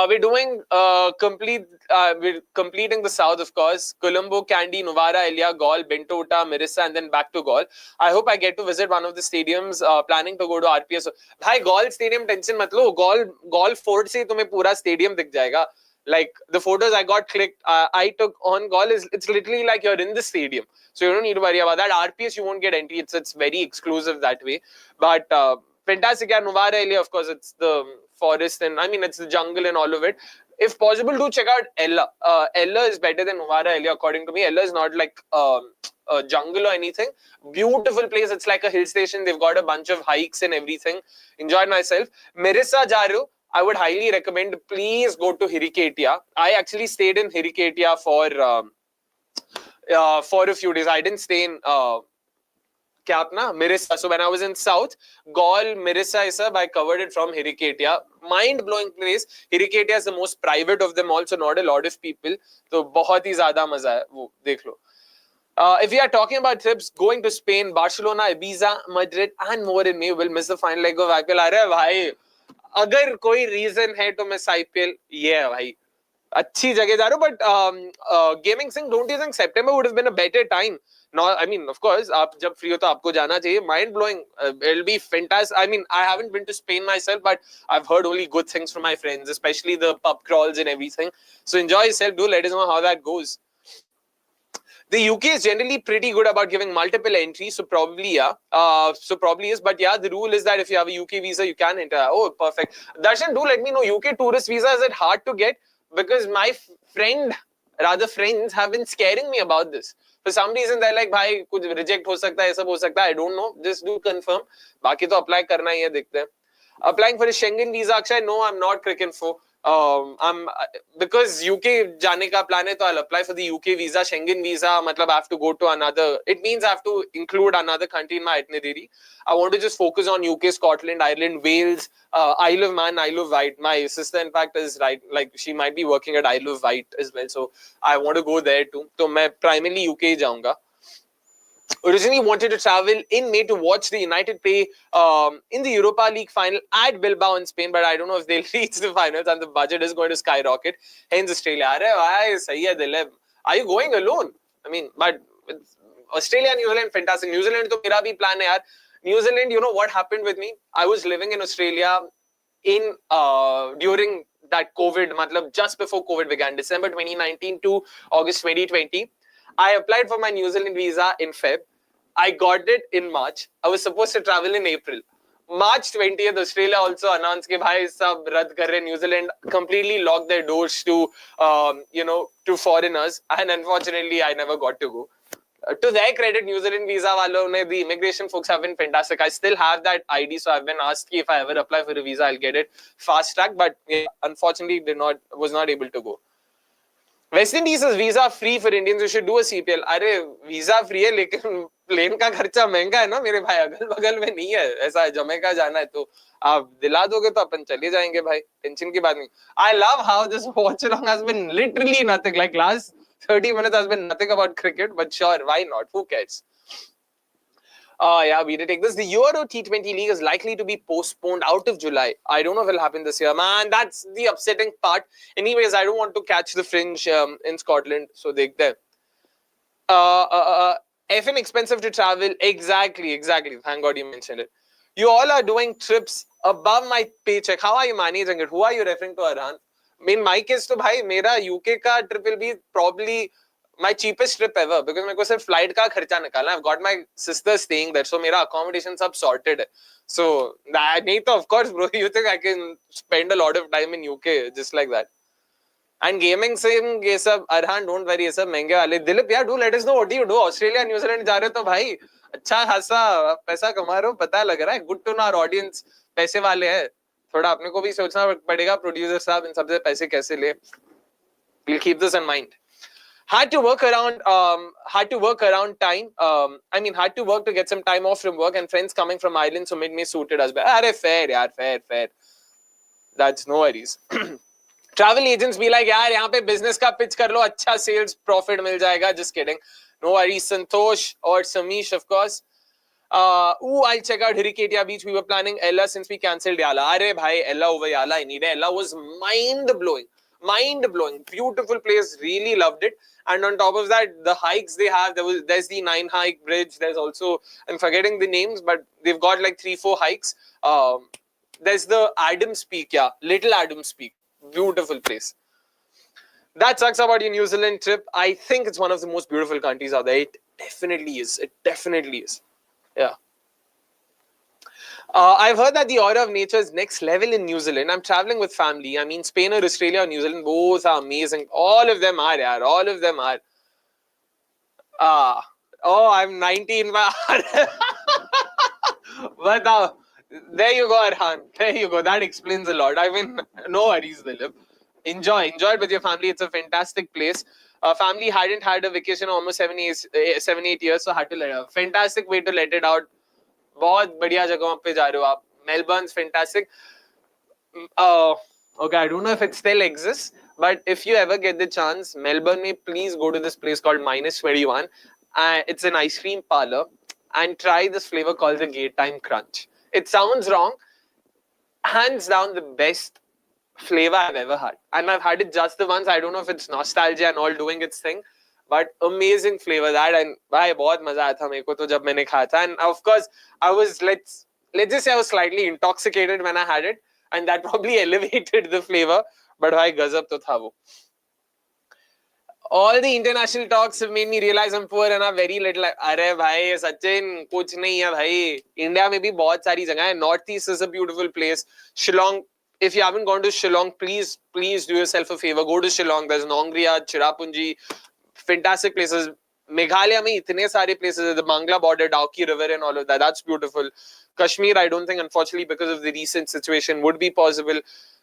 We're doing we're completing the south, of course. Colombo, Kandy, Novara, Elia, Gaul, Bentota, Mirissa, and then back to Gaul. I hope I get to visit one of the stadiums. Planning to go to RPS. Bhai, Gaul stadium tension mat lo. Gaul Fort se tumhe pura stadium dikh jayega. Like the photos I got clicked, I took on Gaul, it's literally like you're in the stadium. So you don't need to worry about that. RPS, you won't get entry. It's very exclusive that way. But fantastic. Yeah, Novara, Elia, of course, it's the forest, and I mean it's the jungle and all of it. If possible, do check out Ella. Ella is better than Novara Elia, according to me. Ella is not like a jungle or anything. Beautiful place. It's like a hill station. They've got a bunch of hikes and everything. Enjoyed myself. Mirissa Jaru, I would highly recommend. Please go to Hirikatia. I actually stayed in Hirikatia for for a few days. I didn't stay in क्या अपना Mirissa. So when I was in South, Gaul, Mirissa is I covered it from Hirikatia. Mind-blowing place. Hirikatia is the most private of them all, so not a lot of people. So बहुत ही ज़्यादा मजा है वो देख लो. If we are talking about trips, going to Spain, Barcelona, Ibiza, Madrid, and more in May will miss the final leg of IPL. अरे भाई, अगर कोई reason है to miss IPL, ये है भाई. अच्छी जगह जा रहे हो, but gaming thing, don't you think September would have been a better time? No, I mean, of course, आप जब free हो तो आपको जाना चाहिए. Mind blowing, it'll be fantastic. I mean, I haven't been to Spain myself, but I've heard only good things from my friends, especially the pub crawls and everything. So enjoy yourself. Do let us know how that goes. The UK is generally pretty good about giving multiple entries, so probably, yeah. So probably is, but yeah, the rule is that if you have a UK visa, you can enter. Oh, perfect. Darshan, do let me know, UK tourist visa, is it hard to get? Because my friends have been scaring me about this. For some reason, they're like, bhai, kuch reject ho sakta hai, aisa ho sakta hai. I don't know. Just do confirm. Baki to apply karna hi hai, dekhte hain. Applying for a Schengen visa, Akshay, no, I'm not cricket for. Because UK जाने का plan है, तो I'll apply for the UK visa. Schengen visa, मतलब I have to go to another. It means I have to include another country in my itinerary. I want to just focus on UK, Scotland, Ireland, Wales, Isle of Man, Isle of Wight. My sister, in fact, is like she might be working at Isle of Wight as well. So I want to go there too. So मैं primarily UK जाऊँगा. Originally wanted to travel in May to watch the United play in the Europa League final at Bilbao in Spain, but I don't know if they'll reach the finals and the budget is going to skyrocket. Hence Australia. Are you going alone? I mean, but Australia and New Zealand, fantastic. New Zealand to mera bhi plan hai yaar. New Zealand, you know what happened with me? I was living in Australia in during that COVID, matlab just before COVID began, December 2019 to August 2020. I applied for my New Zealand visa in Feb. I got it in March. I was supposed to travel in April. March 20th, Australia also announced that bhai sab rad kar rahe. New Zealand completely locked their doors to, to foreigners. And unfortunately, I never got to go. To their credit, New Zealand visa walon ne, the immigration folks have been fantastic. I still have that ID, so I've been asked if I ever apply for a visa, I'll get it fast track. But yeah, unfortunately, was not able to go. West Indies is visa free for Indians. You should do a CPL. अरे visa free है, लेकिन plane का खर्चा महंगा है ना मेरे भाई. अगल बगल में नहीं है. ऐसा जमैका जाना है तो आप दिला दोगे तो अपन चले जाएंगे भाई. टेंशन की बात नहीं. I love how this watch along has been literally nothing. Like last 30 minutes has been nothing about cricket, but sure, why not? Who cares? Yeah, we did take this. The Euro T20 League is likely to be postponed out of July. I don't know if it'll happen this year. Man, that's the upsetting part. Anyways, I don't want to catch the fringe in Scotland. So, dekh there. FN expensive to travel. Exactly. Thank God you mentioned it. You all are doing trips above my paycheck. How are you managing it? Who are you referring to, Arhan? In my case, to bhai, mera UK ka trip will be probably my cheapest trip ever because मेरे को सिर्फ flight का खर्चा निकालना. I've got my sister staying there, so मेरा accommodation सब sorted है. So नहीं तो of course, bro, you think I can spend a lot of time in UK just like that? And gaming sim ये सब Arhan, don't worry, ये सब महंगे वाले. Dilip, yeah, do let us know what do you do? Australia, New Zealand जा रहे हो तो भाई अच्छा खासा पैसा कमा रहे हो, पता लग रहा है. Good to know our audience पैसे वाले हैं. थोड़ा अपने को भी सोचना पड़ेगा प्रोड्यूसर साहब इन सबसे पैसे कैसे ले. We'll keep this in mind. Had to work around time. Had to work to get some time off from work and friends coming from Ireland, so made me suited as well. Arey, fair, yaar, fair. That's no worries. Travel agents be like, yaar, यहाँ पे business का pitch कर लो, अच्छा sales profit मिल जाएगा. Just kidding. No worries. Santosh or Samish, of course. I'll check out Hirikatia Beach. We were planning Ella since we cancelled Yala. Arey, bhai, Ella over Yala. I need it. Ella was mind-blowing. Beautiful place. Really loved it. And on top of that, the hikes they have, there's the 9 hike bridge. There's also, I'm forgetting the names, but they've got like 3-4 hikes. There's the Adams Peak, yeah, Little Adams Peak. Beautiful place. That sucks about your New Zealand trip. I think it's one of the most beautiful countries out there. It definitely is. Yeah. I've heard that the aura of nature is next level in New Zealand. I'm traveling with family. I mean, Spain or Australia or New Zealand, both are amazing. All of them are, yaar. All of them are. I'm 19. But there you go, Arhan. There you go. That explains a lot. I mean, no worries, Dilip. enjoy it with your family. It's a fantastic place. Family hadn't had a vacation in almost 7-8 years, so had to let it out. Fantastic way to let it out. बहुत बढ़िया जगहों पे जा रहे हो आप. Melbourne's fantastic. Okay, I don't know if it still exists, but if you ever get the chance, Melbourne, please go to this place called Minus 21. It's an ice cream parlor, and try this flavor called the Gate Time Crunch. It sounds wrong. Hands down, the best flavor I've ever had. And I've had it just the once. I don't know if it's nostalgia and all doing its thing, but amazing flavor that. And भाई बहुत मजा आया था मेरे को तो जब मैंने खाया था. And of course, I was let's just say I was slightly intoxicated when I had it, and that probably elevated the flavor. But भाई गजब तो था वो. All the international talks have made me realize I'm poor and I'm very little. अरे भाई सचिन कुछ नहीं है भाई. इंडिया में भी बहुत सारी जगह है. North East is a beautiful place. Shillong. If you haven't gone to Shillong, please do yourself a favor. Go to Shillong. There's Nongria, Cherrapunji, fantastic places. Meghalaya mein itne sare places. The Bangla border, Dauki River and all of that. That's beautiful. Kashmir, I don't think, unfortunately, because of the recent situation, would be possible.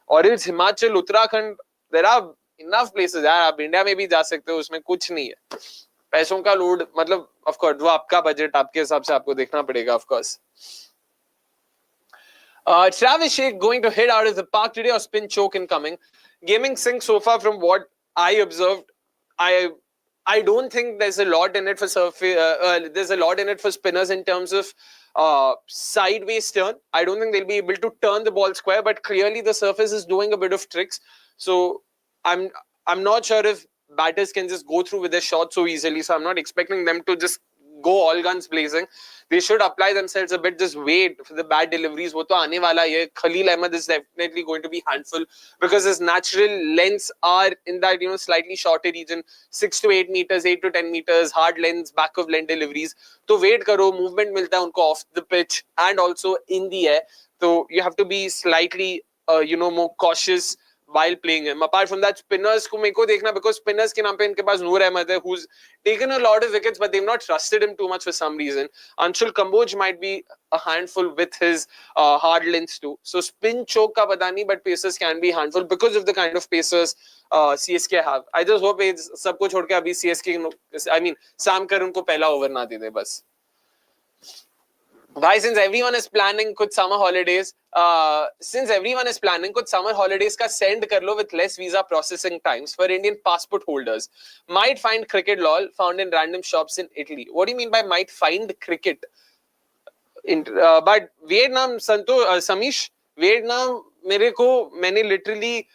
Or else Himachal, Uttarakhand, there are enough places. यार आप India में भी जा सकते हो, उसमें कुछ नहीं है. पैसों का लोड, मतलब of course वो आपका बजट आपके हिसाब से आपको देखना पड़ेगा, of course. Travis Sheikh going to hit out of the park today or spin choke incoming. Gaming Singh, so far from what I observed, I don't think there's a lot in it for there's a lot in it for spinners in terms of sideways turn. I don't think they'll be able to turn the ball square, but clearly the surface is doing a bit of tricks. So I'm not sure if batters can just go through with their shot so easily. So I'm not expecting them to just go all guns blazing. They should apply themselves a bit. Just wait for the bad deliveries. वो तो आने वाला है. Khalil Ahmed is definitely going to be handful because his natural lengths are in that slightly shorter region, 6 to 8 meters, 8 to 10 meters, hard lengths, back of length deliveries. तो wait करो, movement मिलता है उनको off the pitch and also in the air. So you have to be slightly more cautious while playing him. Apart from that, spinners को मेरे को देखना, because spinners के नाम पे इनके पास नूर अहमद है, who's taken a lot of wickets, but they've not trusted him too much for some reason. Anshul Kamboj might be a handful with his hard lengths too. So spin choke का पता नहीं, but pacers can be handful because of the kind of pacers CSK have. I just hope सबको छोड़ के अभी CSK, Sam Curran को पहला over ना दे दे बस. Why, since everyone is planning कुछ summer holidays, कुछ summer holidays का send कर लो with less visa processing times for Indian passport holders. Might find cricket lol found in random shops in Italy. What do you mean by might find cricket? But Vietnam, Samish, Vietnam मैंने literally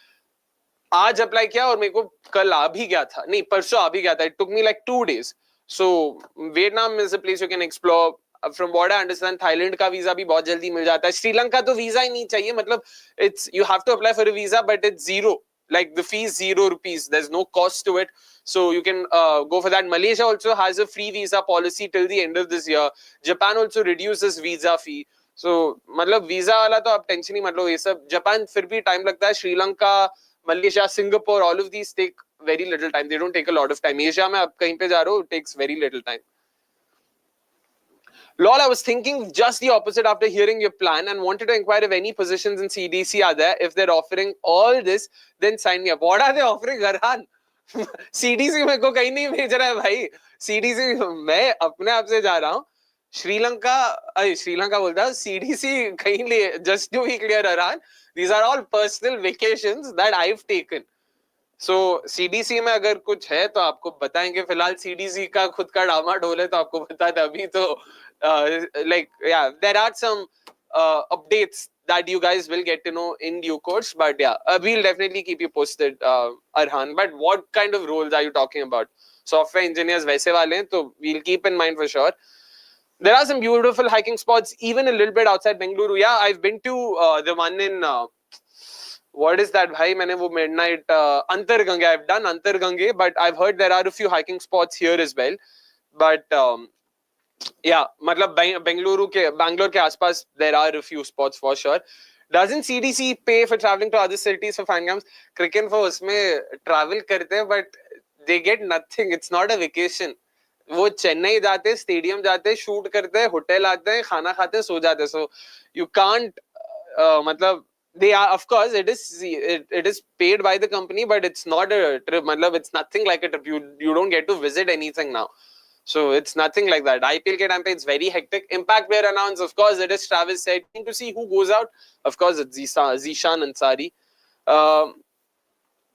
आज apply किया और मेरे को कल आ भी गया था. नहीं, परसों आ भी गया था. It took me like 2 days. So Vietnam is a place you can explore. From what I understand, Thailand का वीजा भी बहुत जल्दी मिल जाता है. श्रीलंका तो वीजा ही नहीं चाहिए, मतलब you have to apply for a visa, but it's zero. Like the fee is ₹0. There's no cost to it, so you can go for that. Malaysia also has a free visa policy till the end of this year. Japan also reduces visa fee. So मतलब visa वाला तो आप tension ही मत लो. ये सब Japan फिर भी time लगता है. Sri Lanka, Malaysia, Singapore, all of these take very little time. They don't take a lot of time. Asia में आप कहीं पे जा रहे हो, it takes very little time. Lol, I was thinking just the opposite after hearing your plan and wanted to inquire if any positions in CDC are there. If they're offering all this, then sign me up. What are they offering, Curran? CDC मेरे को कहीं नहीं भेज रहा है भाई. CDC मैं अपने आप से जा रहा हूँ. श्रीलंका बोलता हूँ. CDC कहीं ले. Just to be clear, Curran, these are all personal vacations that I've taken. So CDC में अगर कुछ है तो आपको बताएंगे. फिलहाल CDC का खुद का डामाडोल है तो आपको बता दें. अभी तो there are some updates that you guys will get to know in due course, but we'll definitely keep you posted, Arhan. But what kind of roles are you talking about? Software engineers वैसे वाले हैं, तो we'll keep in mind for sure. There are some beautiful hiking spots even a little bit outside Bengaluru. Yeah, I've been to the one in what is that bhai? मैंने वो midnight Antargange. I've done Antargange, but I've heard there are a few hiking spots here as well. But मतलब Bangalore के आसपास there are a few spots for sure. Doesn't CDC pay for traveling to other cities for fan games? Cricket for उसमें travel करते हैं, but they get nothing. It's not a vacation. वो चेन्नई जाते हैं, stadium जाते हैं, शूट करते हैं, होटल आते हैं, खाना खाते हैं, सो जाते हैं. So you can't मतलब they are, of course, it is paid by the company, but it's not a trip. It's nothing like a trip. You don't get to visit anything now. So it's nothing like that. IPL ke time pe it's very hectic. Impact Player announced, of course, it is Travis said. To see who goes out, of course, it's Zishan Ansari.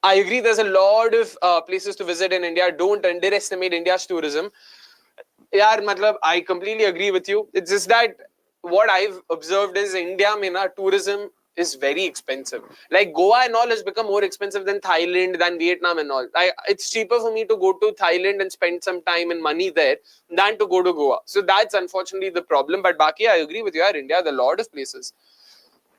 I agree, there's a lot of places to visit in India. Don't underestimate India's tourism. Yeah, I completely agree with you. It's just that what I've observed is India, tourism is very expensive. Like Goa and all has become more expensive than Thailand, than Vietnam and all. It's cheaper for me to go to Thailand and spend some time and money there than to go to Goa. So that's unfortunately the problem. But Baki, I agree with you. India, there are a lot of places.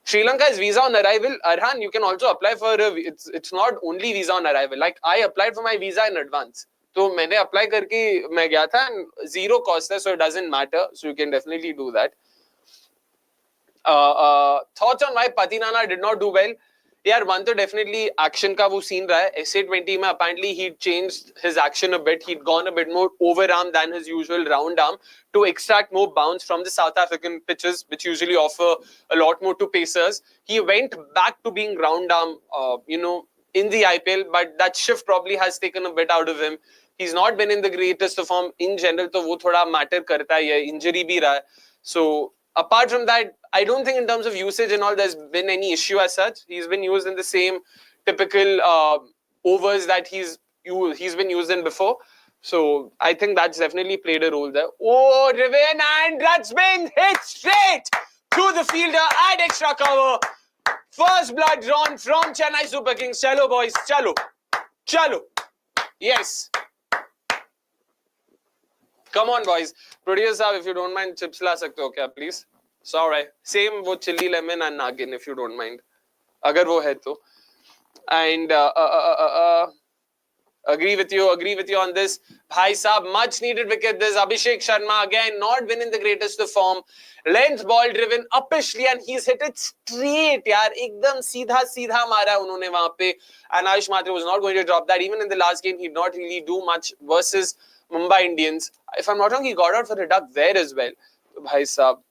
Sri Lanka is visa on arrival. Arhan, you can also apply for it's not only visa on arrival. Like I applied for my visa in advance. So मैंने apply करके मैं गया था and zero cost है, so it doesn't matter. So you can definitely do that. Thoughts on why Patinana did not do well? Yeah, one to definitely action का वो scene रहा है. SA20 में apparently he changed his action a bit. He'd gone a bit more overarm than his usual round arm to extract more bounce from the South African pitches, which usually offer a lot more to pacers. He went back to being round arm, in the IPL, but that shift probably has taken a bit out of him. He's not been in the greatest of form in general, तो वो थोड़ा matter करता है. Injury भी रहा है. So apart from that, I don't think in terms of usage and all, there's been any issue as such. He's been used in the same typical overs that he's been used in before. So I think that's definitely played a role there. Oh, Riven, and that's been hit straight to the fielder at extra cover. First blood drawn from Chennai Super Kings. Chalo, boys. Chalo. Chalo. Yes. Come on, boys. Producer, if you don't mind, chips la sakte ho kya, please? Sorry. Same wo chili lemon and nagin, if you don't mind. Agar wo hai to. And agree with you on this. Bhai Saab, much needed wicket. This Abhishek Sharma again, not been in the greatest of form. Length ball driven uppishly and he's hit it straight. Yaar, ekdam seedha mara unhone wahan pe. And Ayush Mhatre was not going to drop that. Even in the last game, he did not really do much versus Mumbai Indians. If I'm not wrong, he got out for a duck there as well. Bhai Saab.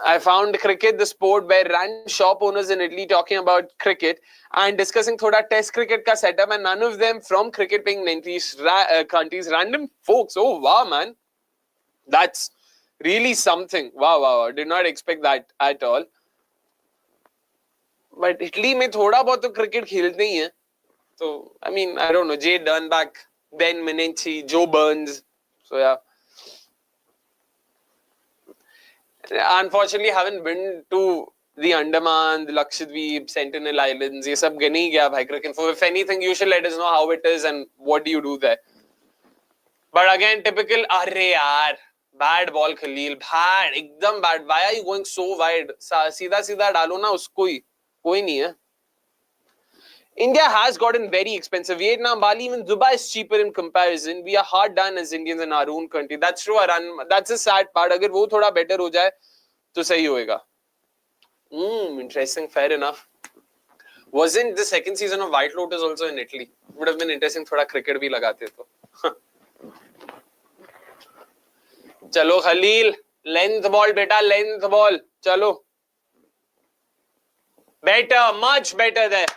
I found cricket, the sport, where random shop owners in Italy talking about cricket and discussing thoda test cricket ka setup, and none of them from cricket playing countries, random folks. Oh, wow, man. That's really something. Wow. Did not expect that at all. But Italy mein thoda bahut to cricket khelte hi hai. So, I mean, I don't know. Jay Dernbach, Ben Menenchi, Joe Burns. So, yeah. Unfortunately, haven't been to the Andaman, the Lakshadweep, Sentinel Islands. Ye sab nahi gaya bhai cricket. If anything, you should let us know how it is and what do you do there. But again, typical, arre yaar, bad ball Khalil, bad, ekdam bad. Why are you going so wide? Seedha dalo na usko hi. Koi nahi hai. India has gotten very expensive. Vietnam, Bali, even Dubai is cheaper in comparison. We are hard done as Indians in our own country. That's true, Aran. That's a sad part. Agar wo thoda better ho jaye, to sahi hoega. Interesting. Fair enough. Wasn't the second season of White Lotus also in Italy? Would have been interesting. Thoda cricket bhi lagate to. Chalo, Khalil. Length ball, beta. Length ball. Chalo. Better. Much better there.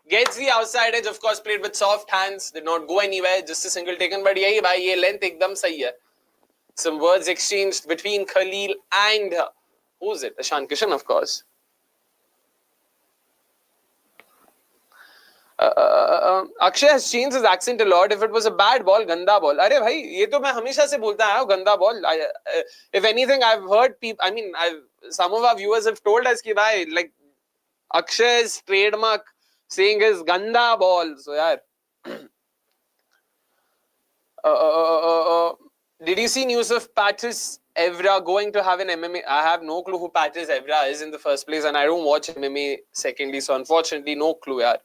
Gets the outside edge, of course, played with soft hands, did not go anywhere, just a single taken, but yahi bhai, ye length ekdam sahi hai. Some words exchanged between Khalil and, who's it? Ishan Kishan, of course. Akshay has changed his accent a lot. If it was a bad ball, ganda ball. Arey bhai, ye to main hamesha se bolta aaya hu, ganda ball. If anything, I've heard people, some of our viewers have told us ki bhai, like, Akshay's trademark saying is ganda ball. So, yeah. Did you see news of Patrice Evra going to have an MMA? I have no clue who Patrice Evra is in the first place, and I don't watch MMA secondly, so unfortunately, no clue. Yeah.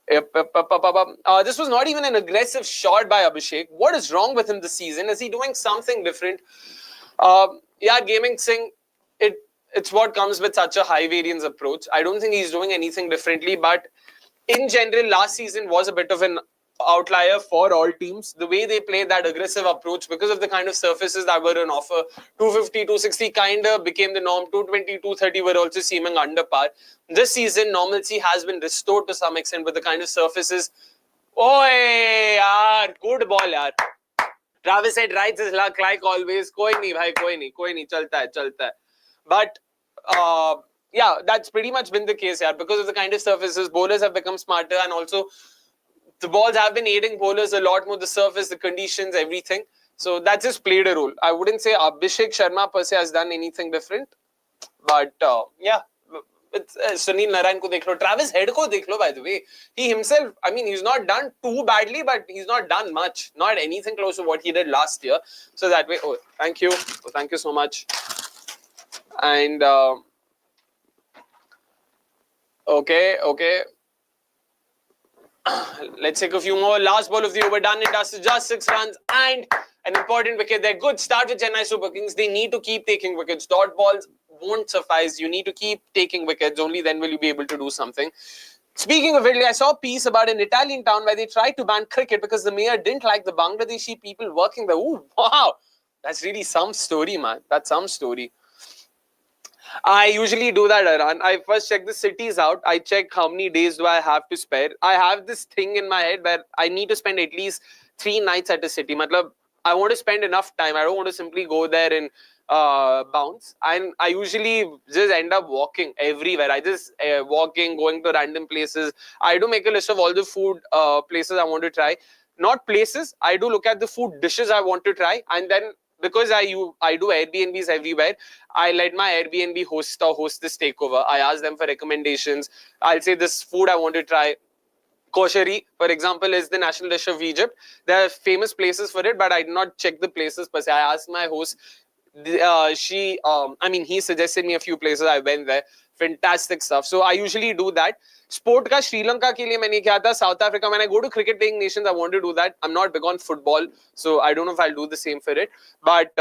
This was not even an aggressive shot by Abhishek. What is wrong with him this season? Is he doing something different? Gaming Singh, it's what comes with such a high variance approach. I don't think he's doing anything differently, but in general, last season was a bit of an outlier for all teams. The way they played that aggressive approach, because of the kind of surfaces that were on offer, 250, 260 kind of became the norm. 220, 230 were also seeming under par. This season, normalcy has been restored to some extent with the kind of surfaces. Oh, yaar, good ball, yaar. Travis said, rights is luck, like always. Koi nahi, bhai, koi nahi, chalta hai, chalta hai. But, yeah, that's pretty much been the case, yaar. Because of the kind of surfaces, bowlers have become smarter, and also the balls have been aiding bowlers a lot more, the surface, the conditions, everything. So that just played a role. I wouldn't say Abhishek Sharma per se has done anything different. But, yeah. Sunil Narayan ko dekh lo, Travis Head ko dekh lo, by the way. He himself, I mean, he's not done too badly, but he's not done much. Not anything close to what he did last year. So that way, oh, thank you. Oh, thank you so much. And, okay. Let's take a few more. Last ball of the over, done and dusted, just 6 runs and an important wicket there. Good start with Chennai Super Kings. They need to keep taking wickets. Dot balls won't suffice. You need to keep taking wickets. Only then will you be able to do something. Speaking of Italy, I saw a piece about an Italian town where they tried to ban cricket because the mayor didn't like the Bangladeshi people working there. Ooh, wow. That's really some story, man. That's some story. I usually do that, Aran. I first check the cities out. I check how many days do I have to spare. I have this thing in my head where I need to spend at least 3 nights at a city. Matlab, I want to spend enough time. I don't want to simply go there and bounce. And I usually just end up walking everywhere. I just walking, going to random places. I do make a list of all the food places I want to try. Not places. I do look at the food dishes I want to try, and then because I do Airbnbs everywhere, I let my Airbnb host this takeover. I ask them for recommendations. I'll say this food I want to try. Koshari, for example, is the national dish of Egypt. There are famous places for it, but I did not check the places per se. I asked my host. He suggested me a few places. I went there. Fantastic stuff. So I usually do that. Sport का श्रीलंका के लिए मैंने किया था. South Africa, when I go to cricket playing nations, I want to do that. I'm not big on football, so I don't know if I'll do the same for it. But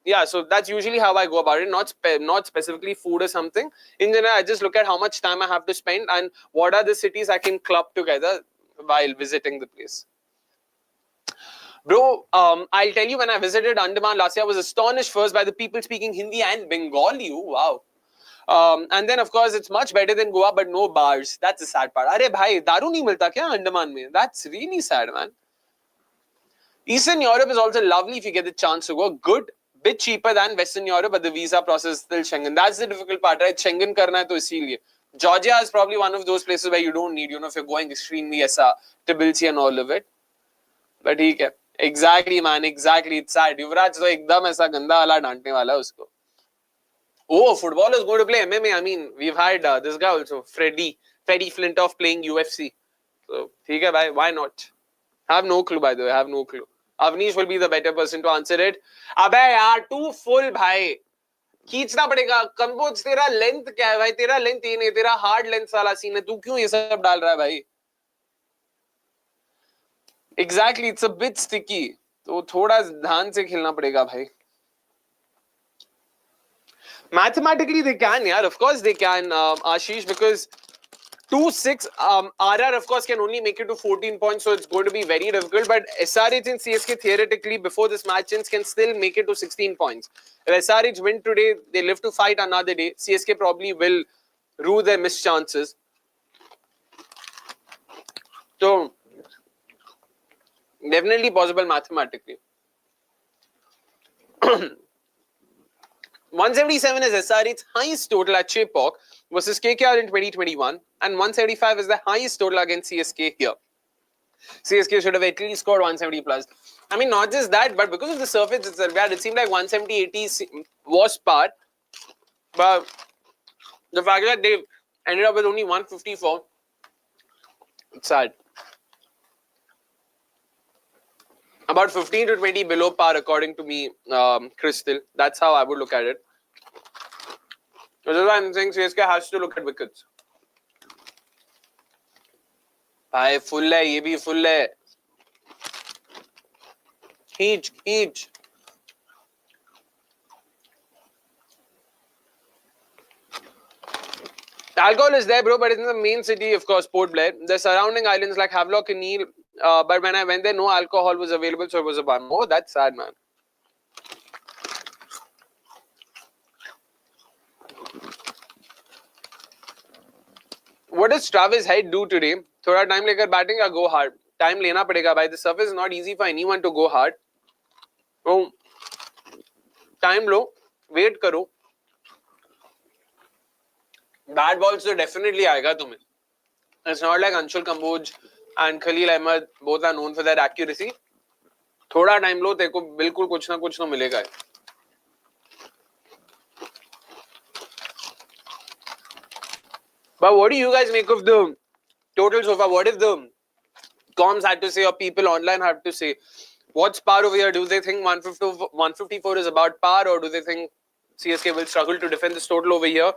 yeah, so that's usually how I go about it. Not specifically food or something. In general, I just look at how much time I have to spend and what are the cities I can club together while visiting the place. Bro, I'll tell you, when I visited Andaman last year, I was astonished first by the people speaking Hindi and Bengali. Oh, wow. And then, of course, it's much better than Goa, but no bars. That's the sad part. Arey bhai, daru nahi milta kya Andaman mein? That's really sad, man. Eastern Europe is also lovely if you get the chance to go. Good, bit cheaper than Western Europe, but the visa process is still Schengen. That's the difficult part, right? Schengen karna hai to isliye. Georgia is probably one of those places where you don't need, if you're going extremely Tbilisi and all of it. But ठीक है. Exactly, man. Exactly. It's sad. युवराज तो एकदम ऐसा गंदा वाला डांटने वाला है उसको. Oh, football is going to play MMA. I mean, we've had this guy also, Freddie Flintoff playing UFC. So, ठीक है भाई. Why not? I have no clue, by the way. I have no clue. Avnish will be the better person to answer it. अबे यार, too full भाई. खींचना पड़ेगा. Compose तेरा length क्या है भाई? तेरा लेंथ ये नहीं, तेरा हार्ड लेंथ वाला सीन है. तू क्यों ये सब डाल रहा है भाई? Exactly, it's a bit sticky. तो थोड़ा ध्यान से खेलना पड़ेगा भाई. Mathematically they can, yeah. Of course they can, Ashish, because 2-6, RR of course can only make it to 14 points, so it's going to be very difficult. But SRH and CSK theoretically before this match ends can still make it to 16 points. If SRH win today, they live to fight another day. CSK probably will rue their missed chances. So definitely possible mathematically. 177 is SRH's highest total at Chepauk versus KKR in 2021, and 175 is the highest total against CSK here. CSK should have at least scored 170 plus. I mean, not just that, but because of the surface itself, it seemed like 170-80 was par. But the fact that they ended up with only 154, it's sad. About 15 to 20 below par, according to me, Crystal. That's how I would look at it. Which is why I'm saying CSK has to look at wickets. Bhai, full hai, ye bhi full hai. Heat. Alcohol is there, bro, but it's in the main city, of course, Port Blair. The surrounding islands like Havelock and Neil but when I went there, no alcohol was available, so it was a bar. Oh, that's sad, man. What does Travis Head do today? थोड़ा time लेकर batting या go hard? Time लेना पड़ेगा भाई. The surface is not easy for anyone to go hard. So, time low, wait करो. Bad balls तो definitely आएगा तुम्हें. It's not like Anshul Kamboj and Khalil Ahmed both are known for their accuracy. थोड़ा time लो, तेरे को बिल्कुल कुछ ना कुछ तो मिलेगा. But what do you guys make of the total so far? What if the comms had to say or people online have to say? What's par over here? Do they think 154 is about par, or do they think CSK will struggle to defend this total over here?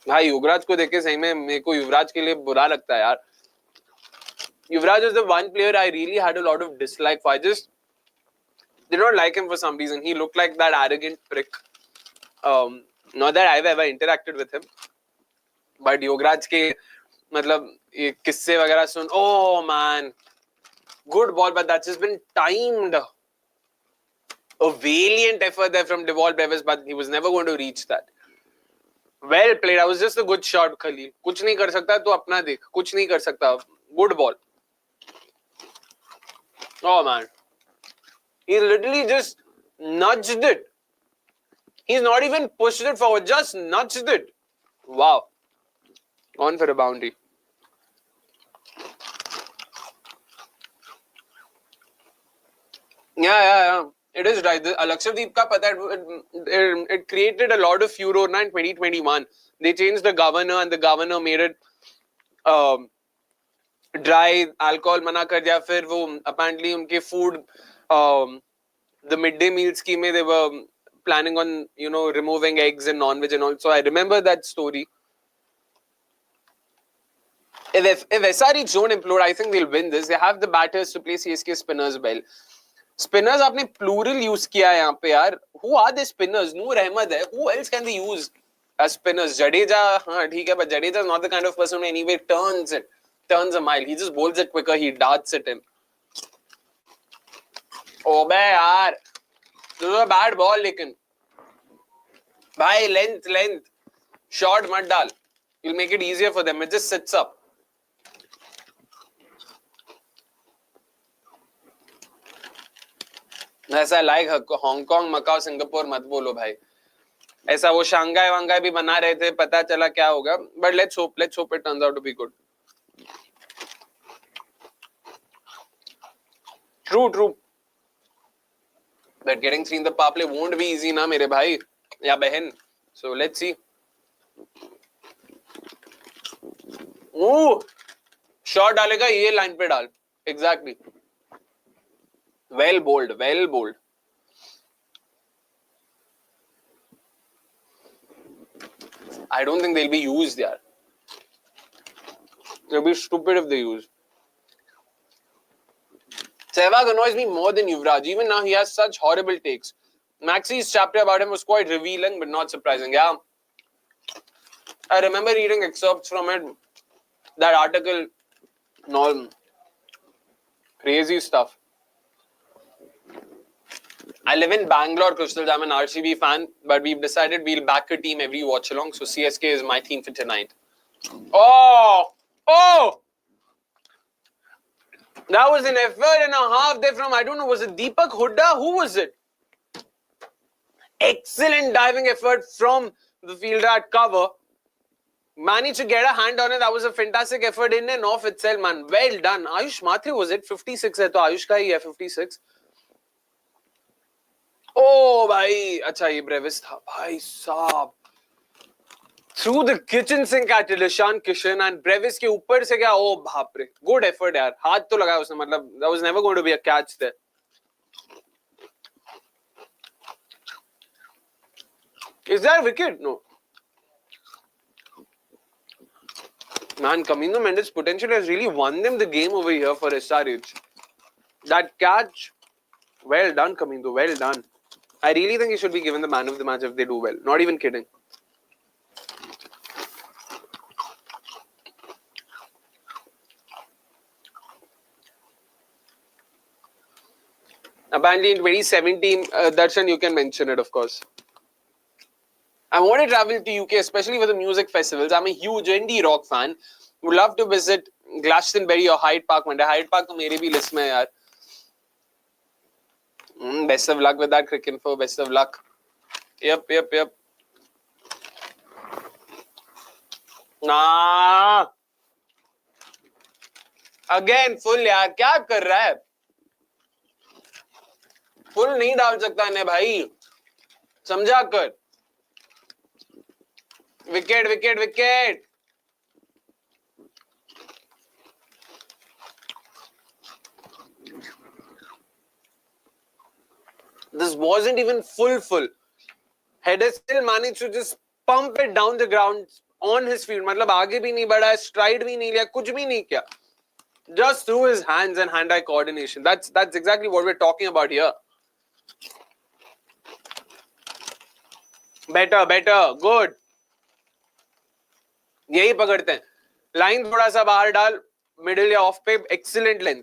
भाई युवराज को देख के सही में मेरे को युवराज के लिए बुरा लगता है यार. Yuvraj is the one player I really had a lot of dislike for. I just did not like him for some reason. He looked like that arrogant prick. Not that I've ever interacted with him. But Yuvraj के मतलब ये किस्से वगैरह सुन. Oh man, good ball, but that's just been timed. A valiant effort there from Brevis, but he was never going to reach that. Well played. That was just a good shot, Khalil. कुछ नहीं कर सकता तो अपना देख. कुछ नहीं कर सकता. Good ball. Oh man, he literally just nudged it. He's not even pushed it forward, just nudged it. Wow. On for a boundary. Yeah. It is right. Lakshadweep ka pata, it created a lot of furor in 2021. They changed the governor and the governor made it dry. Alcohol mana kar diya. Fir wo apparently unke food, the midday meal scheme, they were planning on, you know, removing eggs and non-veg and all. So I remember that story. If SRH don't implode, I think they'll win this. They have the batters to play CSK spinners well. Spinners आपने plural use किया है यहाँ पे यार. Who are the spinners? Noor Ahmed है. Who else can they use as spinners? Jadeja, हाँ ठीक है, but Jadeja is not the kind of person who anyway turns a mile. He just bowls it quicker. He darts it in. Oh बे यार, this was a bad ball लेकिन. भाई length, short मत डाल. You'll make it easier for them. It just sits up. ऐसा like Hong Kong, Macau, Singapore मत बोलो भाई. ऐसा वो शंघाई वांघाई भी बना रहे थे, पता चला क्या होगा. But let's hope it turns out to be good. True. But getting 3 in the power play won't be easy ना मेरे भाई या बहन. So let's see. शॉट डालेगा ये लाइन पे डाल. Exactly. Well bowled. I don't think they'll be used there. They'll be stupid if they use. Sehwag annoys me more than Yuvraj. Even now, he has such horrible takes. Maxi's chapter about him was quite revealing, but not surprising. Yeah. I remember reading excerpts from it. That article, all crazy stuff. I live in Bangalore, Crystals. I'm an RCB fan, but we've decided we'll back a team every watch along. So CSK is my team for tonight. Oh! That was an effort and a half there from, I don't know, was it Deepak Hooda? Who was it? Excellent diving effort from the fielder at cover. Managed to get a hand on it. That was a fantastic effort in and of itself, man. Well done. Ayush Mhatre was it? 56 hai, to Ayush ka hi hai, 56. Oh, bhai. Acha, ye Brevis tha. Bhai saab. Through the kitchen sink at Lishan Kishan and Brevis ke upar se gaya. Oh, bhapre. Good effort, yaar. Haath to lagaya usne. Matlab, that was never going to be a catch there. Is there a wicket? No. Man, KAMINDU MENDIS potential has really won them the game over here for SRH. That catch, well done, KAMINDU, well done. I really think he should be given the man of the match if they do well. Not even kidding. Apparently in 2017, Darshan, you can mention it, of course. I want to travel to UK, especially for the music festivals. I'm a huge indie rock fan. Would love to visit Glastonbury or Hyde Park one day. Hyde Park to मेरे भी list में है यार. Best of luck with that, cricket info. Best of luck. Yep. Nah. Again, full यार. क्या कर रहा है? फुल नहीं डाल सकता ने भाई. समझा कर. Wicket. This wasn't even full. Header still managed to just pump it down the ground on his feet. मतलब आगे भी नहीं बढ़ा, stride भी नहीं लिया, कुछ भी नहीं किया. Just through his hands and hand-eye coordination. That's exactly what we're talking about here. Better, good. यही पकड़ते हैं. लाइन थोड़ा सा बाहर डाल, मिडिल या ऑफ पे, excellent length.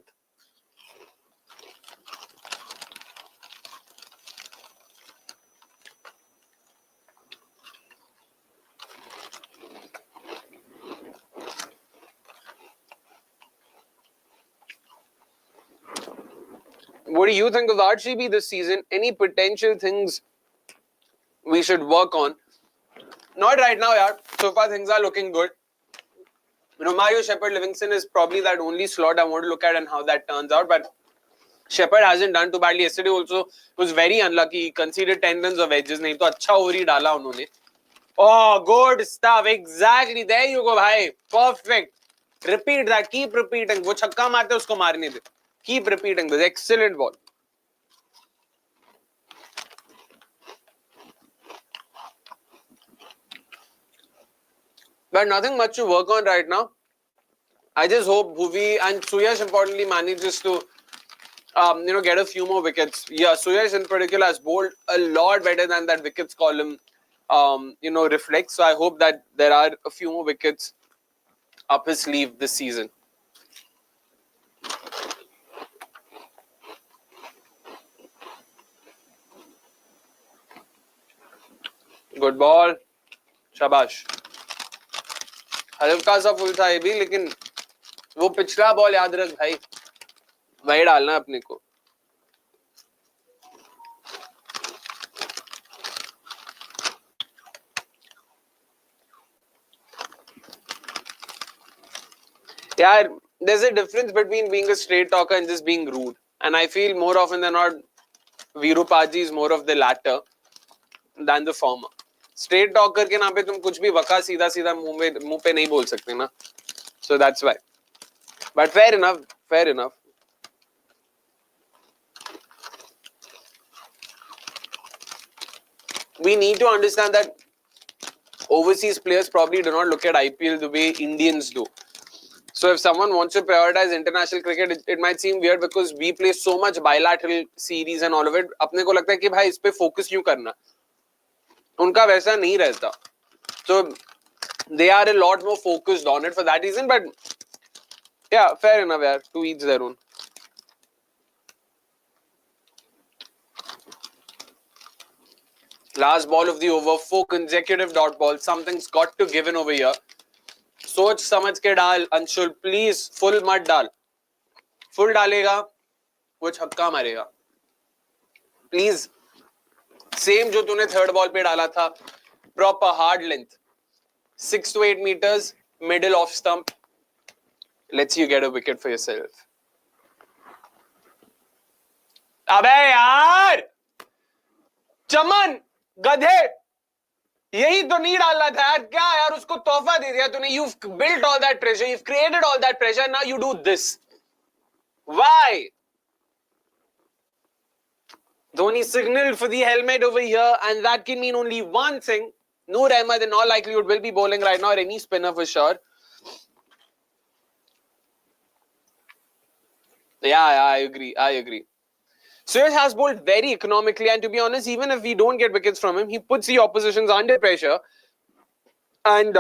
What do you think of RCB this season? Any potential things we should work on? Not right now, yaar. So far, things are looking good. Romario, Shepherd, Livingston is probably that only slot I want to look at and how that turns out. But Shepherd hasn't done too badly. Yesterday also was very unlucky. He conceded 10 runs of edges. नहीं तो अच्छा over ही डाला उन्होंने. Oh, good stuff. Exactly. There you go, bhai. Perfect. Repeat that. Keep repeating. वो छक्का मारते उसको मारने दे. Keep repeating this. Excellent ball. But nothing much to work on right now. I just hope Bhuvi and Suyash importantly manages to, get a few more wickets. Yeah, Suyash in particular has bowled a lot better than that wickets column, reflects. So I hope that there are a few more wickets up his sleeve this season. Good ball. Shabash. हल्का सा full था ये भी, लेकिन वो पिछला ball याद रख भाई, वही डालना अपने को. यार, there's a difference between being a straight talker and just being rude, and I feel more often than not Virupaji is more of the latter than the former. Straight talker के नाम पे तुम कुछ भी वका सीधा मुंह पे नहीं बोल सकते ना. So that's why. But fair enough. We need to understand that overseas players probably do not look at IPL the way Indians do. So if someone wants to prioritize international cricket, it might seem weird because we play so much bilateral series and all of it. अपने को लगता है कि भाई इस पे focus क्यों करना. उनका वैसा नहीं रहता. So they are a lot more focused on it for that reason. But yeah, fair enough, yaar. To each their own. Last ball of the over, 4 consecutive dot balls. Something's got to give in over here. सोच समझ के डाल Anshul, please. Full मत डाल. Full डालेगा वो छक्का मारेगा. प्लीज. सेम जो तूने थर्ड बॉल पे डाला था. Proper hard length. 6 to 8 meters, middle off stump. Let's you get a wicket for yourself. अबे यार, चमन गधे, यही तो नहीं डालना था यार. क्या यार, उसको तोहफा दे दिया तूने. You've built all that pressure, you've created all that pressure. Now you do this. Why? Dhoni signaled for the helmet over here, and that can mean only one thing. Noor in all likelihood will be bowling right now, or any spinner for sure. Yeah, I agree. Suyash has bowled very economically, and to be honest, even if we don't get wickets from him, he puts the oppositions under pressure, and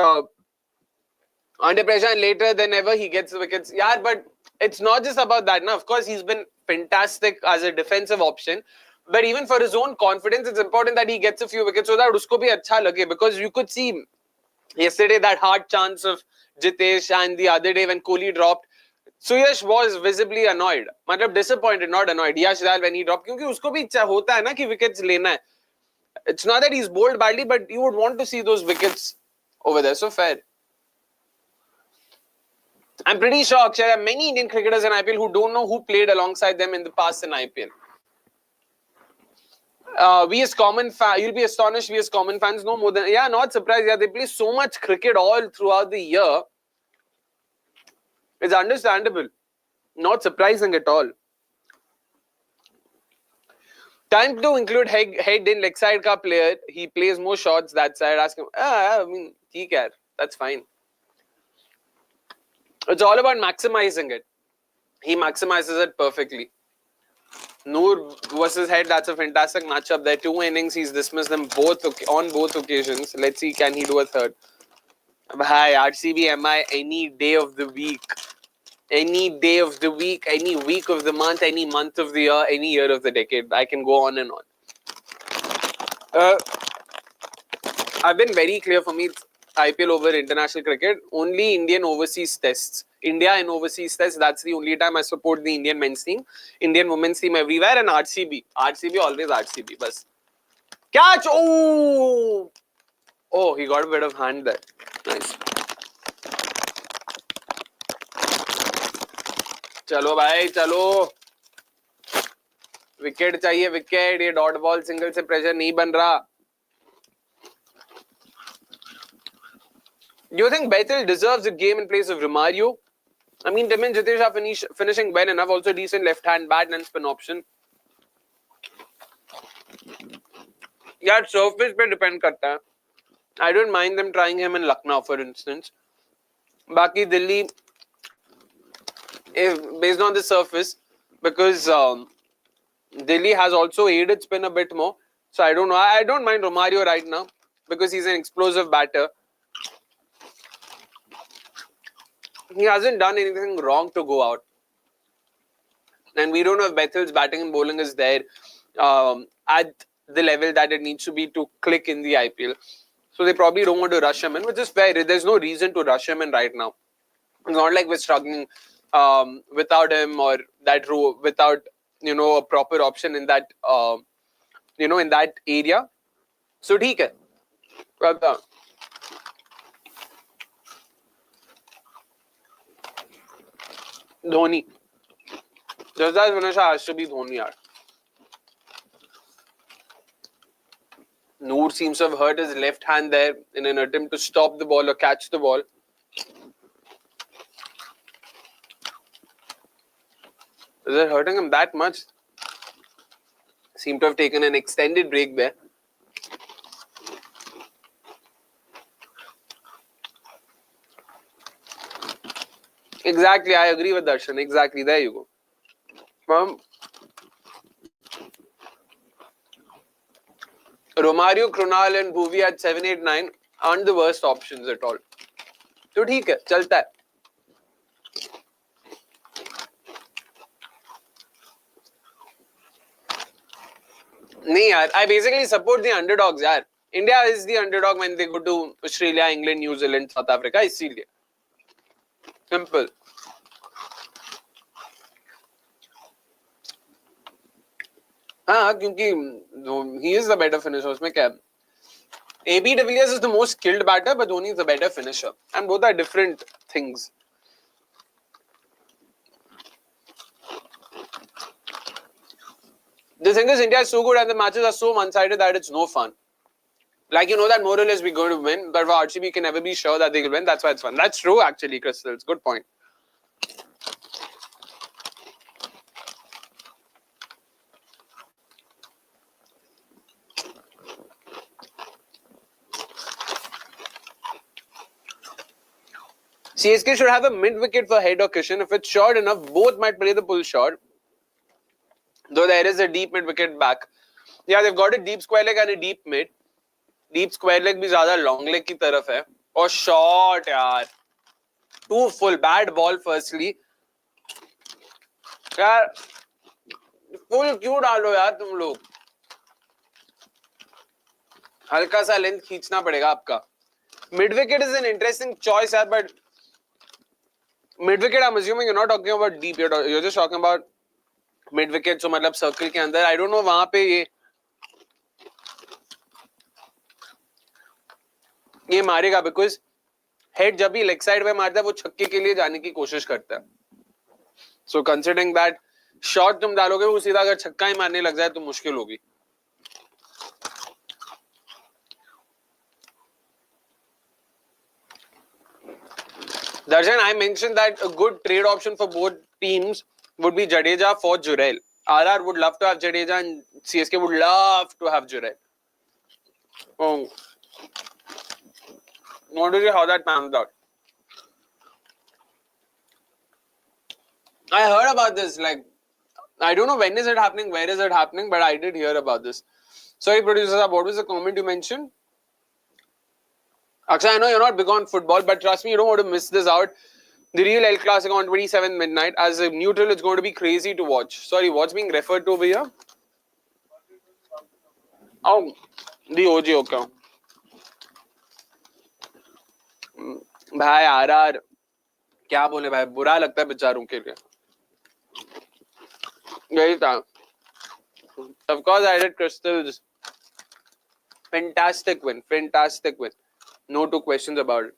later than ever he gets the wickets. Yeah, but it's not just about that. Now, of course, he's been fantastic as a defensive option, but even for his own confidence, it's important that he gets a few wickets so that usko bhi acha lage, because you could see yesterday that hard chance of Jitesh, and the other day when Kohli dropped, Suyash was visibly annoyed. Matlab disappointed, not annoyed. Yash Dal when he dropped, क्योंकि उसको भी इच्छा होता है ना कि wickets लेना है. It's not that he's bowled badly, but you would want to see those wickets over there. So fair. I'm pretty sure, Akshay, there are many Indian cricketers in IPL who don't know who played alongside them in the past in IPL. We as common fans, you'll be astonished, we as common fans know more than... Yeah, not surprised. Yeah, they play so much cricket all throughout the year. It's understandable. Not surprising at all. Time to include head in leg side ka player. He plays more shots that side. Ask him. I mean, theek hai. That's fine. It's all about maximizing it. He maximizes it perfectly. Noor versus Head, that's a fantastic matchup. There are 2 innings. He's dismissed them both on both occasions. Let's see, can he do a third? Bhai, RCB MI any day of the week. Any day of the week, any week of the month, any month of the year, any year of the decade. I can go on and on. I've been very clear, for me, it's IPL over international cricket. Only Indian overseas tests. India in overseas tests, that's the only time I support the Indian men's team. Indian women's team everywhere, and RCB. RCB, always RCB. Bas. Catch! Oh! Oh, he got a bit of hand there. Nice. चलो भाई चलो, wicket चाहिए wicket. ये dot ball single से pressure नहीं बन रहा. Do you think Bethel deserves a game in place of Romario? I mean, Tim and Jitesh are finishing well enough. Also decent left-hand bat and spin option. Yeah, surface पे depend करता है. I don't mind them trying him in Lucknow, for instance. बाकी Delhi, if based on the surface, because Delhi has also aided spin a bit more. So I don't know. I don't mind Romario right now because he's an explosive batter. He hasn't done anything wrong to go out. And we don't know if Bethel's batting and bowling is there at the level that it needs to be to click in the IPL. So they probably don't want to rush him in, which is fair. There's no reason to rush him in right now. It's not like we're struggling without him, or that row without, you know, a proper option in that, you know, in that area. So, theek hai. Well done. Dhoni. Just as Vanessa has to be Dhoni, yaar. Noor seems to have hurt his left hand there in an attempt to stop the ball or catch the ball. Is it hurting him that much? Seem to have taken an extended break there. Exactly, I agree with Darshan. Exactly, there you go. Romario, Krunal and Bhuvi at 7, 8, 9 aren't the worst options at all. So, theek hai, chalta hai. नहीं यार, I basically support the underdogs यार. India is the underdog when they go to Australia, England, New Zealand, South Africa. इसीलिए. Simple. हाँ, क्योंकि he is the better finisher. उसमें क्या है? AB de Villiers is the most skilled batter, but Dhoni is the better finisher. And both are different things. The thing is, India is so good and the matches are so one-sided that it's no fun. Like, you know that more or less we're going to win, but for RCB, you can never be sure that they will win. That's why it's fun. That's true, actually, Crystal. It's a good point. CSK should have a mid-wicket for Head or Kishan. If it's short enough, both might play the pull shot. Though there is a deep mid wicket back. Yeah, they've got a deep square leg and a deep mid. Deep square leg भी ज़्यादा long leg की तरफ है. और short यार. Too full. Bad ball firstly. यार full क्यों डालो यार तुम लोग? हल्का सा लेंथ खींचना पड़ेगा आपका. Mid wicket is an interesting choice यार, but mid wicket I'm assuming you're not talking about deep. You're just talking about mid wicket. So मतलब circle के अंदर. I don't know वहाँ पे ये मारेगा because head जब भी leg side पे मारता है वो छक्के के लिए जाने की कोशिश करता है. So considering that shot तुम डालोगे वो सीधा अगर छक्का ही मारने लग जाए तो मुश्किल होगी. Darshan, I mentioned that a good trade option for both teams would be Jadeja for Jurel. RR would love to have Jadeja and CSK would love to have Jurel. Oh. Want to see how that pans out. I heard about this, like, I don't know when is it happening, where is it happening, but I did hear about this. Sorry, producer, what was the comment you mentioned? Akshay, I know you're not big on football, but trust me, you don't want to miss this out. The real El Clasico on 27th midnight. As a neutral, it's going to be crazy to watch. Sorry, what's being referred to over here? Oh, the OG, okay. भाई RR क्या बोले भाई, बुरा लगता है बेचारों के लिए. यही था. Of course, I did Crystals. Fantastic win. Fantastic win. No two questions about it.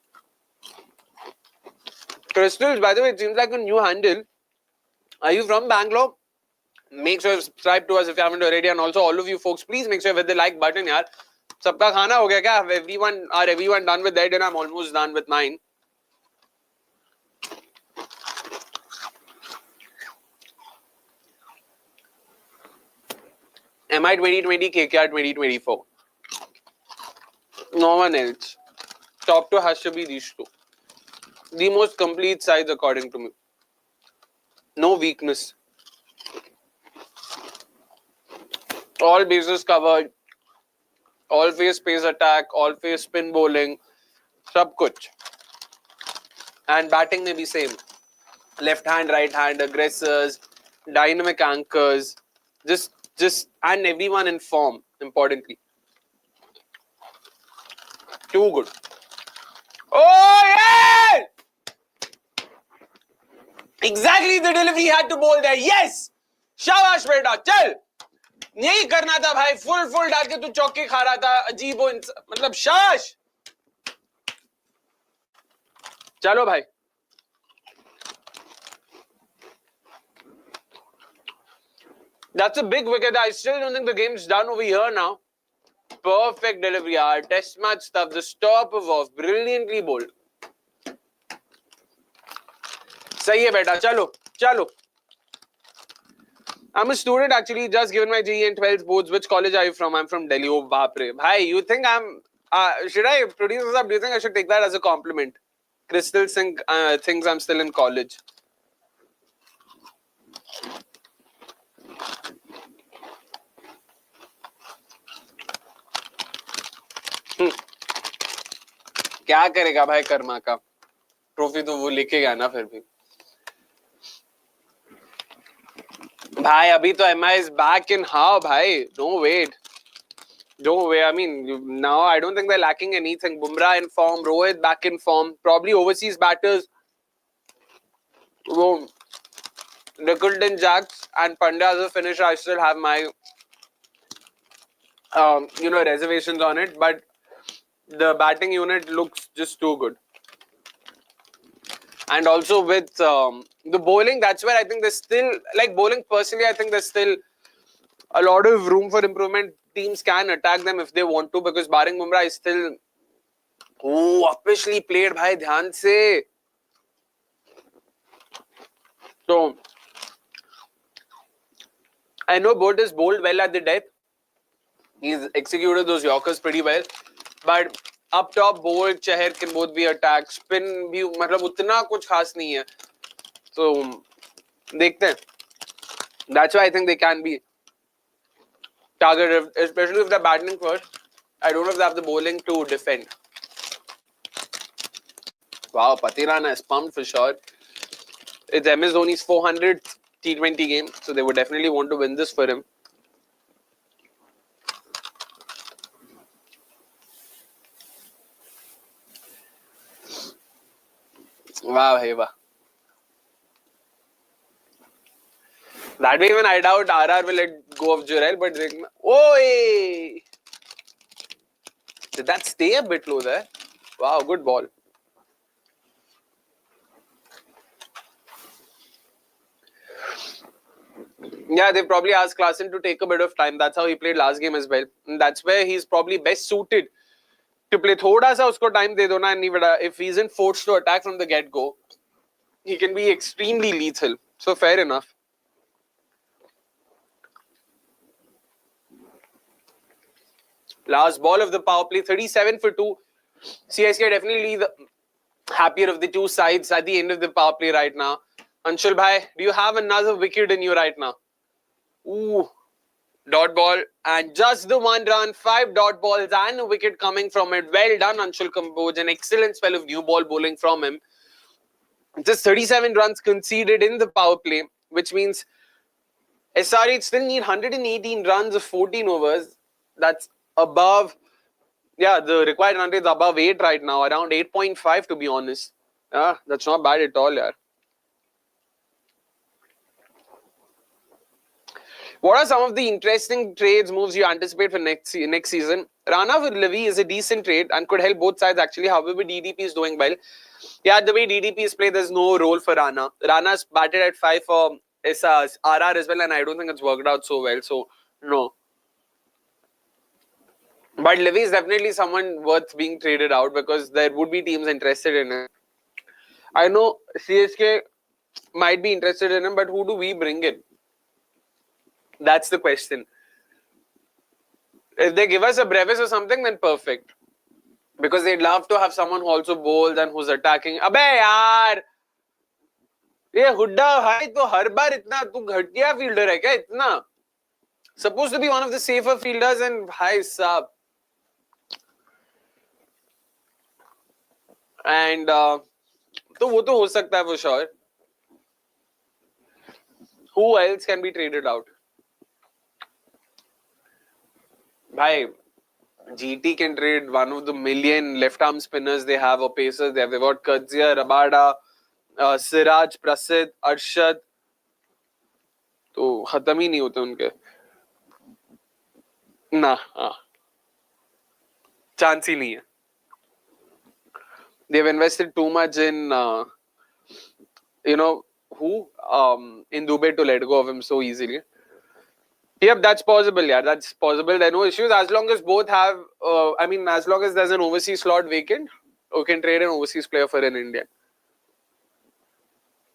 Crystals, by the way, it seems like a new handle. Are you from Bangalore? Make sure you subscribe to us if you haven't already. And also, all of you folks, please make sure you hit the like button, yaar. Sabka khana ho gaya kya? Everyone done with their dinner? I'm almost done with mine. MI 2020, KKR 2024. No one else. Top two has to be these two. The most complete sides according to me. No weakness. All bases covered. All face pace attack. All face spin bowling. Sab kuch. And batting may be same. Left hand, right hand, aggressors, dynamic anchors. Just and everyone in form, importantly. Too good. Oh, yeah! Exactly the delivery he had to bowl there. Yes! Shabash beta, chal! यही करना था भाई. Full डाल के तू चौके खा रहा था. अजीबो मतलब शाबाश. चलो भाई. That's a big wicket. I still don't think the game's done over here now. Perfect delivery, yaar. Test match stuff. The stop of off. Brilliantly bowled. सही है बेटा. चलो. I'm a student actually. Just given my JEE and 12th boards. Which college are you from? I'm from Delhi. Oh, baapre. Bhai, you think I'm... should I produce this up? Do you think I should take that as a compliment? Crystal Singh thinks I'm still in college. क्या करेगा भाई कर्मा का. Trophy तो वो लेके गया ना फिर भी. भाई अभी तो MI is back in how भाई. Don't wait. I mean, now I don't think they're lacking anything. Bumrah in form, Rohit back in form. Probably overseas batters. वो Nicholton, Jacks and Pandya as a finisher. I still have my reservations on it, but the batting unit looks just too good. And also with the bowling, that's where I think there's still, like bowling personally, I think there's still a lot of room for improvement. Teams can attack them if they want to, because barring Bumrah is still officially played bhai dhyan se. So I know Bode is bowled well at the death. He's executed those Yorkers pretty well. But up top, bowled, Chahar can both be attacked. Spin भी मतलब उतना कुछ खास नहीं है. So देखते हैं. That's why I think they can be target, especially if they're batting first. I don't know if they have the bowling to defend. Wow, Patirana is pumped for sure. It's MS Dhoni's 400th T20 game, so they would definitely want to win this for him. Wow, hey, wow. That way, even I doubt RR will let go of Jurel, but oi! Did that stay a bit low there? Wow, good ball. Yeah, they probably asked Klaasen to take a bit of time. That's how he played last game as well. And that's where he's probably best suited to play. Thoda sa usko time de do na, and if he isn't forced to attack from the get-go, he can be extremely lethal. So fair enough. Last ball of the power play, 37 for 2. CSK definitely the happier of the two sides at the end of the power play right now. Anshul bhai, do you have another wicket in you right now? Ooh, dot ball and just the 1 run, 5 dot balls and a wicket coming from it. Well done, Anshul Kamboj. An excellent spell of new ball bowling from him. Just 37 runs conceded in the power play, which means SRH still need 118 runs of 14 overs. That's above, yeah, the required run rate is above 8 right now, around 8.5 to be honest. Yeah, that's not bad at all, yeah. What are some of the interesting trades moves you anticipate for next season? Rana with Levy is a decent trade and could help both sides actually. However, DDP is doing well. Yeah, the way DDP is played, there's no role for Rana. Rana's batted at 5 for RR as well, and I don't think it's worked out so well. So, no. But Levy is definitely someone worth being traded out because there would be teams interested in it. I know CSK might be interested in him, but who do we bring in? That's the question. If they give us a Brevis or something, then perfect. Because they'd love to have someone who also bowls and who's attacking. Abey yaar! ये हुड्डा भाई तो हर बार इतना तू घटिया fielder है क्या इतना? Supposed to be one of the safer fielders and भाई साहब. And तो वो तो हो सकता है for sure. Who else can be traded out? Bhai, GT can trade one of the million left arm spinners they have or pacers they have. They've got Kadzia, Rabada, Siraj, Prasid, Arshad. तो खत्म ही नहीं होते उनके. ना, chance ही नहीं है. They've invested too much in, you know, who? In Dube to let go of him so easily. Yep, that's possible, yeah. That's possible. There are no issues. As long as both have, I mean, as long as there's an overseas slot vacant, you can trade an overseas player for an Indian.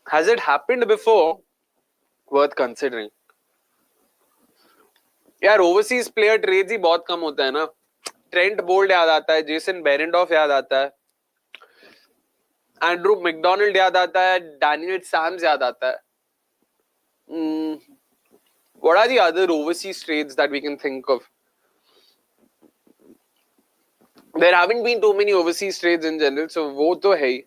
Has it happened before? Worth considering. यार overseas player trades ही बहुत कम होता है ना. Trent Boult याद आता है, Jason बेरेंडॉफ याद आता है, एंड्रू मैकडोनाल्ड याद आता है, डैनियल सैम्स याद आता है. What are the other overseas trades that we can think of? There haven't been too many overseas trades in general, so wo to hai.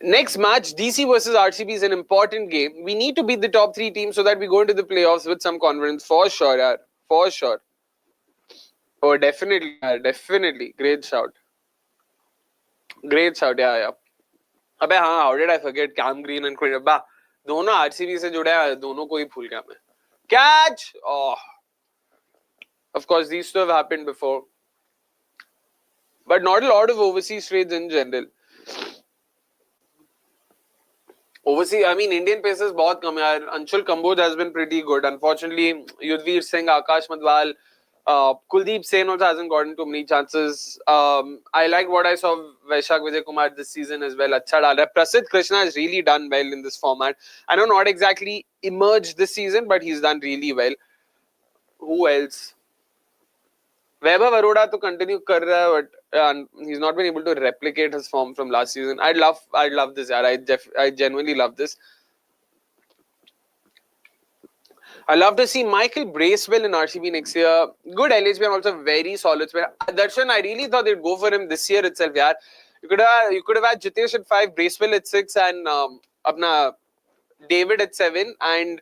Next match, DC versus RCB is an important game. We need to beat the top 3 teams so that we go into the playoffs with some confidence. For sure, yaar. For sure. Oh, definitely, yaar. Definitely. Great shout. Great shout, yeah. अबे हाँ, how did I forget Cam Green and Quinn? अब्बा दोनों RCB से जुड़े हैं, दोनों को ही भूल गया मैं. Catch! Oh. Of course, these two have happened before. But not a lot of overseas trades in general. Overseas, I mean, Indian pacers बहुत कम है. Anshul Kamboj has been pretty good. Unfortunately, Yudhvir Singh, Akash Madhwal, Kuldeep Sen also hasn't gotten too many chances. I like what I saw of Vaishak Vijay Kumar this season as well. Achha dal raha hai. Prasidh Krishna has really done well in this format. I know not exactly emerged this season, but he's done really well. Who else? Vaibhav Arora to continue कर रहा है, but he's not been able to replicate his form from last season. I'd love this, yaar. I genuinely love this. I love to see Michael Bracewell in RCB next year. Good LHB and also very solid player. Darshan, I really thought they'd go for him this year itself. Yeah, you could have had Jitesh at 5, Bracewell at 6, and apna David at 7, and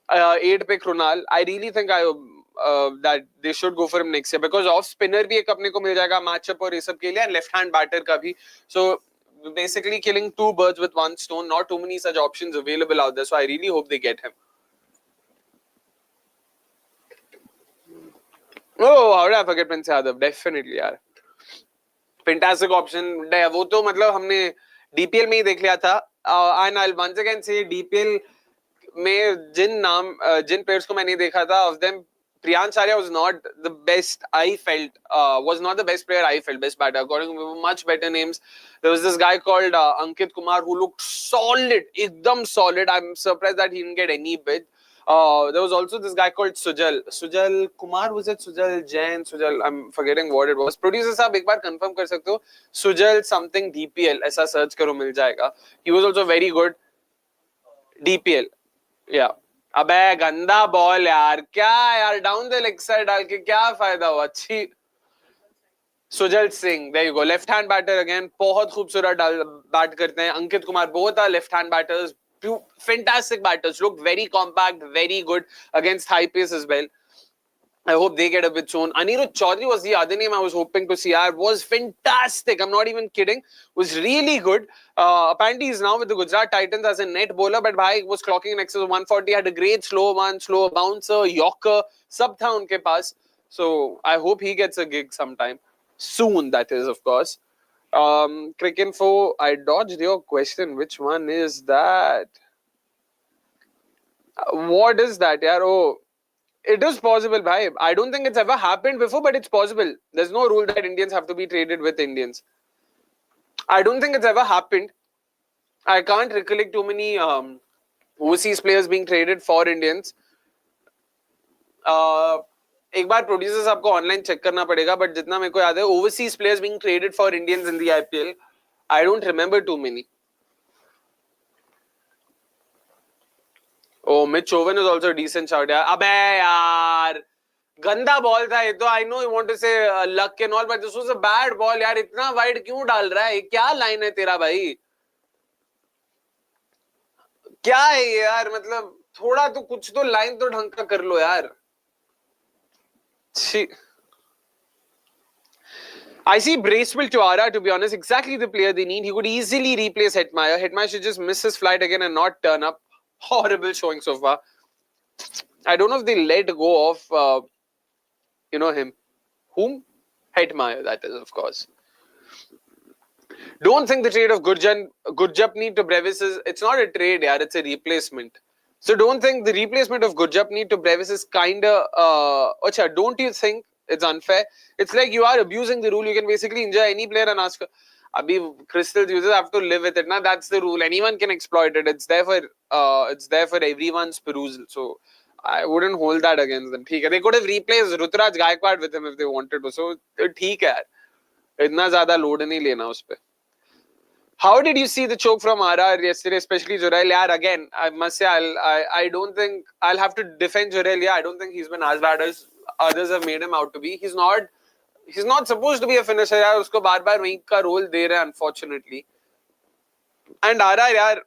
8 पे Krunal. I really think that they should go for him next year because off spinner भी एक अपने को मिल जाएगा matchup और ये सब के लिए, and left hand batter का भी. So basically killing 2 birds with 1 stone. Not too many such options available out there. So I really hope they get him. Oh, how did I forget Prince Yadav? Definitely यार. Fantastic option. वो तो मतलब हमने DPL में ही देख लिया था. And I'll once again say DPL में जिन players को मैंने देखा था, of them Priyansh Arya was not the best. I felt was not the best player. I felt best batter. According to much better names, there was this guy called Aniket Kumar who looked solid, ekdam solid. I'm surprised that he didn't get any bid. There was also this guy called Sujal Kumar, was it Sujal Jain? Sujal, I'm forgetting what it was. Producer साहब एक बार confirm कर सकते हो? Sujal something DPL ऐसा search करो मिल जाएगा. He was also very good. DPL, yeah. अबे गंदा बॉल यार, क्या यार, डाउन द लेग साइड डाल के क्या फायदा हुआ. अच्छी Sujal Singh, there you go, left hand batter again, बहुत खूबसूरत बैट करते हैं. Ankit Kumar, both are left hand batters, fantastic batters, look very compact, very good against high pace as well. I hope they get a bit soon. Anirudh Chaudhary was the other name I was hoping to see. Was fantastic. I'm not even kidding. Was really good. Apparently, he's now with the Gujarat Titans as a net bowler. But bhai was clocking in excess of 140. Had a great slow one, slow bouncer, yorker. Sab tha unke paas. So I hope he gets a gig sometime soon. That is, of course. Cricket Info. I dodged your question. Which one is that? What is that, yaar? Oh. It is possible, bhai. I don't think it's ever happened before, but it's possible. There's no rule that Indians have to be traded with Indians. I don't think it's ever happened. I can't recollect too many overseas players being traded for Indians. एक बार producers आपको online check करना पड़ेगा, but जितना मेरे को याद है, overseas players being traded for Indians in the IPL, I don't remember too many. Oh, Mitch Owen is also a decent shout. Yeah. अबे यार, गंदा बॉल था ये तो. I know you want to say luck and all, but this was a bad ball यार. इतना wide क्यों डाल रहा है? क्या लाइन है तेरा भाई? क्या है ये यार? मतलब थोड़ा तो कुछ तो लाइन तो ढंग का कर लो यार. I see Bracewell to Ara, to be honest, exactly the player they need. He could easily replace Hetmeyer. Hetmeyer should just miss his flight again and not turn up. Horrible showing so far. I don't know if they let go of, him. Whom? Hetmeyer, that is, of course. Don't think the trade of Gurjapneet to Brevis is, it's not a trade, yaar, it's a replacement. So don't think the replacement of Gurjapneet to Brevis is don't you think it's unfair? It's like you are abusing the rule. You can basically injure any player and ask, Crystals users have to live with it. Now that's the rule. Anyone can exploit it. It's there for everyone's perusal. So I wouldn't hold that against them. They could have replaced Ruturaj Gaikwad with him if they wanted to. So ठीक है. इतना ज़्यादा load नहीं लेना उस पे. How did you see the choke from RR yesterday, especially Jurel? Yeah, again, I must say, I don't think I'll have to defend Jurel. Yeah, I don't think he's been as bad as others have made him out to be. He's not supposed to be a finisher. यार उसको बार-बार वहीं का role दे रहे हैं, unfortunately. And RR यार,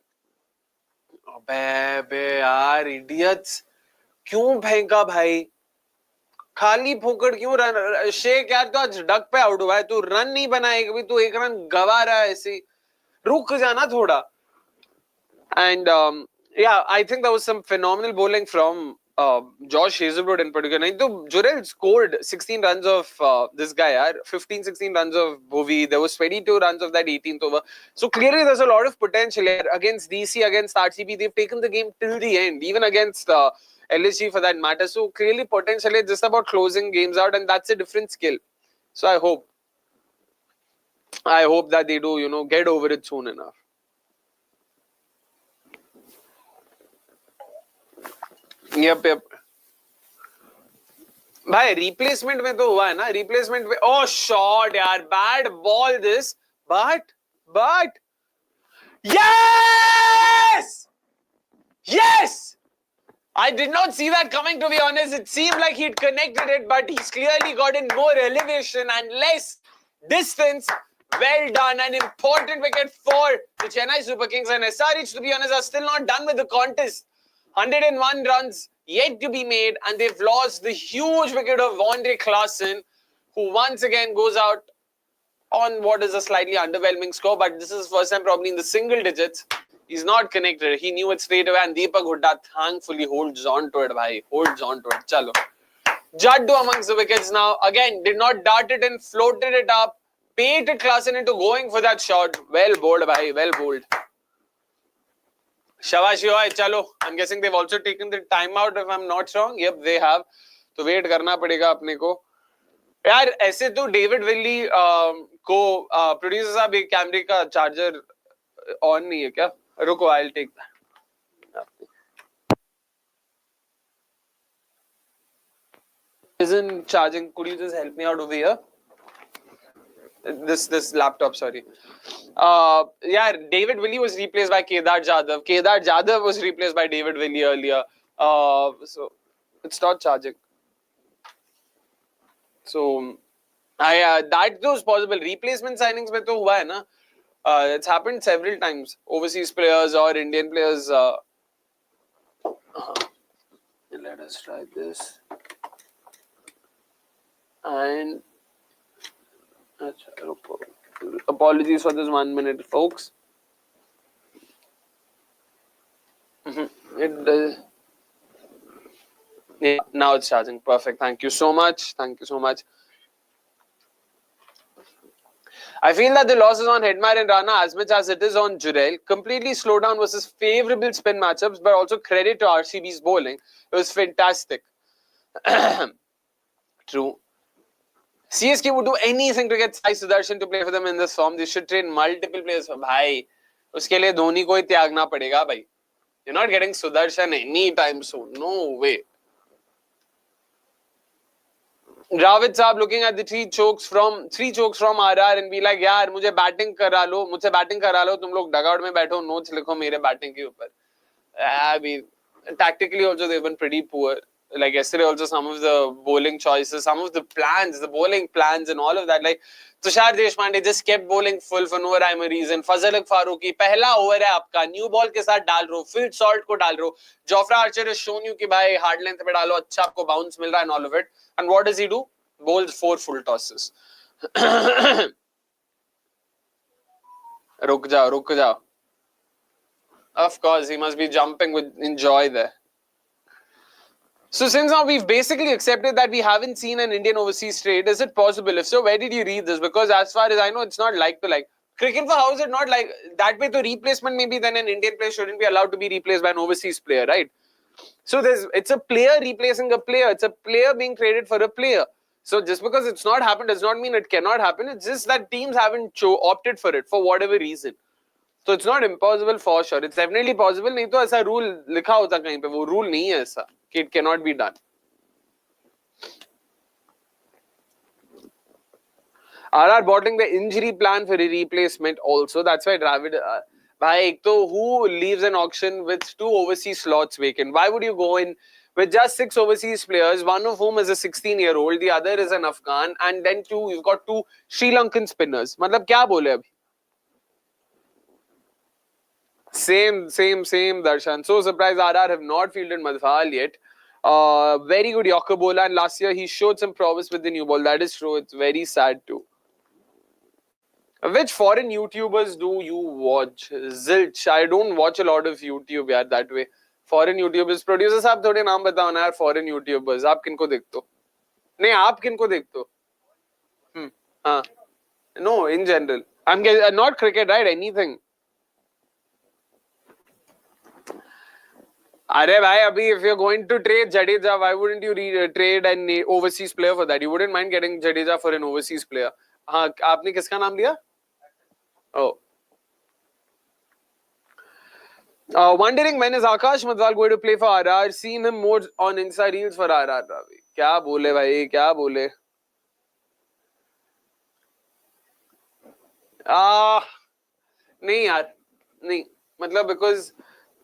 अबे यार, idiots, क्यों फेंका भाई? खाली फोकट क्यों रन? शेख यार तो आज डक पे आउट हुआ है. तू रन नहीं बनाए कभी. तू एक रन गवा रहा है ऐसे. रुक जाना थोड़ा. And yeah, I think that was some phenomenal bowling from Josh Hazelwood in particular. Jurel scored 16 runs of this guy, 15-16 runs of Bhuvi. There was 22 runs of that 18th over. So clearly there's a lot of potential here. Against DC, against RCB, they've taken the game till the end. Even against LSG for that matter. So clearly potential is just about closing games out, and that's a different skill. So I hope that they do, get over it soon enough. Yep. भाई replacement में तो हुआ है ना. Replacement में shot यार, bad ball this, but yes I did not see that coming, to be honest. It seemed like he'd connected it, but he's clearly gotten more elevation and less distance. Well done. An important wicket for the Chennai Super Kings. And SRH, to be honest, are still not done with the contest. 101 runs yet to be made, and they've lost the huge wicket of KLAASEN, who once again goes out on what is a slightly underwhelming score, but this is first time probably in the single digits. He's not connected. He knew it straight away, and Deepak Hooda thankfully holds on to it, bhai. Holds on to it. Chalo. Jaddu amongst the wickets now. Again, did not dart it in, floated it up, baited KLAASEN into going for that shot. Well bowled, bhai. Well bowled. Shabash yoy, chalo. I'm guessing they've also taken the timeout, if I'm not wrong. Yep, they have. So wait करना पड़ेगा अपने को. यार ऐसे तो David Willey को producer साहब एक कैमरे का चार्जर ऑन नहीं है क्या? रुको, I will take that. Isn't charging. Could you just help me out over here? This laptop, sorry. Yeah, David Willey was replaced by Kedar Jadhav. Kedar Jadhav was replaced by David Willey earlier. So it's not charging. So that was possible. Replacement signings में तो हुआ है ना. It's happened several times. Overseas players or Indian players. Let us try this. And apologies for this 1 minute, folks. It does. Yeah, now it's charging. Perfect. Thank you so much. Thank you so much. I feel that the losses on Hedmar and Rana, as much as it is on Jurel, completely slowed down versus favourable spin matchups, but also credit to RCB's bowling. It was fantastic. True. CSK would do anything to get Sai Sudarshan to play for them in this form. They should train multiple players. Bhai, uske liye Dhoni ko hi tyagna padega, bhai. You're not getting Sudarshan anytime soon. No way. Dravid साहब looking at the three chokes from RR and be like, यार मुझे batting करा लो, मुझसे batting करा लो, तुम लोग dugout में बैठो, notes लिखो मेरे batting के ऊपर. I mean, tactically also they've been pretty poor. Like yesterday also some of the bowling choices, some of the plans, the bowling plans and all of that. Like Tushar Deshpande just kept bowling full for no rhyme or reason. Fazal Farooqi, पहला over है आपका, new ball के साथ डाल रहे हो, field salt को डाल रहे हो. Jofra Archer has shown you कि भाई hard length पे डालो, अच्छा आपको bounce मिल रहा है and all of it. And what does he do? Bowls 4 full tosses. रुक जाओ. Of course, he must be jumping with enjoy there. So since now we've basically accepted that we haven't seen an Indian overseas trade, is it possible? If so, where did you read this? Because as far as I know, it's not like to like. Cricket for how is it not like that way? The replacement maybe then an Indian player shouldn't be allowed to be replaced by an overseas player, right? So it's a player replacing a player. It's a player being traded for a player. So just because it's not happened does not mean it cannot happen. It's just that teams haven't opted for it for whatever reason. So it's not impossible for sure. It's definitely possible. नहीं तो ऐसा rule लिखा होता कहीं पे. वो rule नहीं है ऐसा. It cannot be done. RR bottling the injury plan for a replacement also. That's why Dravid. Bhai, so who leaves an auction with 2 overseas slots vacant? Why would you go in with just 6 overseas players, one of whom is a 16-year-old, the other is an Afghan, and then you've got 2 Sri Lankan spinners? मतलब क्या बोले अभी? Same, Darshan. So surprised RR have not fielded Madhwal yet. Very good Yorker bowler, and last year he showed some promise with the new ball. That is true. It's very sad too. Which foreign YouTubers do you watch? Zilch. I don't watch a lot of YouTube यार that way. Foreign YouTubers. Producers आप थोड़े नाम बताओ ना यार foreign YouTubers. आप किनको देखते हो? नहीं आप किनको देखते हो? हाँ. No, in general. I'm not cricket, right? Anything. अरे भाई अभी if you're going to trade Jadeja, why wouldn't you trade an overseas player for that? You wouldn't mind getting Jadeja for an overseas player. हाँ आपने किसका नाम लिया? Oh. Wondering when is Akash Madhwal going to play for RR? Seen him more on Insta reels for RR. क्या बोले भाई क्या बोले? नहीं यार नहीं मतलब because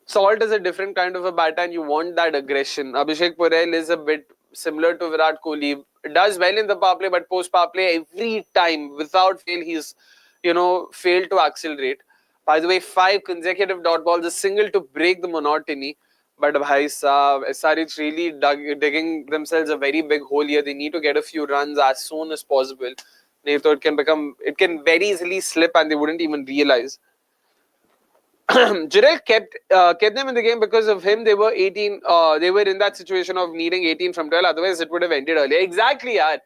Salt is a different kind of a batter and you want that aggression. Abhishek Purell is a bit similar to Virat Kohli. Does well in the power play, but post power play every time, without fail, he's, failed to accelerate. By the way, 5 consecutive dot balls, a single to break the monotony. But bhai sahab, SRH really digging themselves a very big hole here. They need to get a few runs as soon as possible. It can very easily slip and they wouldn't even realize. Jirel kept them in the game because of him. They were 18. They were in that situation of needing 18 from 12. Otherwise, it would have ended earlier. Exactly, yaar.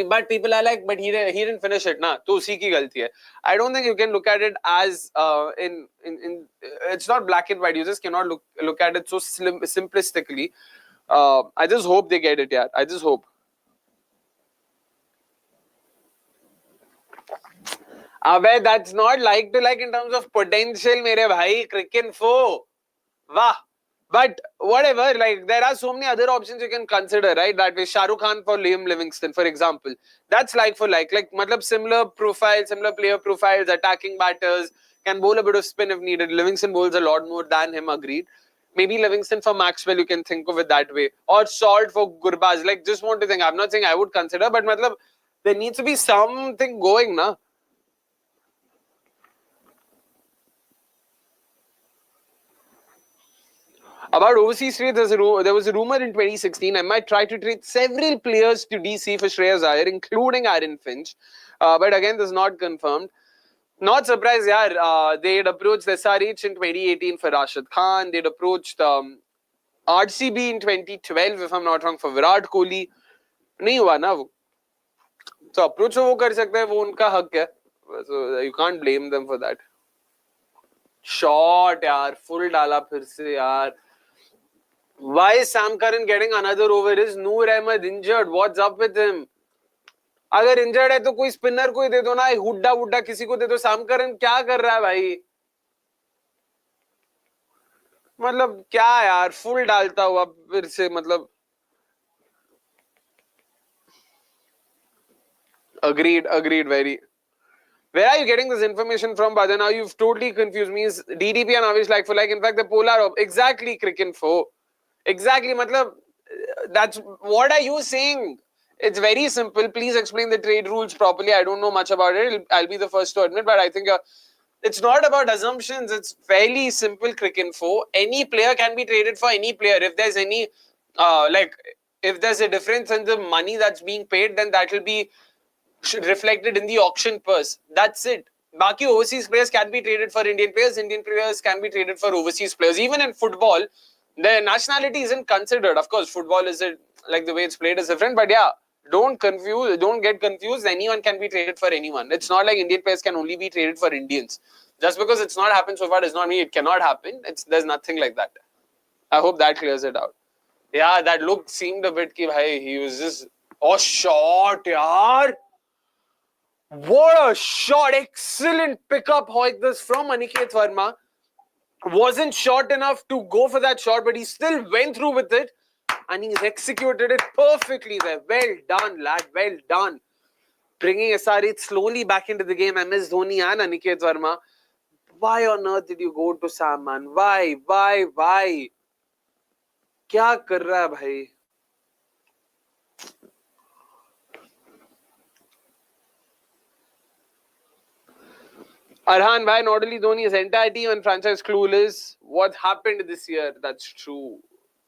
But people are like, but he didn't finish it, na. To usi ki galti hai. I don't think you can look at it as it's not black and white. You just cannot look at it so simplistically. I just hope they get it, yaar. I just hope. Abey, that's not like to like in terms of potential, mere bhai. Cricket foe. Wah. But whatever, like there are so many other options you can consider, right? That way, Shah Rukh Khan for Liam Livingston, for example. That's like for like matlab similar profile, similar player profiles, attacking batters, can bowl a bit of spin if needed. Livingston bowls a lot more than him, agreed. Maybe Livingston for Maxwell, you can think of it that way. Or Salt for Gurbaz. Like, just want to think. I'm not saying I would consider, but matlab, there needs to be something going, na? About overseas trade, there was a rumor in 2016 I might try to trade several players to DC for Shreyas Iyer, including Aaron Finch. But again, this is not confirmed. Not surprised, yaar. They had approached SRH in 2018 for Rashid Khan. They'd approached RCB in 2012, if I'm not wrong, for Virat Kohli. नहीं हुआ ना वो. So approach वो कर सकते हैं, वो उनका हक है. So you can't blame them for that. Shot, yaar. Full डाला फिर से, यार. Why is Sam Curran getting another over? Is Noor Ahmed injured? What's up with him? अगर इंजर्ड है तो कोई स्पिनर को ही दे दो ना, हुड्डा वुड्डा किसी को दे दो. Sam Curran क्या कर रहा है भाई? मतलब क्या यार, फुल डालता हुआ फिर से, मतलब. Agreed, very. Where are you getting this information from, Bhajan? Now you've totally confused me. Is DDP and Avish like for like? In fact, the polar exactly cricket foe. Exactly, matlab, that's what are you saying? It's very simple. Please explain the trade rules properly. I don't know much about it. I'll be the first to admit, but I think it's not about assumptions. It's fairly simple cricket info. Any player can be traded for any player. If there's any, if there's a difference in the money that's being paid, then that will be reflected in the auction purse. That's it. Baki overseas players can be traded for Indian players. Indian players can be traded for overseas players. Even in football, the nationality isn't considered. Of course, football is like the way it's played is different. But yeah, don't get confused. Anyone can be traded for anyone. It's not like Indian players can only be traded for Indians. Just because it's not happened so far does not mean it cannot happen. There's nothing like that. I hope that clears it out. Yeah, that look seemed a bit ki bhai, he was just, oh, shot, yaar. What a shot. Excellent pickup, this from Aniket Verma. Wasn't short enough to go for that shot, but he still went through with it. And he's executed it perfectly there. Well done, lad. Well done. Bringing SRH slowly back into the game. MS Dhoni and Aniket Verma. Why on earth did you go to Sam, man? Why? क्या कर रहा है भाई? Arhan bhai, not only Dhoni, his entire team and franchise clueless. What happened this year? That's true.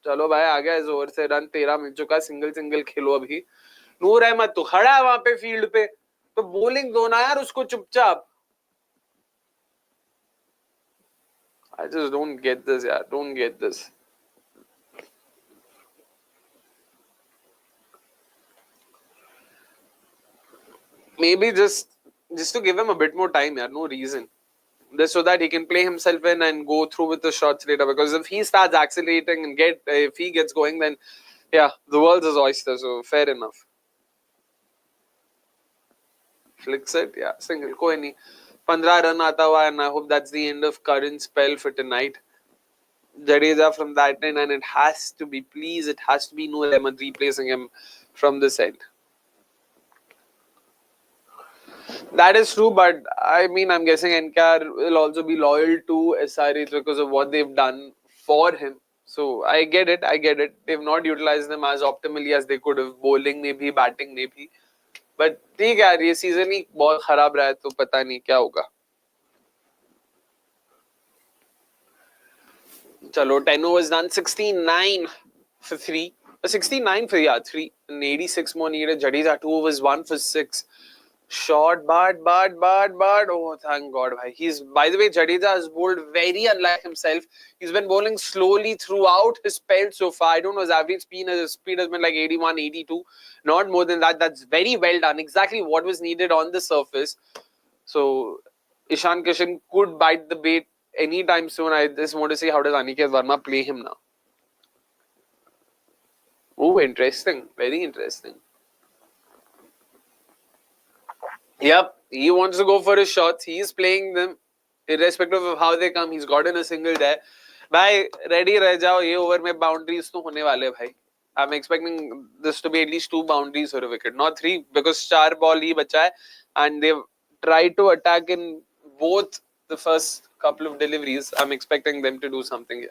चलो भाई, आ गया इस over से रन 13 मिल चुका. सिंगल खेलो अभी. नूर अहमद तो खड़ा है वहां पे फील्ड पे, तो बॉलिंग दो ना यार उसको चुपचाप. I just don't get this, yaar. Don't get this. Maybe just to give him a bit more time, yaar. No reason. Just so that he can play himself in and go through with the shots later. Because if he starts accelerating and if he gets going, then yeah, the world's his oyster. So fair enough. Flicks it, yeah, single. Koi nahi. 15 run aata hua, and I hope that's the end of Curran's spell for tonight. Jadeja from that end, and it has to be, please, it has to be Noor Ahmed replacing him from this end. That is true, but I mean, I'm guessing NKR will also be loyal to SRH because of what they've done for him. So I get it, I get it. They've not utilized them as optimally as they could have. Bowling maybe, batting maybe. But ठीक है यार, ये season ही बहुत खराब रहा है, तो पता नहीं क्या होगा. चलो, 10 overs done, 69 for 3. 69 for 3. And 86 more needed. Jadeja 2 overs, 1 for 6. Shot, but. Oh, thank God, bhai. By the way, Jadeja has bowled very unlike himself. He's been bowling slowly throughout his spell so far. I don't know, his average speed has been like 81, 82. Not more than that. That's very well done. Exactly what was needed on the surface. So, Ishan Kishan could bite the bait anytime soon. I just want to see how does Aniket Verma play him now. Oh, interesting. Very interesting. Yep, he wants to go for his shots. He's playing them irrespective of how they come. He's gotten a single there. Bhai, ready रह जाओ. ये over में boundaries तो होने वाले भाई. I'm expecting this to be at least 2 boundaries for a wicket, not 3, because 4 ball ही बचा है, and they've tried to attack in both the first couple of deliveries. I'm expecting them to do something here.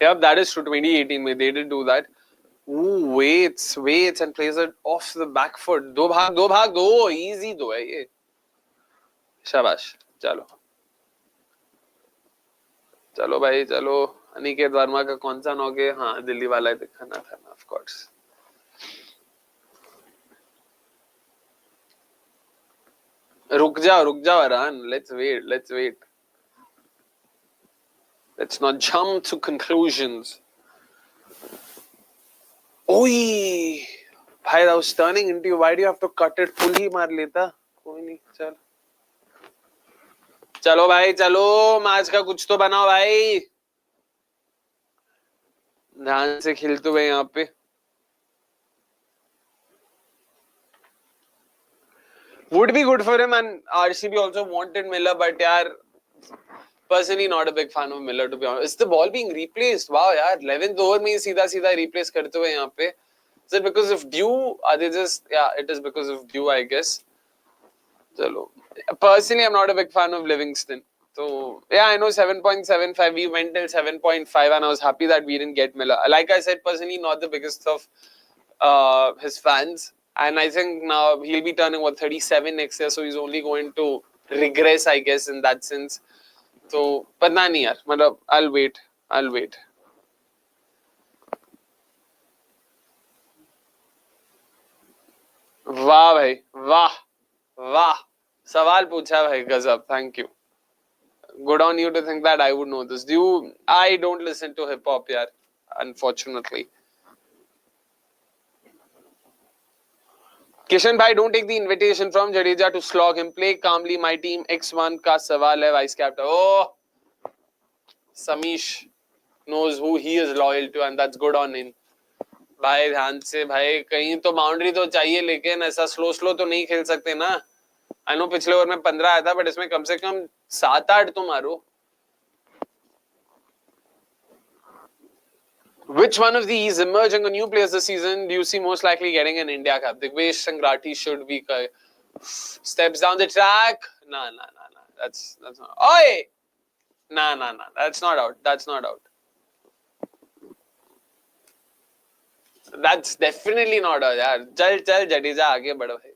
Yep, that is true. 2018 में they did do that. Ooh, waits and plays it off the back foot. दो भाग, easy दो है ये. शाबाश, चलो भाई, चलो. अनिकेत वर्मा का कौन सा नॉक है? हाँ, दिल्ली वाला ही दिखाना था ना, of course. रुक जाओ run. Let's wait. Let's not jump to conclusions. Oi! Bhai, that was turning into you. Why do you have to cut it? Full ही मार लेता. कोई नहीं, चल. चलो भाई, चलो. मैच का कुछ तो बनाओ भाई. ध्यान से खेलते हुए यहाँ पे. Would be good for him, and RCB also wanted Miller, but yaar, personally not a big fan of Miller, to be honest. Is the ball being replaced? Wow, yaar, 11th over में सीधा replace करते हुए यहाँ पे. Is it because of due? Are they just... Yeah, it is because of due, I guess. Chalo. Personally, I'm not a big fan of Livingston. So, yeah, I know 7.75. We went till 7.5 and I was happy that we didn't get Miller. Like I said, personally, not the biggest of his fans. And I think now he'll be turning, 37 next year. So, he's only going to regress, I guess, in that sense. So, pata nahi yaar. Matlab, I'll wait. वाह भाई, वाह. सवाल पूछा भाई, गजब. Thank you. Good on you to think that I would know this. I don't listen to hip hop, yaar, unfortunately. Kishan bhai, don't take the invitation from Jadeja to slog him. Play calmly. My team X1 ka sawal hai, vice captain. Oh, Samish knows who he is loyal to, and that's good on him. भाई ध्यान से भाई, कहीं तो boundary तो चाहिए, लेकिन ऐसा स्लो तो नहीं खेल सकते ना. आई नो पिछले ओवर में 15 आया था, बट इसमें कम से कम 7-8 तो मारो. Which one of these emerging or new players this season do you see most likely getting an India Cup? Digvesh Sangrati should be steps down the track. Nah. That's not. Oi! Nah. That's not out. That's definitely not out. यार. चल Jadeja आगे बढ़ भाई.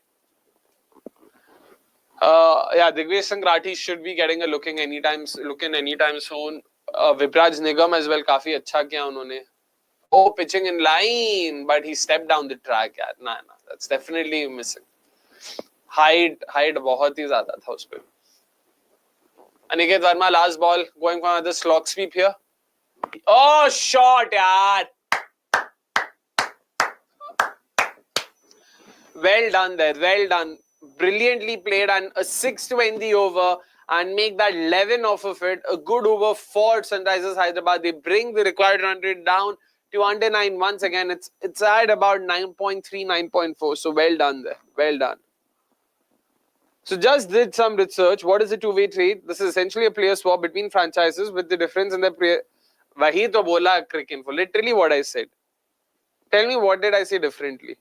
Yeah, Digvesh Sangrati should be getting a look in anytime soon. Vipraj Nigam as well, काफी अच्छा किया उन्होंने. Oh, pitching in line, but he stepped down the track. यार. Nah, that's definitely missing. Height बहुत ही ज़्यादा था उस पे. Aniket Verma, last ball, going for another slog sweep here. Oh, shot, yaar. Well done there, well done. Brilliantly played, and a 6 to end the over and make that 11 off of it. A good over for Sunrisers Hyderabad. They bring the required run rate down to under 9 once again. It's at about 9.3, 9.4. So well done there, well done. So just did some research. What is a two-way trade? This is essentially a player swap between franchises, with the difference in their वही तो बोला cricket for literally what I said. Tell me what did I say differently?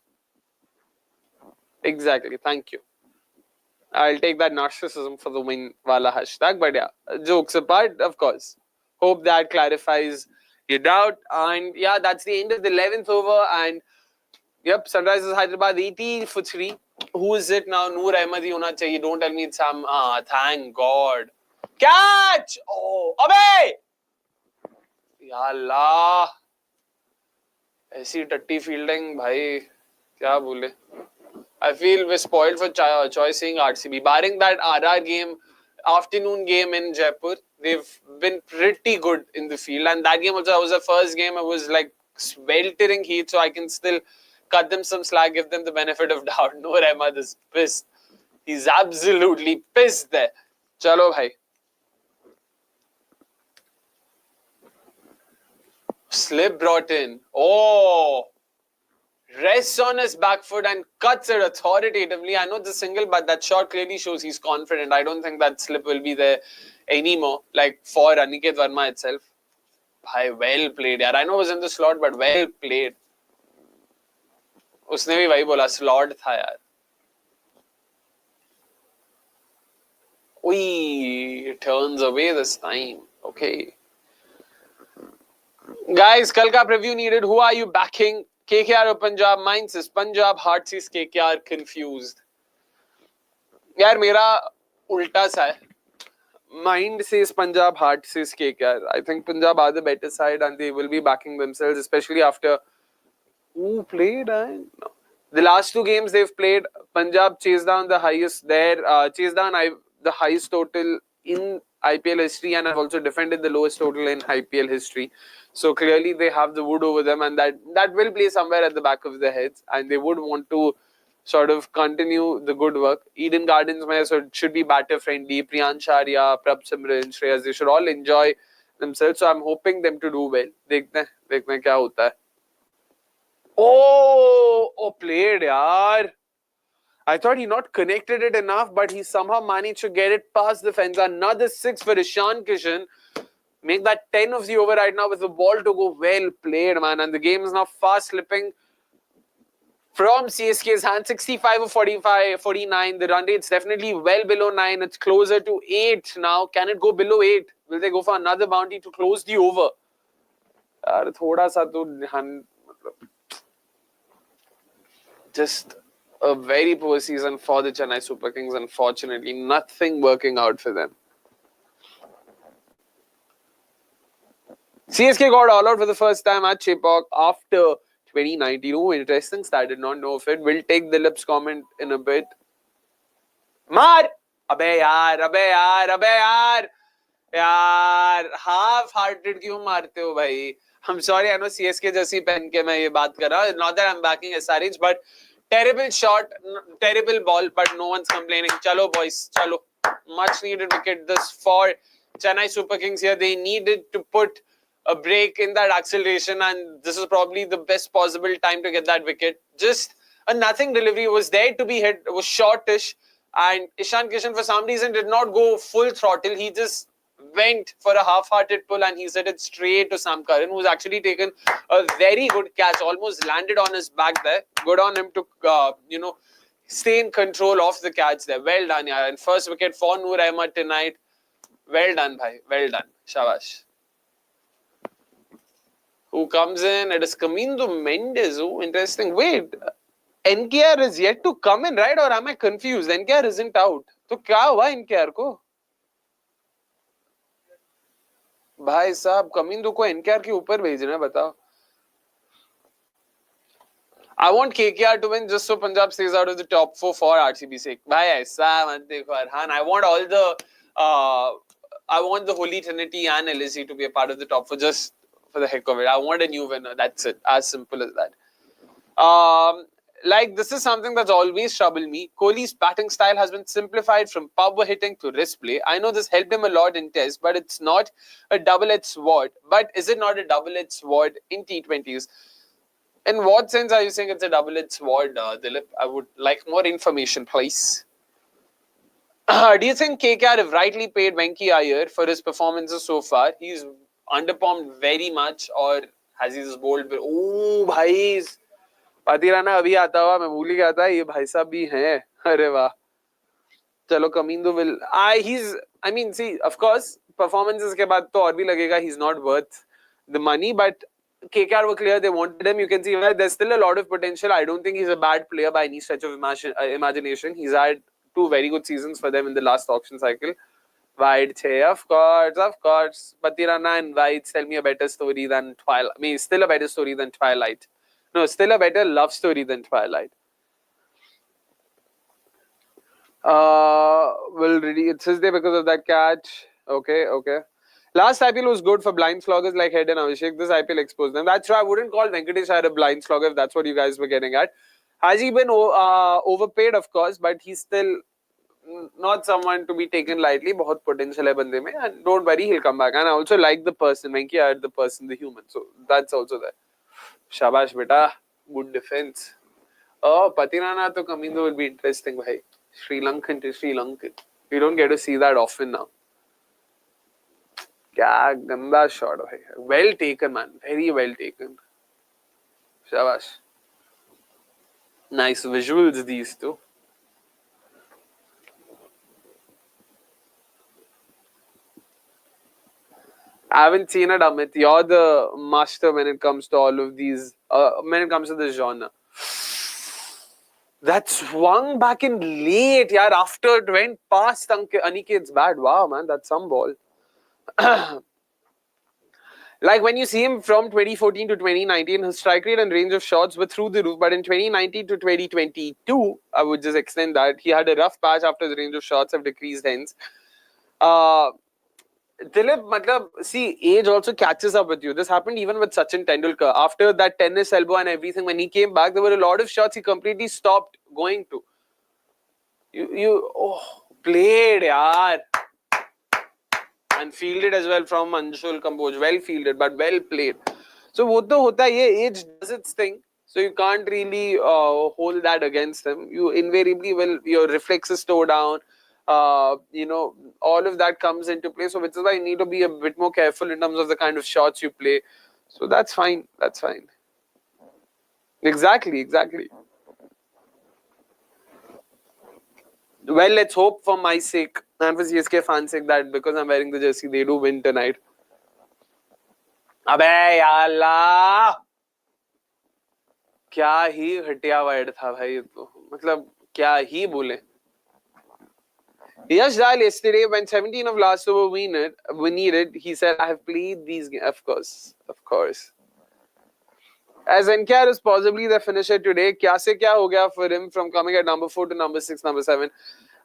Exactly. Thank you. I'll take that narcissism for the win wala hashtag. But yeah, jokes apart, of course. Hope that clarifies your doubt. And yeah, that's the end of the 11th over. And yep, Sunrisers Hyderabad 80 for 3. Who is it now? Noor Ahmed hi hona chahiye. Don't tell me it's Sam. Thank God. Catch! Oh, abe! Ya Allah. ऐसी टट्टी fielding भाई क्या बोले. I feel we're spoiled for choosing RCB. Barring that RR game, afternoon game in Jaipur, they've been pretty good in the field. And that game also was the first game. It was like sweltering heat, so I can still cut them some slack, give them the benefit of doubt. Noor Ahmed is pissed. He's absolutely pissed there. Chalo bhai. Slip brought in. Oh. Rests on his back foot and cuts it authoritatively. I know it's a single, but that shot clearly shows he's confident. I don't think that slip will be there anymore. Like for Aniket Verma itself. Bhai, well played. Yaar. I know it was in the slot, but well played. उसने भी वही बोला slot था यार. Ui, turns away this time. Okay. Guys, kal ka preview needed. Who are you backing? KKR or Punjab? Mine says Punjab, heart says KKR, confused. यार मेरा उल्टा सा है. Mind says Punjab, heart says KKR. I think Punjab are the better side and they will be backing themselves, especially after who played. No. The last two games they've played, Punjab chased down the highest there, chased down the highest total in IPL history, and have also defended the lowest total in IPL history. So clearly they have the wood over them, and that will play somewhere at the back of their heads, and they would want to sort of continue the good work. Eden Gardens should be batter friendly. Priyansh Arya, Prabh Simran, Shreyas, they should all enjoy themselves. So I'm hoping them to do well. देखते हैं क्या होता है. Oh, played yaar. I thought he not connected it enough, but he somehow managed to get it past the fence. Another 6 for Ishan Kishan. Make that 10 of the over right now with the ball to go. Well played, man. And the game is now fast slipping from CSK's hand. 65 or 49. The run rate's definitely well below 9. It's closer to 8 now. Can it go below 8? Will they go for another bounty to close the over? Yaar, thoda sa to just a very poor season for the Chennai Super Kings. Unfortunately, nothing working out for them. CSK got all out for the first time at Chepauk after 2019. Oh, interesting stat. I did not know of it. We'll take Dilip's comment in a bit. Mar! Abey yaar. Yaar, half-hearted क्यों मारते हो भाई? I'm sorry, I know CSK जैसी पहन के मैं ये बात कर रहा हूँ. Not that I'm backing SRH, but terrible shot, terrible ball, but no one's complaining. Chalo boys, chalo. Much needed wicket this for Chennai Super Kings here. They needed to put a break in that acceleration, and this is probably the best possible time to get that wicket. Just a nothing delivery was there to be hit. It was shortish, and Ishan Kishan for some reason did not go full throttle. He just went for a half-hearted pull and he set it straight to Sam Curran, who's actually taken a very good catch, almost landed on his back there. Good on him to, stay in control of the catch there. Well done, yaar. And first wicket for Noor Ahmed tonight. Well done, bhai. Well done. Shabash. Who comes in? It is KAMINDU MENDIS. Oh, interesting. Wait, NKR is yet to come in, right? Or am I confused? NKR isn't out. So क्या हुआ NKR को? भाई साहब कमिंदू को एनकेआर के ऊपर भेजना है बताओ. I want KKR to win just so Punjab stays out of the top 4 for RCB sake. भाई ऐसा मत देखो Arhan. I want the Holy Trinity and LSE to be a part of the top 4 just for the heck of it. I want a new winner. That's it. As simple as that. This is something that's always troubled me. Kohli's batting style has been simplified from power hitting to wrist play. I know this helped him a lot in tests, but it's not a double-edged sword. But is it not a double-edged sword in T20s? In what sense are you saying it's a double-edged sword, Dilip? I would like more information, please. Do you think KKR have rightly paid Venki Iyer for his performances so far? He's underperformed very much, or has he just bowled? Oh, भाई पातिराना अभी आता हुआ, मैं भूल ही गया था ये भाई साहब भी हैं. अरे वाह. चलो Kamindu will. I mean, see, of course, performances के बाद तो और भी लगेगा he's not worth the money, but KKR were clear they wanted him. You can see that there's still a lot of potential. I don't think he's a bad player by any stretch of imagination. He's had 2 very good seasons for them in the last auction cycle. Wide Che, of course. Patirana and Whites tell me a better story than Twilight. I mean, still a better story than Twilight. No, still a better love story than Twilight. It's his day because of that catch. Okay. Last IPL was good for blind sloggers like Head and Abhishek. This IPL exposed them. That's why I wouldn't call Venkatesh Iyer a blind slogger if that's what you guys were getting at. Has he been overpaid? Of course, but he's still not someone to be taken lightly. बहुत potential है बंदे में, and don't worry, he'll come back. And I also like the person, Venki Iyer, the person, the human. So that's also there. Shabash beta, good defense. Oh, Patirana to Kamindu will be interesting, bhai. Sri Lankan to Sri Lankan. We don't get to see that often now. क्या गंदा shot है. Well taken, man. Very well taken. Shabash. Nice visuals, these two. I haven't seen it, Amit. You're the master when it comes to all of these, when it comes to this genre. That swung back in late, yaar, after it went past Aniket's bat. Wow, man, that's some ball. Like when you see him from 2014 to 2019, his strike rate and range of shots were through the roof. But in 2019 to 2022, I would just extend that. He had a rough patch after the range of shots have decreased hence. Dilip, matlab, see, age also catches up with you. This happened even with Sachin Tendulkar. After that tennis elbow and everything, when he came back, there were a lot of shots he completely stopped going to. Played, yaar. And fielded as well from Anshul Kamboj. Well fielded, but well played. So, what the hota hai, age does its thing. So, you can't really hold that against him. You invariably will, your reflexes slow down. All of that comes into play. So, which is why you need to be a bit more careful in terms of the kind of shots you play. So, that's fine. That's fine. Exactly. Well, let's hope for my sake and for CSK fans' sake that because I'm wearing the jersey, they do win tonight. अबे याल्ला क्या ही घटिया wide था भाई, तो मतलब क्या ही बोले. Yash Dal yesterday, when 17 of last over we needed, he said, I have played these games. Of course. As NKR is possibly the finisher today, kya se kya ho gaya for him from coming at number 4 to number 6, number 7?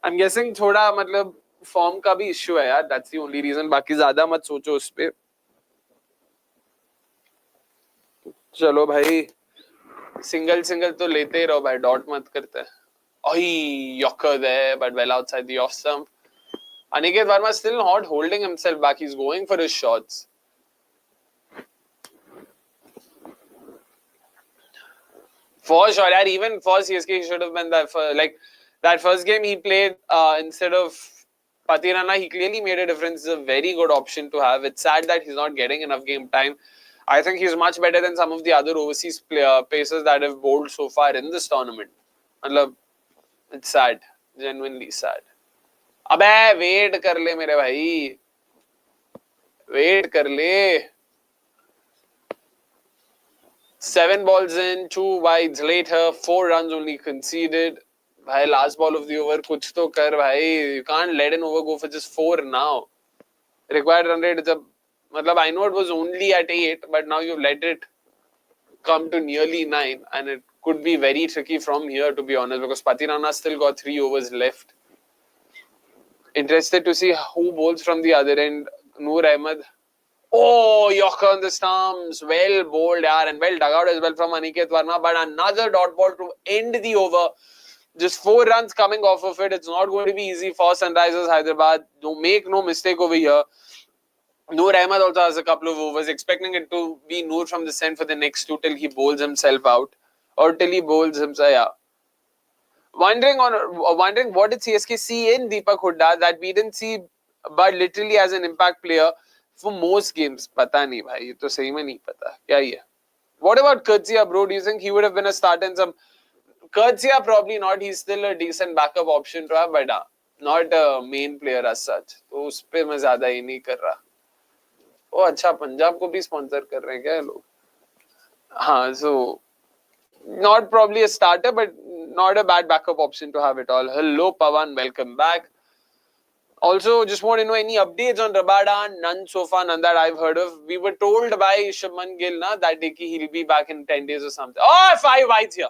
I'm guessing thoda matlab form ka bhi issue hai yaar. That's the only reason. Baki zyada mat socho us pe. Chalo bhai. Single to lete hi raho bhai. Dot mat karte. Yorker there, but well outside the off stump. Aniket Verma still not holding himself back. He's going for his shots. For sure, yaar, even for CSK, he should have been that. That first game he played instead of Patirana, he clearly made a difference. It's a very good option to have. It's sad that he's not getting enough game time. I think he's much better than some of the other overseas pacers that have bowled so far in this tournament. It's sad. Genuinely sad. Abey, wait kar le mere bhai. Wait kar le. 7 balls in, 2 wides later, 4 runs only conceded. Bhai, last ball of the over, kuch to kar bhai. You can't let an over go for just 4 now. Required run rate is I know it was only at 8, but now you've let it come to nearly 9, and it could be very tricky from here, to be honest, because Patirana still got 3 overs left. Interested to see who bowls from the other end. Noor Ahmed. Oh, Yorker on the stumps. Well bowled, yaar, and well dug out as well from Aniket Verma. But another dot ball to end the over. Just 4 runs coming off of it. It's not going to be easy for Sunrisers Hyderabad. Don't make no mistake over here. Noor Ahmed also has a couple of overs. Expecting it to be Noor from this end for the next 2 till he bowls himself out. Or till he bowls himself, yeah. Wondering what did CSK see in Deepak Hooda that we didn't see, but literally as an impact player. for most games. पता नहीं भाई, ये तो सही में नहीं पता क्या ही है. What about Kurtzia, bro? Do you think he would have been a start in some? Kurtzia probably not. He's still a decent backup option to have, but not a main player as such. तो उस पे मैं ज़्यादा ही नहीं कर रहा. ओ अच्छा, पंजाब को भी स्पॉन्सर कर रहे हैं क्या लोग? हाँ, so not probably a starter, but not a bad backup option to have it all. Hello, Pawan, welcome back. Also, just want to know any updates on Rabada. None so far, none that I've heard of. We were told by Shaman Gill that he'll be back in 10 days or something. Oh, 5 wides here.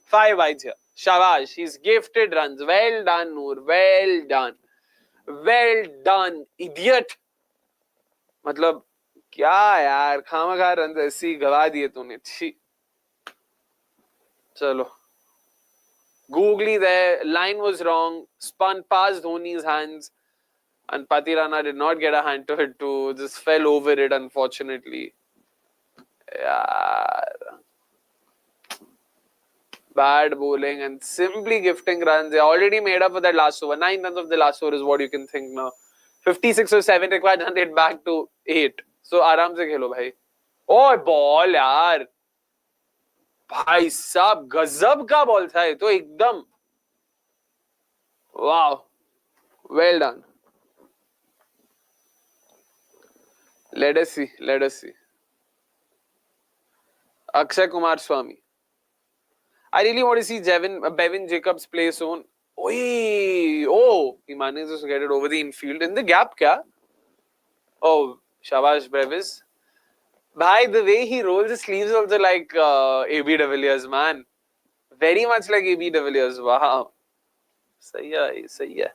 5 wides here. Shabash, he's gifted runs. Well done, Noor. Well done. Well done, idiot. मतलब क्या यार, खामखा run ऐसी गवा दिए तूने. छी. चलो. Googly there, line was wrong, spun past Dhoni's hands, and Patirana did not get a hand to it too, just fell over it unfortunately. Yeah. Bad bowling and simply gifting runs. They already made up for that last over. 9 runs of the last over is what you can think now. 56 or 7 required and they'd back to 8. So आराम से खेलो भाई. Oh, ball यार. भाई साहब गजब का ball था ये तो एकदम. Wow. Well done. Let us see. Let us see. Akshay Kumar Swamy. I really want to see Bevin Jacobs play soon. Oi! Oh! He manages to get it over the infield. In the gap, kya? Oh, Shabash Brevis. Bhai, the way he rolls his sleeves also like AB de Villiers, man. Very much like AB de Villiers. Wow. सही है, सही है.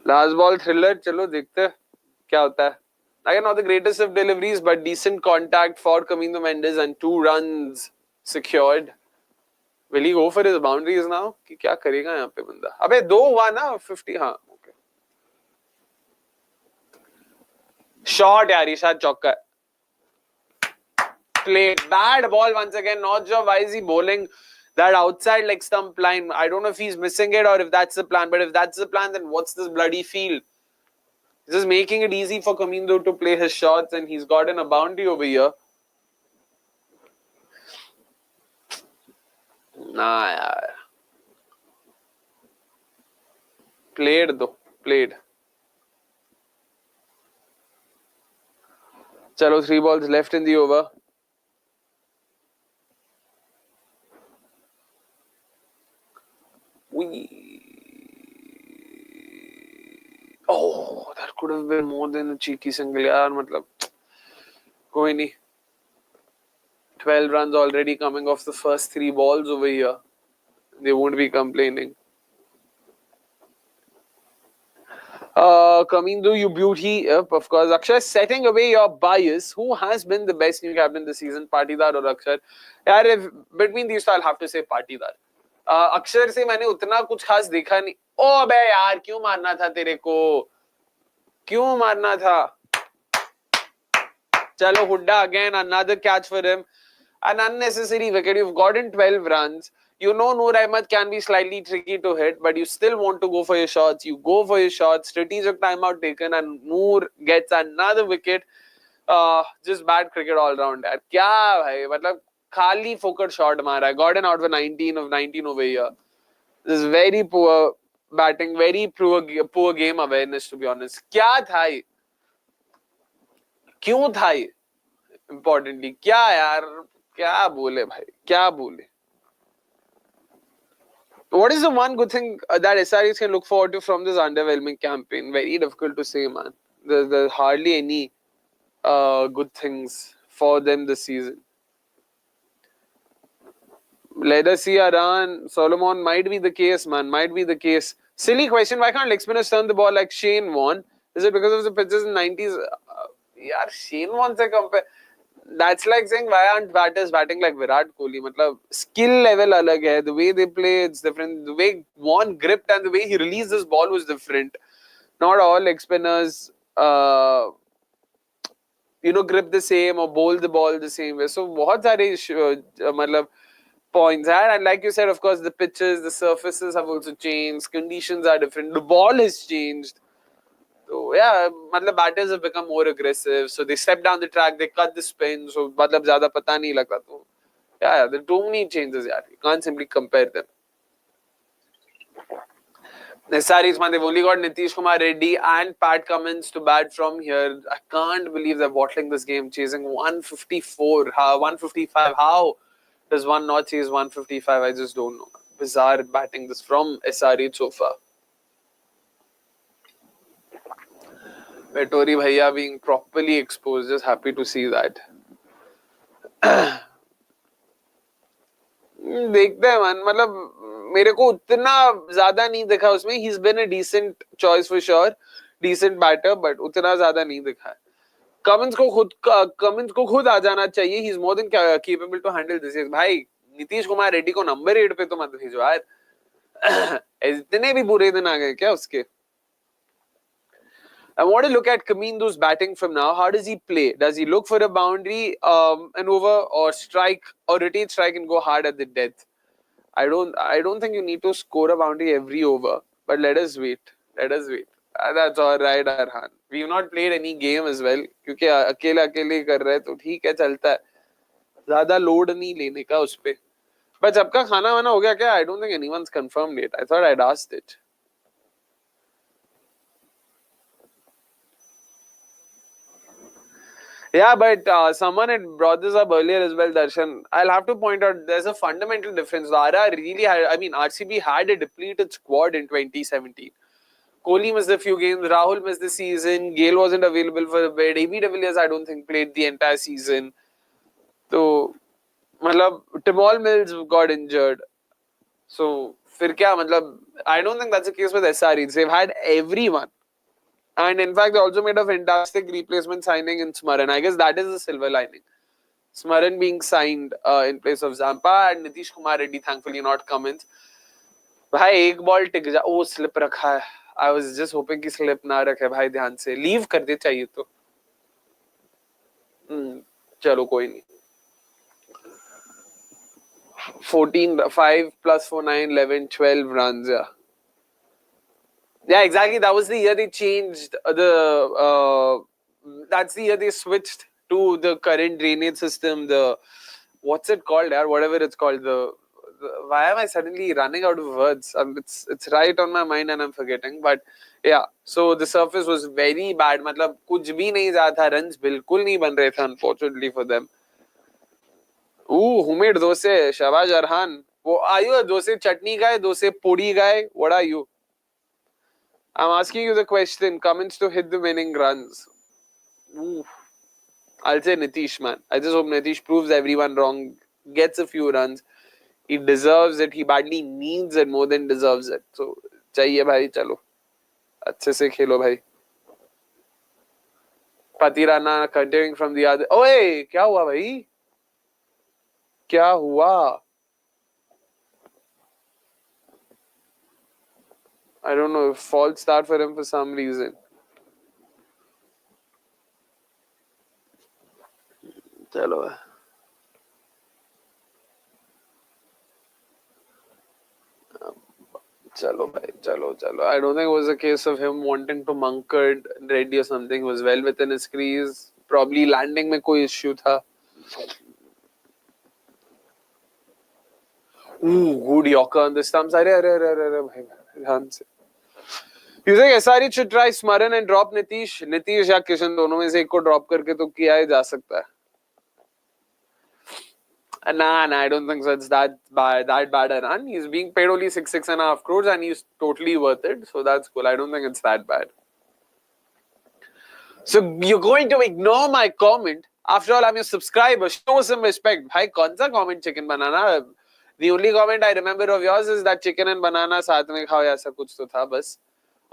Last ball thriller. चलो देखते हैं क्या होता है. Again, not the greatest of deliveries, but decent contact for KAMINDU MENDIS and 2 runs secured. Will he go for his boundaries now? कि क्या करेगा यहाँ पे बंदा? अबे 2 हुआ ना 50. हाँ, okay. Shot यार, ईशाद चौका. Play bad ball once again. Not sure why is he bowling that outside leg stump line. I don't know if he's missing it or if that's the plan. But if that's the plan, then what's this bloody field? This is making it easy for KAMINDU to play his shots, and he's gotten a boundary over here. Nah, yaar. Played though. Played. Chalo, 3 balls left in the over. Oh, that could have been more than a cheeky single. Yaar, matlab, koi nahi. 12 runs already coming off the first 3 balls over here. They won't be complaining. KAMINDU, you beauty. Yep, of course. Akshay, setting away your bias. Who has been the best new captain this season? Patidar or Akshay? Yaar, if between these two, I'll have to say Patidar. अक्षर से मैंने उतना कुछ खास देखा नहीं. ओ बे यार, क्यों मारना था तेरे को? क्यों मारना था? चलो, Hooda again, another catch for him. An unnecessary wicket. You've gotten 12 runs. You know Noor Ahmed can be slightly tricky to hit, but you still want to go for your shots. You go for your shots. Strategic timeout taken, and Noor gets another wicket. Just bad cricket all round. यार क्या भाई, मतलब खाली फोकट shot मारा है. Gotten out for 19 of 19 over here. This is very poor batting, very poor game awareness, to be honest. क्या था ये? क्यों था ये? Importantly, क्या यार, क्या बोले भाई, क्या बोले? What is the one good thing that SREs can look forward to from this underwhelming campaign? Very difficult to say, man. There's hardly any good things for them this season. Let us see a run. Solomon might be the case, man. Might be the case. Silly question. Why can't leg spinners turn the ball like Shane Warne? Is it because of the pitches in the 90s? Yeah, Shane Warne se compare. That's like saying why aren't batters batting like Virat Kohli? Matlab, skill level alag hai. The way they play, it's different. The way Warne gripped and the way he released this ball was different. Not all leg spinners, grip the same or bowl the ball the same way. So, बहुत सारे points are, and like you said, of course, the pitches, the surfaces have also changed. Conditions are different. The ball has changed. So yeah, मतलब batters have become more aggressive. So they step down the track, they cut the spin. So मतलब ज़्यादा पता नहीं लगता. तो yeah, there are too many changes. यार, you can't simply compare them. SRH, man, they've only got Nitish Kumar Reddy and Pat Cummins to bat from here. I can't believe they're bottling this game, chasing 154, 155. How does one not chase 155? I just don't know. Bizarre batting this from SRH so far. Vettori Bhaiya being properly exposed. Just happy to see that. देखते हैं man, मतलब मेरे को उतना ज्यादा नहीं दिखा उसमें. He's been a decent choice for sure, decent batter, but उतना ज्यादा नहीं दिखा है. Cummins को खुद आ जाना चाहिए. He's more than capable to handle this. भाई नीतीश कुमार रेड्डी को नंबर 8 पे तो मत भेजो यार. इतने भी बुरे दिन आ गए क्या उसके? I want to look at Kamindu's batting from now. How does he play? Does he look for a boundary, an over, or strike, or rotate strike and go hard at the death? I don't think you need to score a boundary every over. But let us wait. Let us wait. That's all right, Arhan. We've not played any game as well. क्योंकि अकेले ही कर रहे हैं तो ठीक है चलता है. ज़्यादा load नहीं लेने का उस पे. But सबका खाना वाना हो गया क्या? I don't think anyone's confirmed it. I thought I'd asked it. Yeah, but someone had brought this up earlier as well, Darshan. I'll have to point out there's a fundamental difference. RCB had a depleted squad in 2017. Kohli missed a few games, Rahul missed the season, Gale wasn't available for a bit, AB de Villiers I don't think played the entire season. So, Timol Mills got injured. So, फिर क्या मतलब? I don't think that's the case with SREs. They've had everyone. And in fact, they also made a fantastic replacement signing in Smaran. I guess that is the silver lining. Smaran being signed in place of Zampa and Nitish Kumar Reddy, thankfully not Cummins. भाई एक ball टिक जा. ओ slip रखा है. I was just hoping कि slip ना रखे भाई ध्यान से. लीव कर दे चाहिए तो. चलो कोई नहीं. 14, 5 plus 4, 9, 11, 12 runs. Yeah, exactly. That was the year they changed that's the year they switched to the current drainage system. What's it called? Whatever it's called. Why am I suddenly running out of words? It's right on my mind and I'm forgetting. But yeah, so the surface was very bad. मतलब कुछ भी नहीं जाता. Runs बिल्कुल नहीं बन रहे थे, unfortunately for them. Who made dosa? Shahbaz Arhan. Are you a dosa chutney guy? Dosa puri guy? What are you? I'm asking you the question. Cummins to hit the winning runs. Ooh. I'll say Nitish, man. I just hope Nitish proves everyone wrong. Gets a few runs. He deserves it. He badly needs it more than deserves it. So, चाहिए भाई चलो. अच्छे से खेलो भाई. Patirana continuing from the other. ओए क्या हुआ भाई? क्या हुआ? I don't know, false start for him for some reason. Chalo. Chalo, bhai. Chalo. I don't think it was a case of him wanting to bunker Reddy or something. He was well within his crease. Probably landing में कोई issue था. Good Yorker on the stumps. Arre, bhai. ध्यान से. You think SRE should try Smaran and drop Nitish? Nitish या Kishan दोनों में से एक को drop करके तो किया ही जा सकता है. Nah, I don't think so. It's that bad a run. He's being paid only 6.5 crores and he's totally worth it. So that's cool. I don't think it's that bad. So you're going to ignore my comment? After all, I'm your subscriber. Show some respect. Bhai, kaun sa comment chicken banana? The only comment I remember of yours is that chicken and banana साथ में खाओ ऐसा कुछ तो था बस.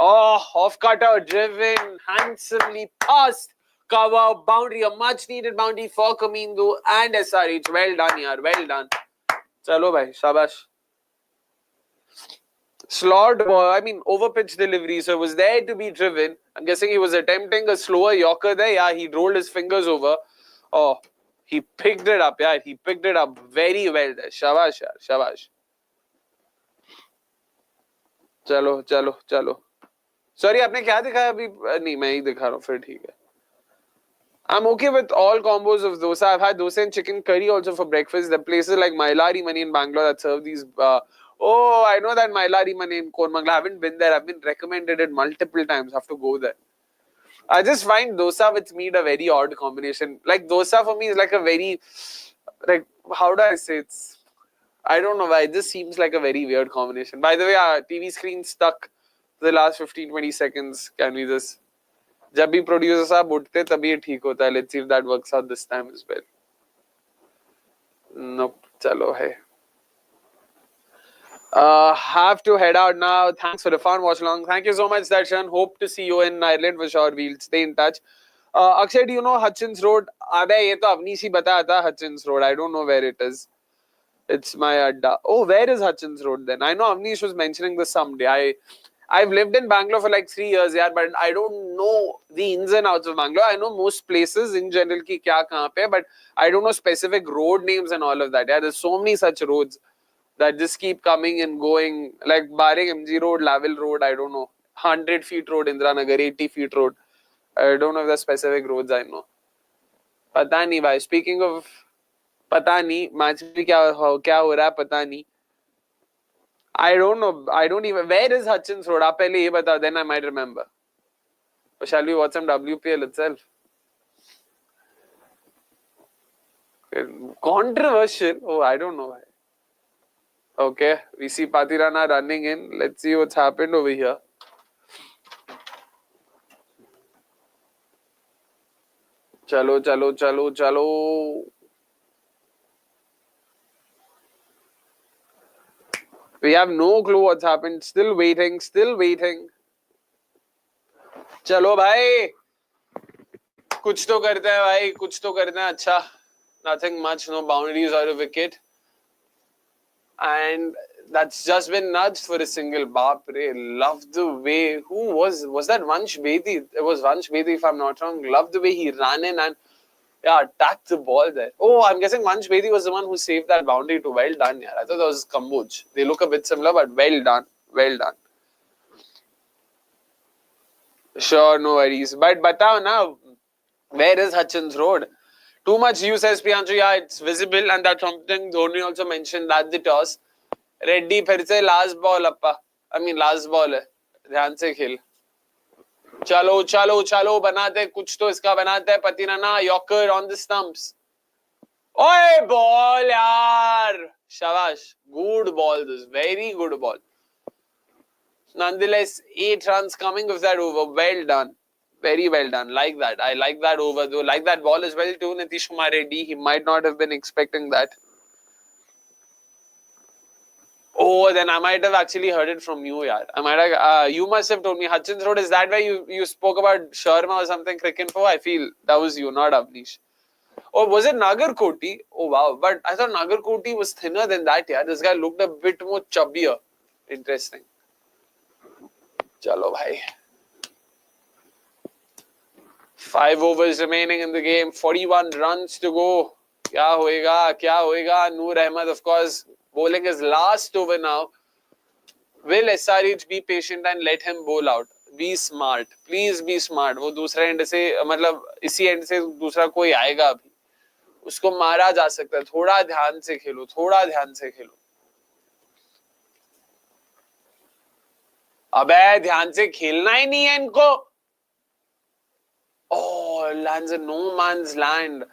Oh, off cutter, driven, handsomely past, cover, boundary, a much needed boundary for Kamindu and SRH. Well done, yaar, well done. Chalo bhai, shabash. Slot, over pitch delivery, so it was there to be driven. I'm guessing he was attempting a slower Yorker there. Yeah, he rolled his fingers over. Oh, he picked it up, yeah, he picked it up very well there. Shabash, yaar, shabash. Chalo. Sorry, आपने क्या दिखाया अभी? नहीं, मैं ही दिखा रहा हूँ, फिर ठीक है. I'm okay with all combos of dosa. I've had dosa and chicken curry also for breakfast. There are places like Mailari Mani in Bangalore that serve these. Oh, I know that Mailari Mani in Kormangla. I haven't been there. I've been recommended it multiple times. I have to go there. I just find dosa with meat a very odd combination. Like dosa for me is like a very, like, how do I say it's? I don't know why. It just seems like a very weird combination. By the way, our TV screen stuck for the last 15-20 seconds. Can we just... जब भी producer साहब उठते तभी ये ठीक होता है. Let's see if that works out this time as well. Nope, चलो है. Have to head out now. Thanks for the fun watch along. Thank you so much, Darshan. Hope to see you in Ireland for sure. We'll stay in touch. Akshay, do you know Hutchins Road? अबे ये तो Avnish ही बताया था. Hutchins Road. I don't know where it is. It's my adda. Oh, where is Hutchins Road then? I know Avnish was mentioning this someday. I've lived in Bangalore for like 3 years, yeah, but I don't know the ins and outs of Bangalore. I know most places in general ki kya kahan pe, but I don't know specific road names and all of that. Yeah, there's so many such roads that just keep coming and going, like barring MG Road, Laville Road, I don't know, 100 feet road, Indranagar, 80 feet road. I don't know if there's specific roads I know. Pata nahi bhai. Speaking of pata nahi, match mein kya ho raha hai pata nahi. I don't know. I don't even... Where is Hutchins Road? आप पहले ये बता, then I might remember. Or shall we watch some WPL itself? Controversial? Oh, I don't know why. Okay, we see Patirana running in. Let's see what's happened over here. Chalo, chalo, chalo, chalo. We have no clue what's happened. Still waiting, still waiting. चलो भाई, कुछ तो करते हैं भाई, कुछ तो करते हैं. अच्छा, nothing much, no boundaries or a wicket, and that's just been nudged for a single. Baap re, love the way. Who was that? Vansh Bedi. It was Vansh Bedi if I'm not wrong. Love the way he ran in and attacked the ball there. Oh, I'm guessing Vansh Bedi was the one who saved that boundary too. Well done, yaar. I thought that was Kamboj. They look a bit similar, but well done, well done. Sure, no worries. But batao now, where is Hutchins Road? Too much use, says Priyanshu. Yeah, it's visible, and that's something Dhoni also mentioned at the toss. Reddy, फिर से last ball appa. I mean last ball है. ध्यान से खेल. चलो चलो चलो बनाते कुछ तो इसका बनाते हैं. Patirana, Yorker on the stumps. ओए ball यार. Shabash. Good ball this. Very good ball. Nonetheless, 8 runs coming with that over. Well done. Very well done. Like that. I like that over though. Like that ball as well too, Nitish Kumar Reddy. He might not have been expecting that. Oh, then I might have actually heard it from you, yaar. I might have, you must have told me. Hutchins Road, is that where you spoke about Sharma or something, cricket for? I feel that was you, not Avnish. Or was it Nagarkoti? Oh, wow. But I thought Nagarkoti was thinner than that, yeah. This guy looked a bit more chubbier. Interesting. Chalo, bhai. 5 overs remaining in the game. 41 runs to go. Kya hoega? Kya hoega? Noor Ahmed, of course, bowling his last over now. Will SRH be patient and let him bowl out? Be smart. Please be smart. वो दूसरे and से मतलब इसी and से दूसरा कोई आएगा अभी. उसको मारा जा सकता है. थोड़ा ध्यान से खेलो. थोड़ा ध्यान से खेलो. अबे ध्यान से खेलना ही नहीं है इनको. Oh, lands in no man's land.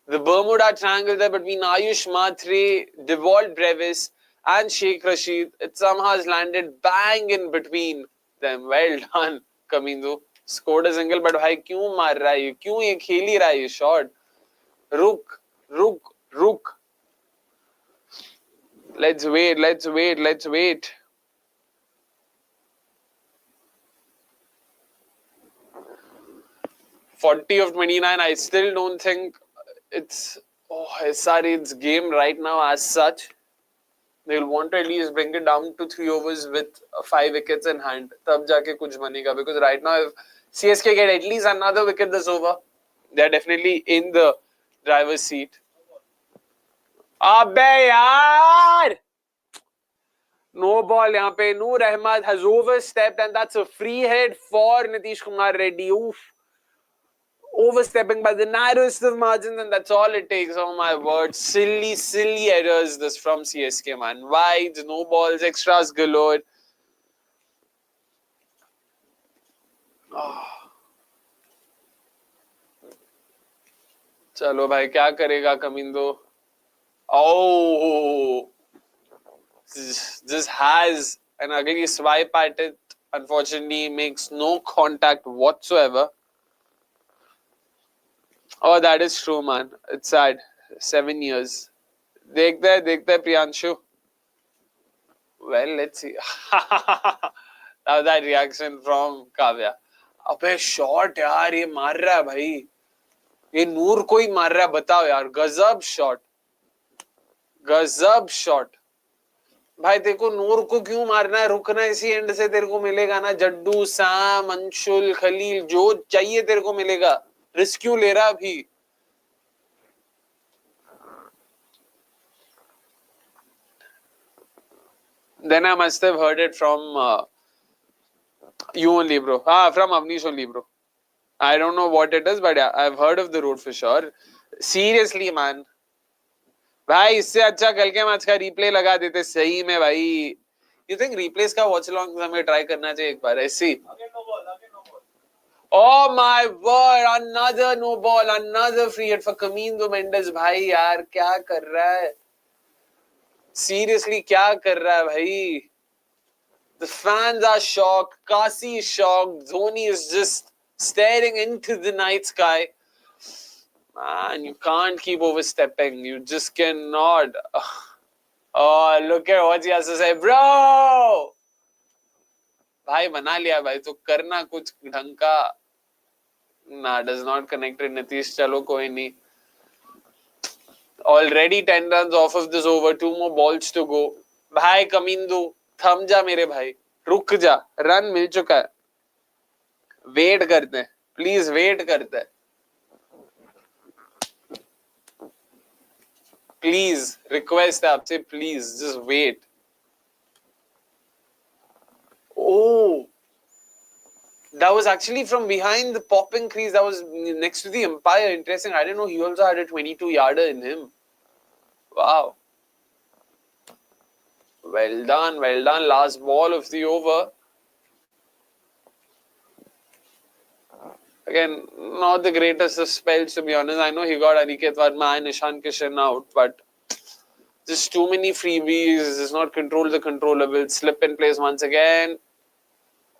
The Bermuda Triangle there between Ayush Mhatre, Devolved Brevis and Sheikh Rashid. It somehow has landed bang in between them. Well done, KAMINDU. Scored a single, but bhai, क्यों मार रहा है ये? क्यों ये खेल ही रहा है ये shot? रुक, रुक, रुक. Let's wait, let's wait, let's wait. $40 of 29. I still don't think it's SRH's game right now as such. They'll want to at least bring it down to 3 overs with 5 wickets in hand. Tab jaake kuch banega. Because right now, if CSK get at least another wicket this over, they're definitely in the driver's seat. Abbe yaar! No ball यहाँ पे. Noor Ahmad has overstepped and that's a free hit for Nitish Kumar Reddy. Oof. Overstepping by the narrowest of margins and that's all it takes. Oh my word. Silly errors this from CSK, man. Wides, no balls, extras galore. चलो भाई क्या करेगा कमिंदो. Oh, just has an ugly swipe at it. Unfortunately, makes no contact whatsoever. Oh, that is true, man. It's sad. 7 years. Dekhta hai, Priyanshu. Well, let's see. Now that reaction from Kavya. अबे shot यार ये मार रहा है भाई. ये नूर को ही मार रहा है. बताओ यार. गजब शॉट. गजब शॉट. भाई तेरे को नूर को क्यों मारना है. रुकना इसी एंड से तेरे को मिलेगा ना. जड्डू, सैम, अंशुल, खलील जो चाहिए तेरे को मिलेगा. रिस्क क्यों ले रहा अभी. Then I must have heard it from you only, bro. From Avnish only, bro. I don't know what it is, but yeah, I've heard of the road for sure. Seriously, man. भाई इससे अच्छा कल के match का replay लगा देते सही में भाई. You think replays का watch along हमें try करना चाहिए एक बार ऐसी. Oh my word! Another no ball, another free hit for KAMINDU MENDIS. भाई यार क्या कर रहा है. Seriously क्या कर रहा है भाई. The fans are shocked. Kasi is shocked. Dhoni is just staring into the night sky. Man, you can't keep overstepping. You just cannot. Oh, look at what he has to say. Bro! भाई बना लिया भाई तो करना कुछ ढंग का. Nah, does not connect with Nitish. चलो कोई नहीं. Already 10 runs off of this over. 2 more balls to go. भाई KAMINDU थम जा मेरे भाई. रुक जा. रन मिल चुका है. वेट करते हैं. प्लीज वेट करते हैं. प्लीज रिक्वेस्ट है आपसे. Please just wait. Oh, that was actually from behind the popping crease. That was next to the umpire. Interesting. I didn't know he also had a 22-yarder in him. Wow. Well done, well done. Last ball of the over. Again, not the greatest of spells, to be honest. I know he got Aniket Verma and Kishan out, but just too many freebies. Does not control the controllable. Slip in place once again.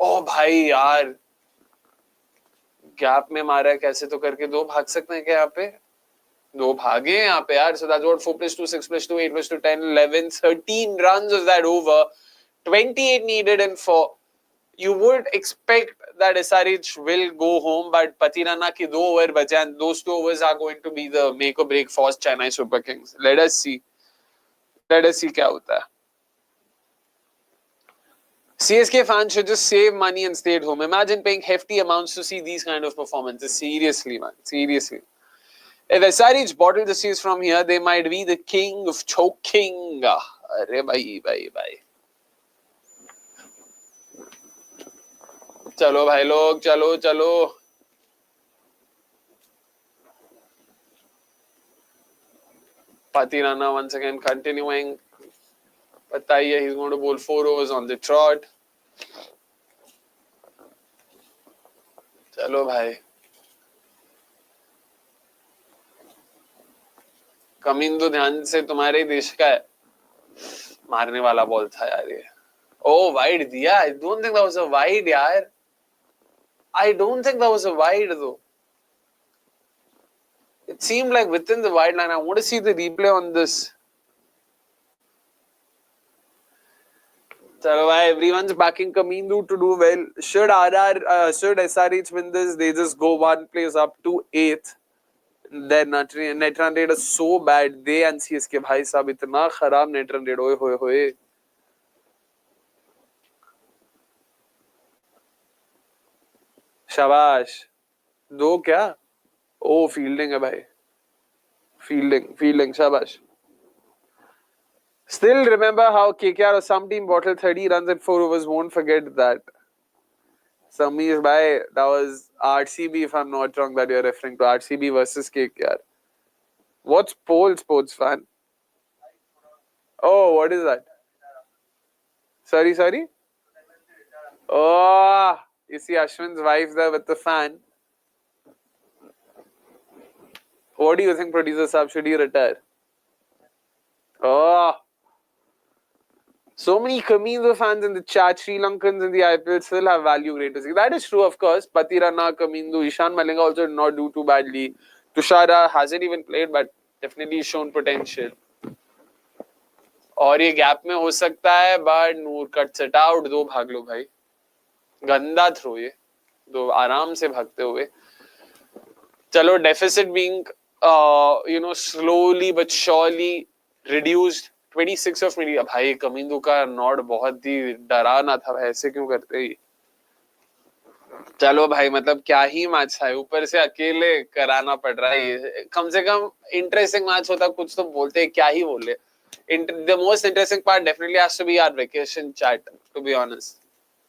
Oh, भाई यार. Gap में मारा है कैसे तो करके. 2 भाग सकते हैं क्या यहाँ पे. 2 भागे यहाँ पे यार. So that's what 4 plus 2, 6 plus 2, 8 plus 2, 10, 11, 13 runs of that over. 28 needed in 4. You would expect that SRH will go home, but Patirana ki 2 over bache and those 2 overs are going to be the make or break for Chennai Super Kings. Let us see. Let us see क्या होता है. CSK fans should just save money and stay at home. Imagine paying hefty amounts to see these kind of performances. Seriously, man. Seriously. If SRH bottle the series from here, they might be the king of choking. Arre bhai. चलो भाई लोग. चलो. Patirana once again continuing. बताइए, he's going to bowl 4 overs on the trot. चलो भाई. KAMINDU ध्यान से तुम्हारे देश का है. मारने वाला बॉल था यार ये. Oh, wide दिया. I don't think that was a wide यार. I don't think that was a wide though. It seemed like within the wide line. I want to see the replay on this. So everyone's backing KAMINDU to do well. Should SRH win this, they just go 1 place up to 8th. Their net run rate is so bad. They and CSK bhai sahab itna kharab net run rate. Hoye. शाबाश. 2 क्या. ओ fielding है भाई. Fielding शाबाश. Still remember how KKR or some team bottled 30 runs in 4 overs. Won't forget that. Sameer bhai, that was RCB if I'm not wrong that you're referring to. RCB versus KKR. What's pole sports fan? Oh, what is that? Sorry? Oh, you see Ashwin's wife there with the fan. What do you think, producer Saab? Should he retire? Oh. So many KAMINDU fans in the chat. Sri Lankans in the IPL still have value great to see. That is true, of course. Patirana, KAMINDU, Ishan Malinga also did not do too badly. Tushara hasn't even played, but definitely shown potential. और ये gap में हो सकता है, but Noor cut set out. दो भाग लो भाई. गंदा थ्रो ये. दो आराम से भागते हुए. चलो deficit being slowly but surely reduced. 26 of media. भाई कमिंदू का नॉट बहुत ही डरावना था भाई. ऐसे क्यों करते ही. चलो भाई मतलब क्या ही मैच था. ऊपर से अकेले कराना पड़ रहा है. कम से कम इंटरेस्टिंग मैच होता कुछ तो बोलते. क्या ही बोले. The most interesting part definitely has to be our vacation chat, to be honest.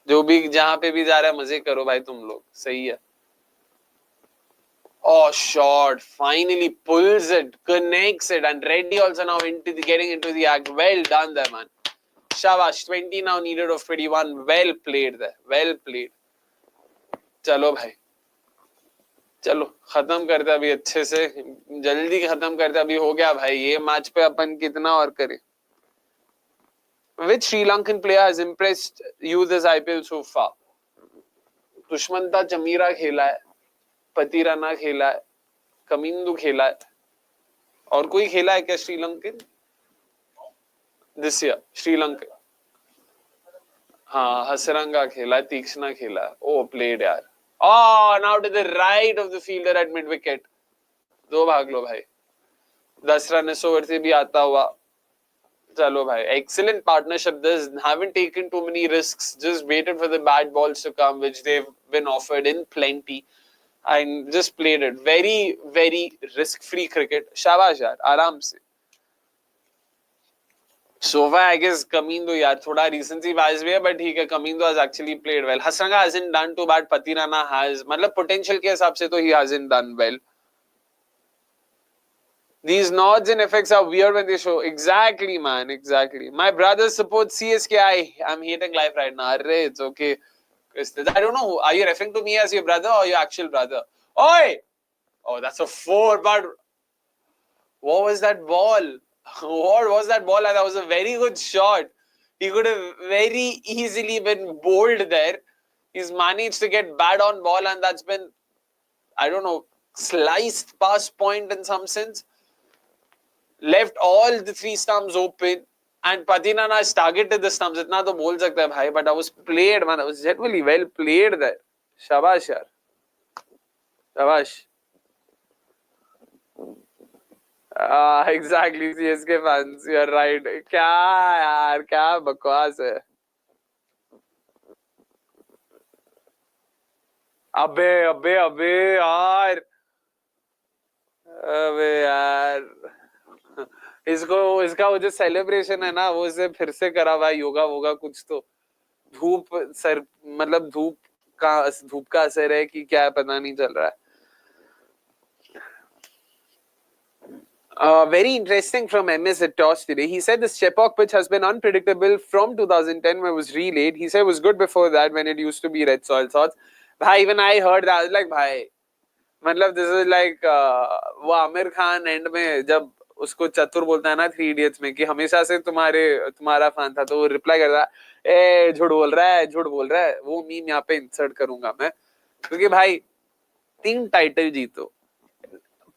जो भी जहाँ पे भी जा रहा है मजे करो भाई तुम लोग. सही है. Oh, shot. Finally pulls it, connects it, and Reddy also now getting into the act. Well done there, man. Shabash. 20 now needed of 21. Well played there. Well played. चलो भाई. चलो खत्म करते अभी अच्छे से. जल्दी खत्म करते अभी. हो गया भाई. ये मैच पे अपन कितना और करें. Which Sri Lankan player has impressed you this IPL so far? Dushmantha Chameera खेला है. पतिराना खेला है. कमिंदू खेला है. और कोई खेला है क्या श्रीलंकन दिस ईयर? श्रीलंका हाँ हसरंगा खेला है. तीक्ष्णा खेला है. ओ प्लेड यार. Now to the right of the fielder at mid wicket. दो भाग लो भाई. 10 रन इस ओवर से भी आता हुआ. चलो भाई. Excellent partnership. This haven't taken too many risks. Just waited for the bad balls to come, which they've been offered in plenty. And just played it. Very, very risk-free cricket. Shabash yaar. Aram se. So far, I guess Kamindu yaar. Thoda recency bias bhi hai, but ठीक है. Kamindu has actually played well. Hasranga hasn't done too bad. Patirana has. मतलब potential के हिसाब से तो he hasn't done well. These nods and effects are weird when they show. Exactly, man. Exactly. My brother supports CSK. I'm hating life right now. Arre, it's okay. I don't know. Are you referring to me as your brother or your actual brother? Oi! Oh, that's a 4. But what was that ball? What was that ball? That was a very good shot. He could have very easily been bowled there. He's managed to get bad on ball, and that's been, I don't know, sliced past point in some sense. Left all the 3 stumps open, and Patinana has targeted the stumps. Itna to bol sakta hai bhai, but I was played, man. I was genuinely well played there. Shabash yaar. Shabash. Exactly, CSK fans. You're right. क्या यार, क्या बकवास है. अबे यार. अबे यार. इसका वो जो सेलिब्रेशन है ना, वो इसे फिर से करा भाई. योगा वोगा कुछ तो. धूप सर मतलब धूप का असर है कि क्या है पता नहीं चल रहा है. Very interesting from MS at Toss today. He said this Chepauk pitch has been unpredictable from 2010 when it was relayed. He said it was good before that when it used to be red soil sorts. Bhai, even I heard that. I was like, bhai, मतलब this is like वो Aamir Khan and में जब उसको चतुर बोलता है ना 3 Idiots में कि हमेशा से तुम्हारा फैन था, तो वो रिप्लाई करता है झूठ बोल रहा है. वो मीम यहाँ पे इंसर्ट करूंगा मैं, क्योंकि भाई 3 टाइटल जीतो.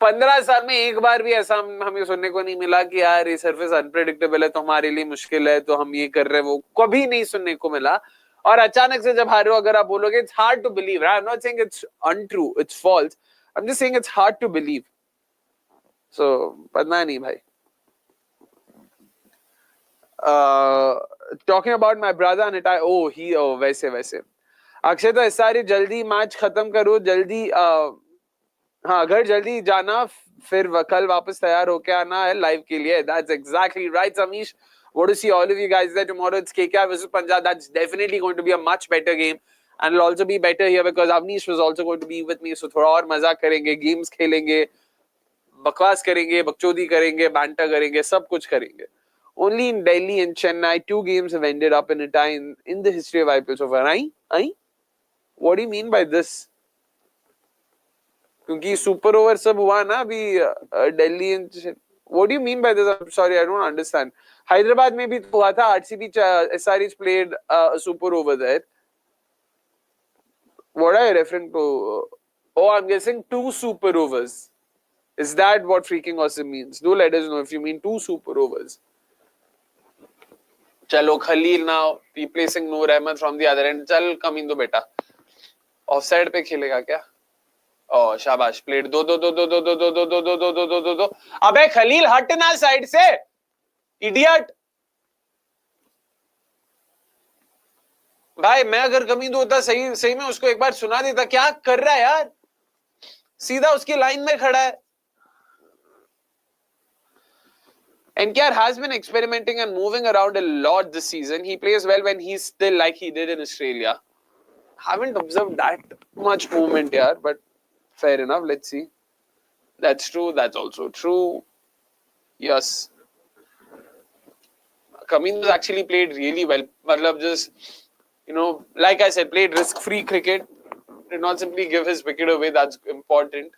15 साल में एक बार भी ऐसा हमें सुनने को नहीं मिला कि यार ये सर्विस अनप्रेडिक्टेबल है तो हमारे लिए मुश्किल है तो हम ये कर रहे हैं. वो कभी नहीं सुनने को मिला. और अचानक से जब हारे हो, अगर आप बोलोगे it's hard to believe. I am not saying it's untrue, it's false. I am just saying it's hard to believe. So पता नहीं भाई. Talking about my brother and वैसे अक्षय तो ऐसा जल्दी मैच खत्म करो, जल्दी हाँ घर जल्दी जाना, फिर कल वापस तैयार होके आना है लाइव के लिए. That's exactly right Samish. Want to see all of you guys there tomorrow. It's KKR versus Punjab. That's definitely going to be a much better game. And it'll also be better here because Avnish was also going to be with me. So thoda aur maza karenge, games khelenge, bakwas karenge, bakchodi karenge, banter karenge, sab kuch karenge. Only in Delhi and Chennai, 2 games have ended up in a tie in the history of IPL so far. Aye? What do you mean by this? क्योंकि super over सब हुआ ना अभी Delhi and what do you mean by this I am sorry I don't understand Hyderabad में भी तो हुआ था RCB SRH played super over there what are you referring to oh I'm guessing 2 super overs is that what freaking awesome means do let us know if you mean 2 super overs chalo Khalil now replacing Noor Ahmed from the other end chal Kamindo beta offside पे खेलेगा क्या Oh, शाबाश plate दो अबे खलील हट ना side से idiot भाई मैं अगर कमिंदू होता सही में उसको एक बार सुना देता क्या कर रहा है यार सीधा उसकी लाइन में खड़ा है NKR has been experimenting and moving around a lot this season. He plays well when he's still like he did in Australia. Haven't observed that much movement here, but fair enough. Let's see. That's true. That's also true. Yes. Kamindu actually played really well. Matlab just, like I said, played risk-free cricket. Did not simply give his wicket away. That's important.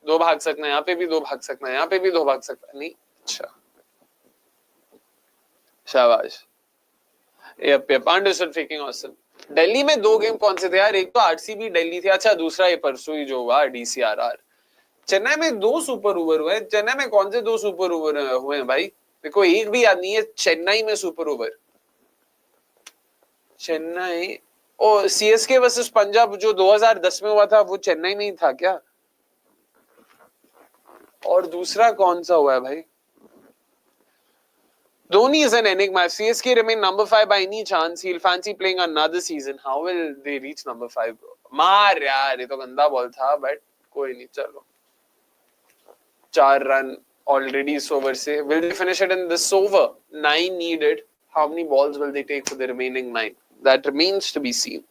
2 भाग सकना है यहाँ पे भी 2 भाग सकना है यहाँ पे भी 2 भाग सकना है नहीं अच्छा शाबाश yep understood freaking awesome Delhi में 2 गेम कौन से थे यार एक तो आरसीबी दिल्ली थे अच्छा दूसरा ये परसों ही जो हुआ डीसीआरआर चेन्नई में 2 सुपर ओवर हुए चेन्नई में कौन से 2 सुपर ओवर हुए हैं भाई देखो एक भी याद नहीं है चेन्नई में सुपर ओवर चेन्नई ओ सीएसके वर्सेस पंजाब जो 2010 में हुआ था वो चेन्नई में ही था क्या और दूसरा कौन सा हुआ है भाई Dhoni is an enigma. If CSK remain number 5 by any chance, he'll fancy playing another season. How will they reach number 5? मार यार ये तो गंदा बॉल था बट कोई नहीं चलो 4 रन already इस ओवर से will they finish it in this over 9 needed how many balls will they take for the remaining 9 that remains to be seen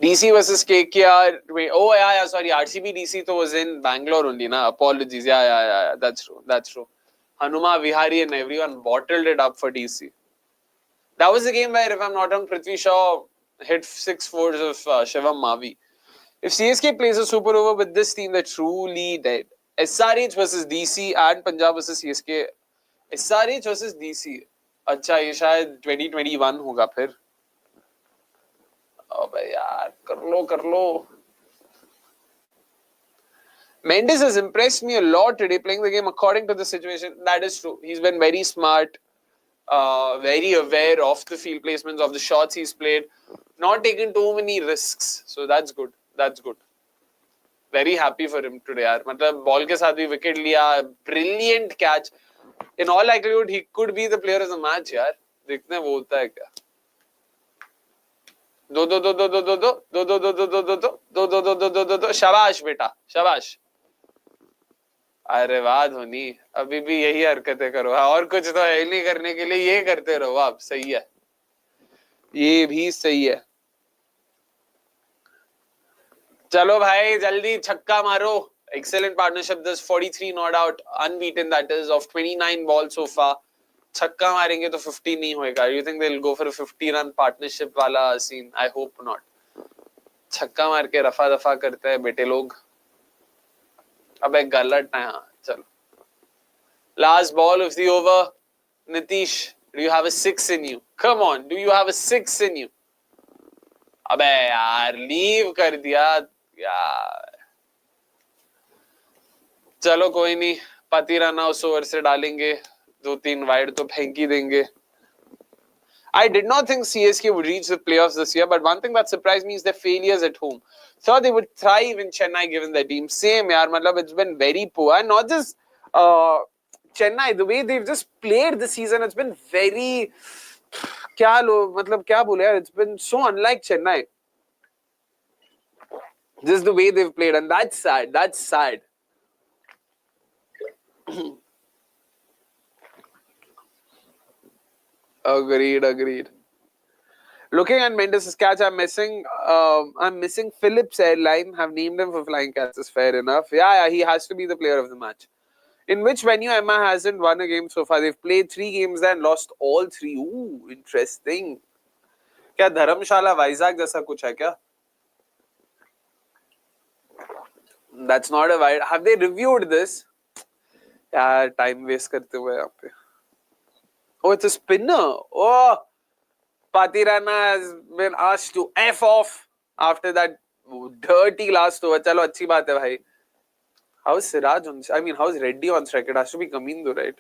DC versus KKR. Oh yeah, sorry. RCB DC to was in Bangalore only, na. Apologies. Yeah. That's true. Hanuma, Vihari, and everyone bottled it up for DC. That was the game where, if I'm not wrong, Prithvi Shaw hit 6 fours of Shivam Mavi. If CSK plays a super over with this team, they're truly dead. SRH versus DC and Punjab versus CSK. SRH versus DC. अच्छा ये शायद 2021 होगा फिर. अबे यार कर लो MENDIS has impressed me a lot today playing the game according to the situation. That is true. He's been very smart, very aware of the field placements, of the shots he's played, not taken too many risks. So that's good. Very happy for him today यार मतलब ball के साथ भी wicket लिया brilliant catch. In all likelihood he could be the player of the match यार देखते हैं वो होता है क्या दो शाबाश बेटा शाबाश अरे वाह धोनी अभी भी यही हरकतें करो और कुछ तो है नहीं करने के लिए ये करते रहो आप सही है ये भी सही है चलो भाई जल्दी छक्का मारो excellent partnership this 43 not out unbeaten that is of 29 balls so far छक्का मारेंगे तो 50 नहीं होएगा you think they'll go for a 50 run partnership वाला scene I hope not छक्का मार के रफा दफा करते हैं बेटे लोग अबे गलत है हाँ चलो last ball of the over Nitish do you have a 6 in you come on do you have a 6 in you अबे यार लीव कर दिया यार चलो कोई नहीं पति राना उस ओवर से डालेंगे 2-3 वाइड तो फेंक ही देंगे I did not think CSK would reach the playoffs this year, but one thing that surprised me is their failures at home. Thought they would thrive in Chennai given their team. Same, yaar. Matlab, it's been very poor. And not just Chennai, the way they've just played this season, it's been very... kya bole yaar? It's been so unlike Chennai. Just the way they've played, and that's sad. Agreed. Looking at MENDIS' catch, I'm missing Phillips' airline. Have named him for flying catches. Fair enough. Yeah, he has to be the player of the match. In which venue Emma hasn't won a game so far? They've played 3 games and lost all 3. Ooh, interesting. क्या धर्मशाला वाइजाग जैसा कुछ है क्या? That's not a wide. Have they reviewed this? Yeah, time waste करते हुए यहाँ पे. Oh, it's a spinner. Oh, Patirana has been asked to F off after that dirty last over. चलो अच्छी बात है भाई. How's Siraj on? I mean, how's Reddy on strike? It has to be Kamindu, right?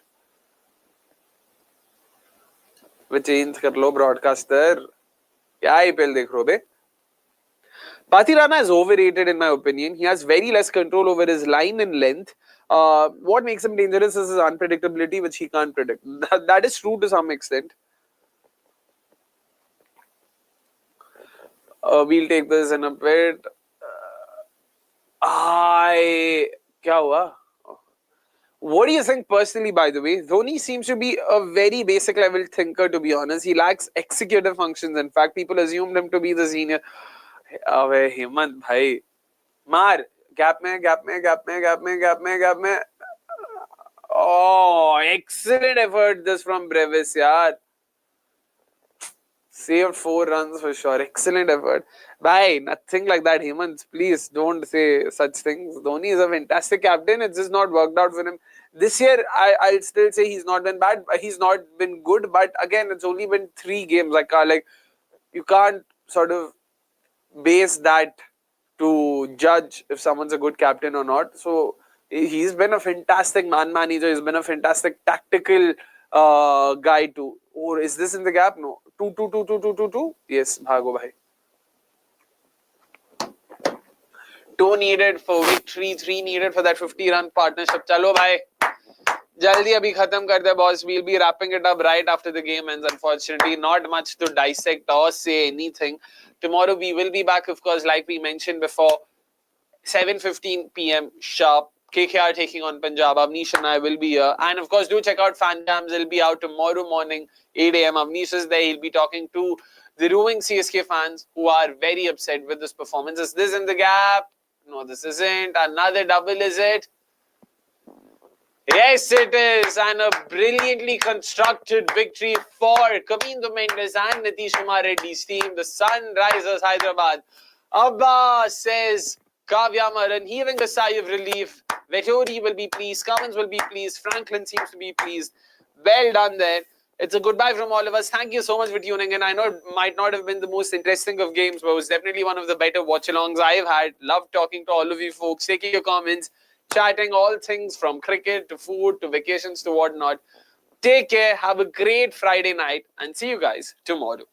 We change कर लो broadcaster. क्या IPL देख रहे हो बे? Patirana is overrated in my opinion. He has very less control over his line and length. What makes him dangerous is his unpredictability, which he can't predict. That is true to some extent. We'll take this in a bit. क्या हुआ? What do you think personally, by the way? Dhoni seems to be a very basic level thinker, to be honest. He lacks executive functions. In fact, people assumed him to be the senior. अबे हेमंत भाई मार gap में oh excellent effort this from Brevis yaar saved 4 runs for sure. Excellent effort. Bhai, nothing like that, Hemant. Please don't say such things. Dhoni is a fantastic captain. It's just not worked out for him. This year, I'll still say he's not been bad. He's not been good. But again, it's only been 3 games. Like you can't sort of base that to judge if someone's a good captain or not. So he's been a fantastic man manager. He's been a fantastic tactical guy too. Or is this in the gap? No. 2. Yes, bhago bhai. 2 needed for victory, 3 needed for that 50-run partnership. Chalo bhai. Jaldi abhi khatam kar de boss. We'll be wrapping it up right after the game ends. Unfortunately, not much to dissect or say anything. Tomorrow we will be back, of course, like we mentioned before, 7:15 p.m. sharp. KKR taking on Punjab. Avnish and I will be here. And of course, do check out Fan Cams. It'll be out tomorrow morning, 8 a.m. Avnish is there. He'll be talking to the ruling CSK fans who are very upset with this performance. Is this in the gap? No, this isn't. Another double, is it? Yes, it is. And a brilliantly constructed victory for KAMINDU MENDIS and Nitish Kumar Reddy's team, the Sunrisers Hyderabad. Abba says Kavya Maran heaving a sigh of relief. Vettori will be pleased. Cummins will be pleased. Franklin seems to be pleased. Well done there. It's a goodbye from all of us. Thank you so much for tuning in. I know it might not have been the most interesting of games, but it was definitely one of the better watch-alongs I've had. Love talking to all of you folks, taking your comments, chatting all things from cricket to food to vacations to whatnot. Take care. Have a great Friday night and see you guys tomorrow.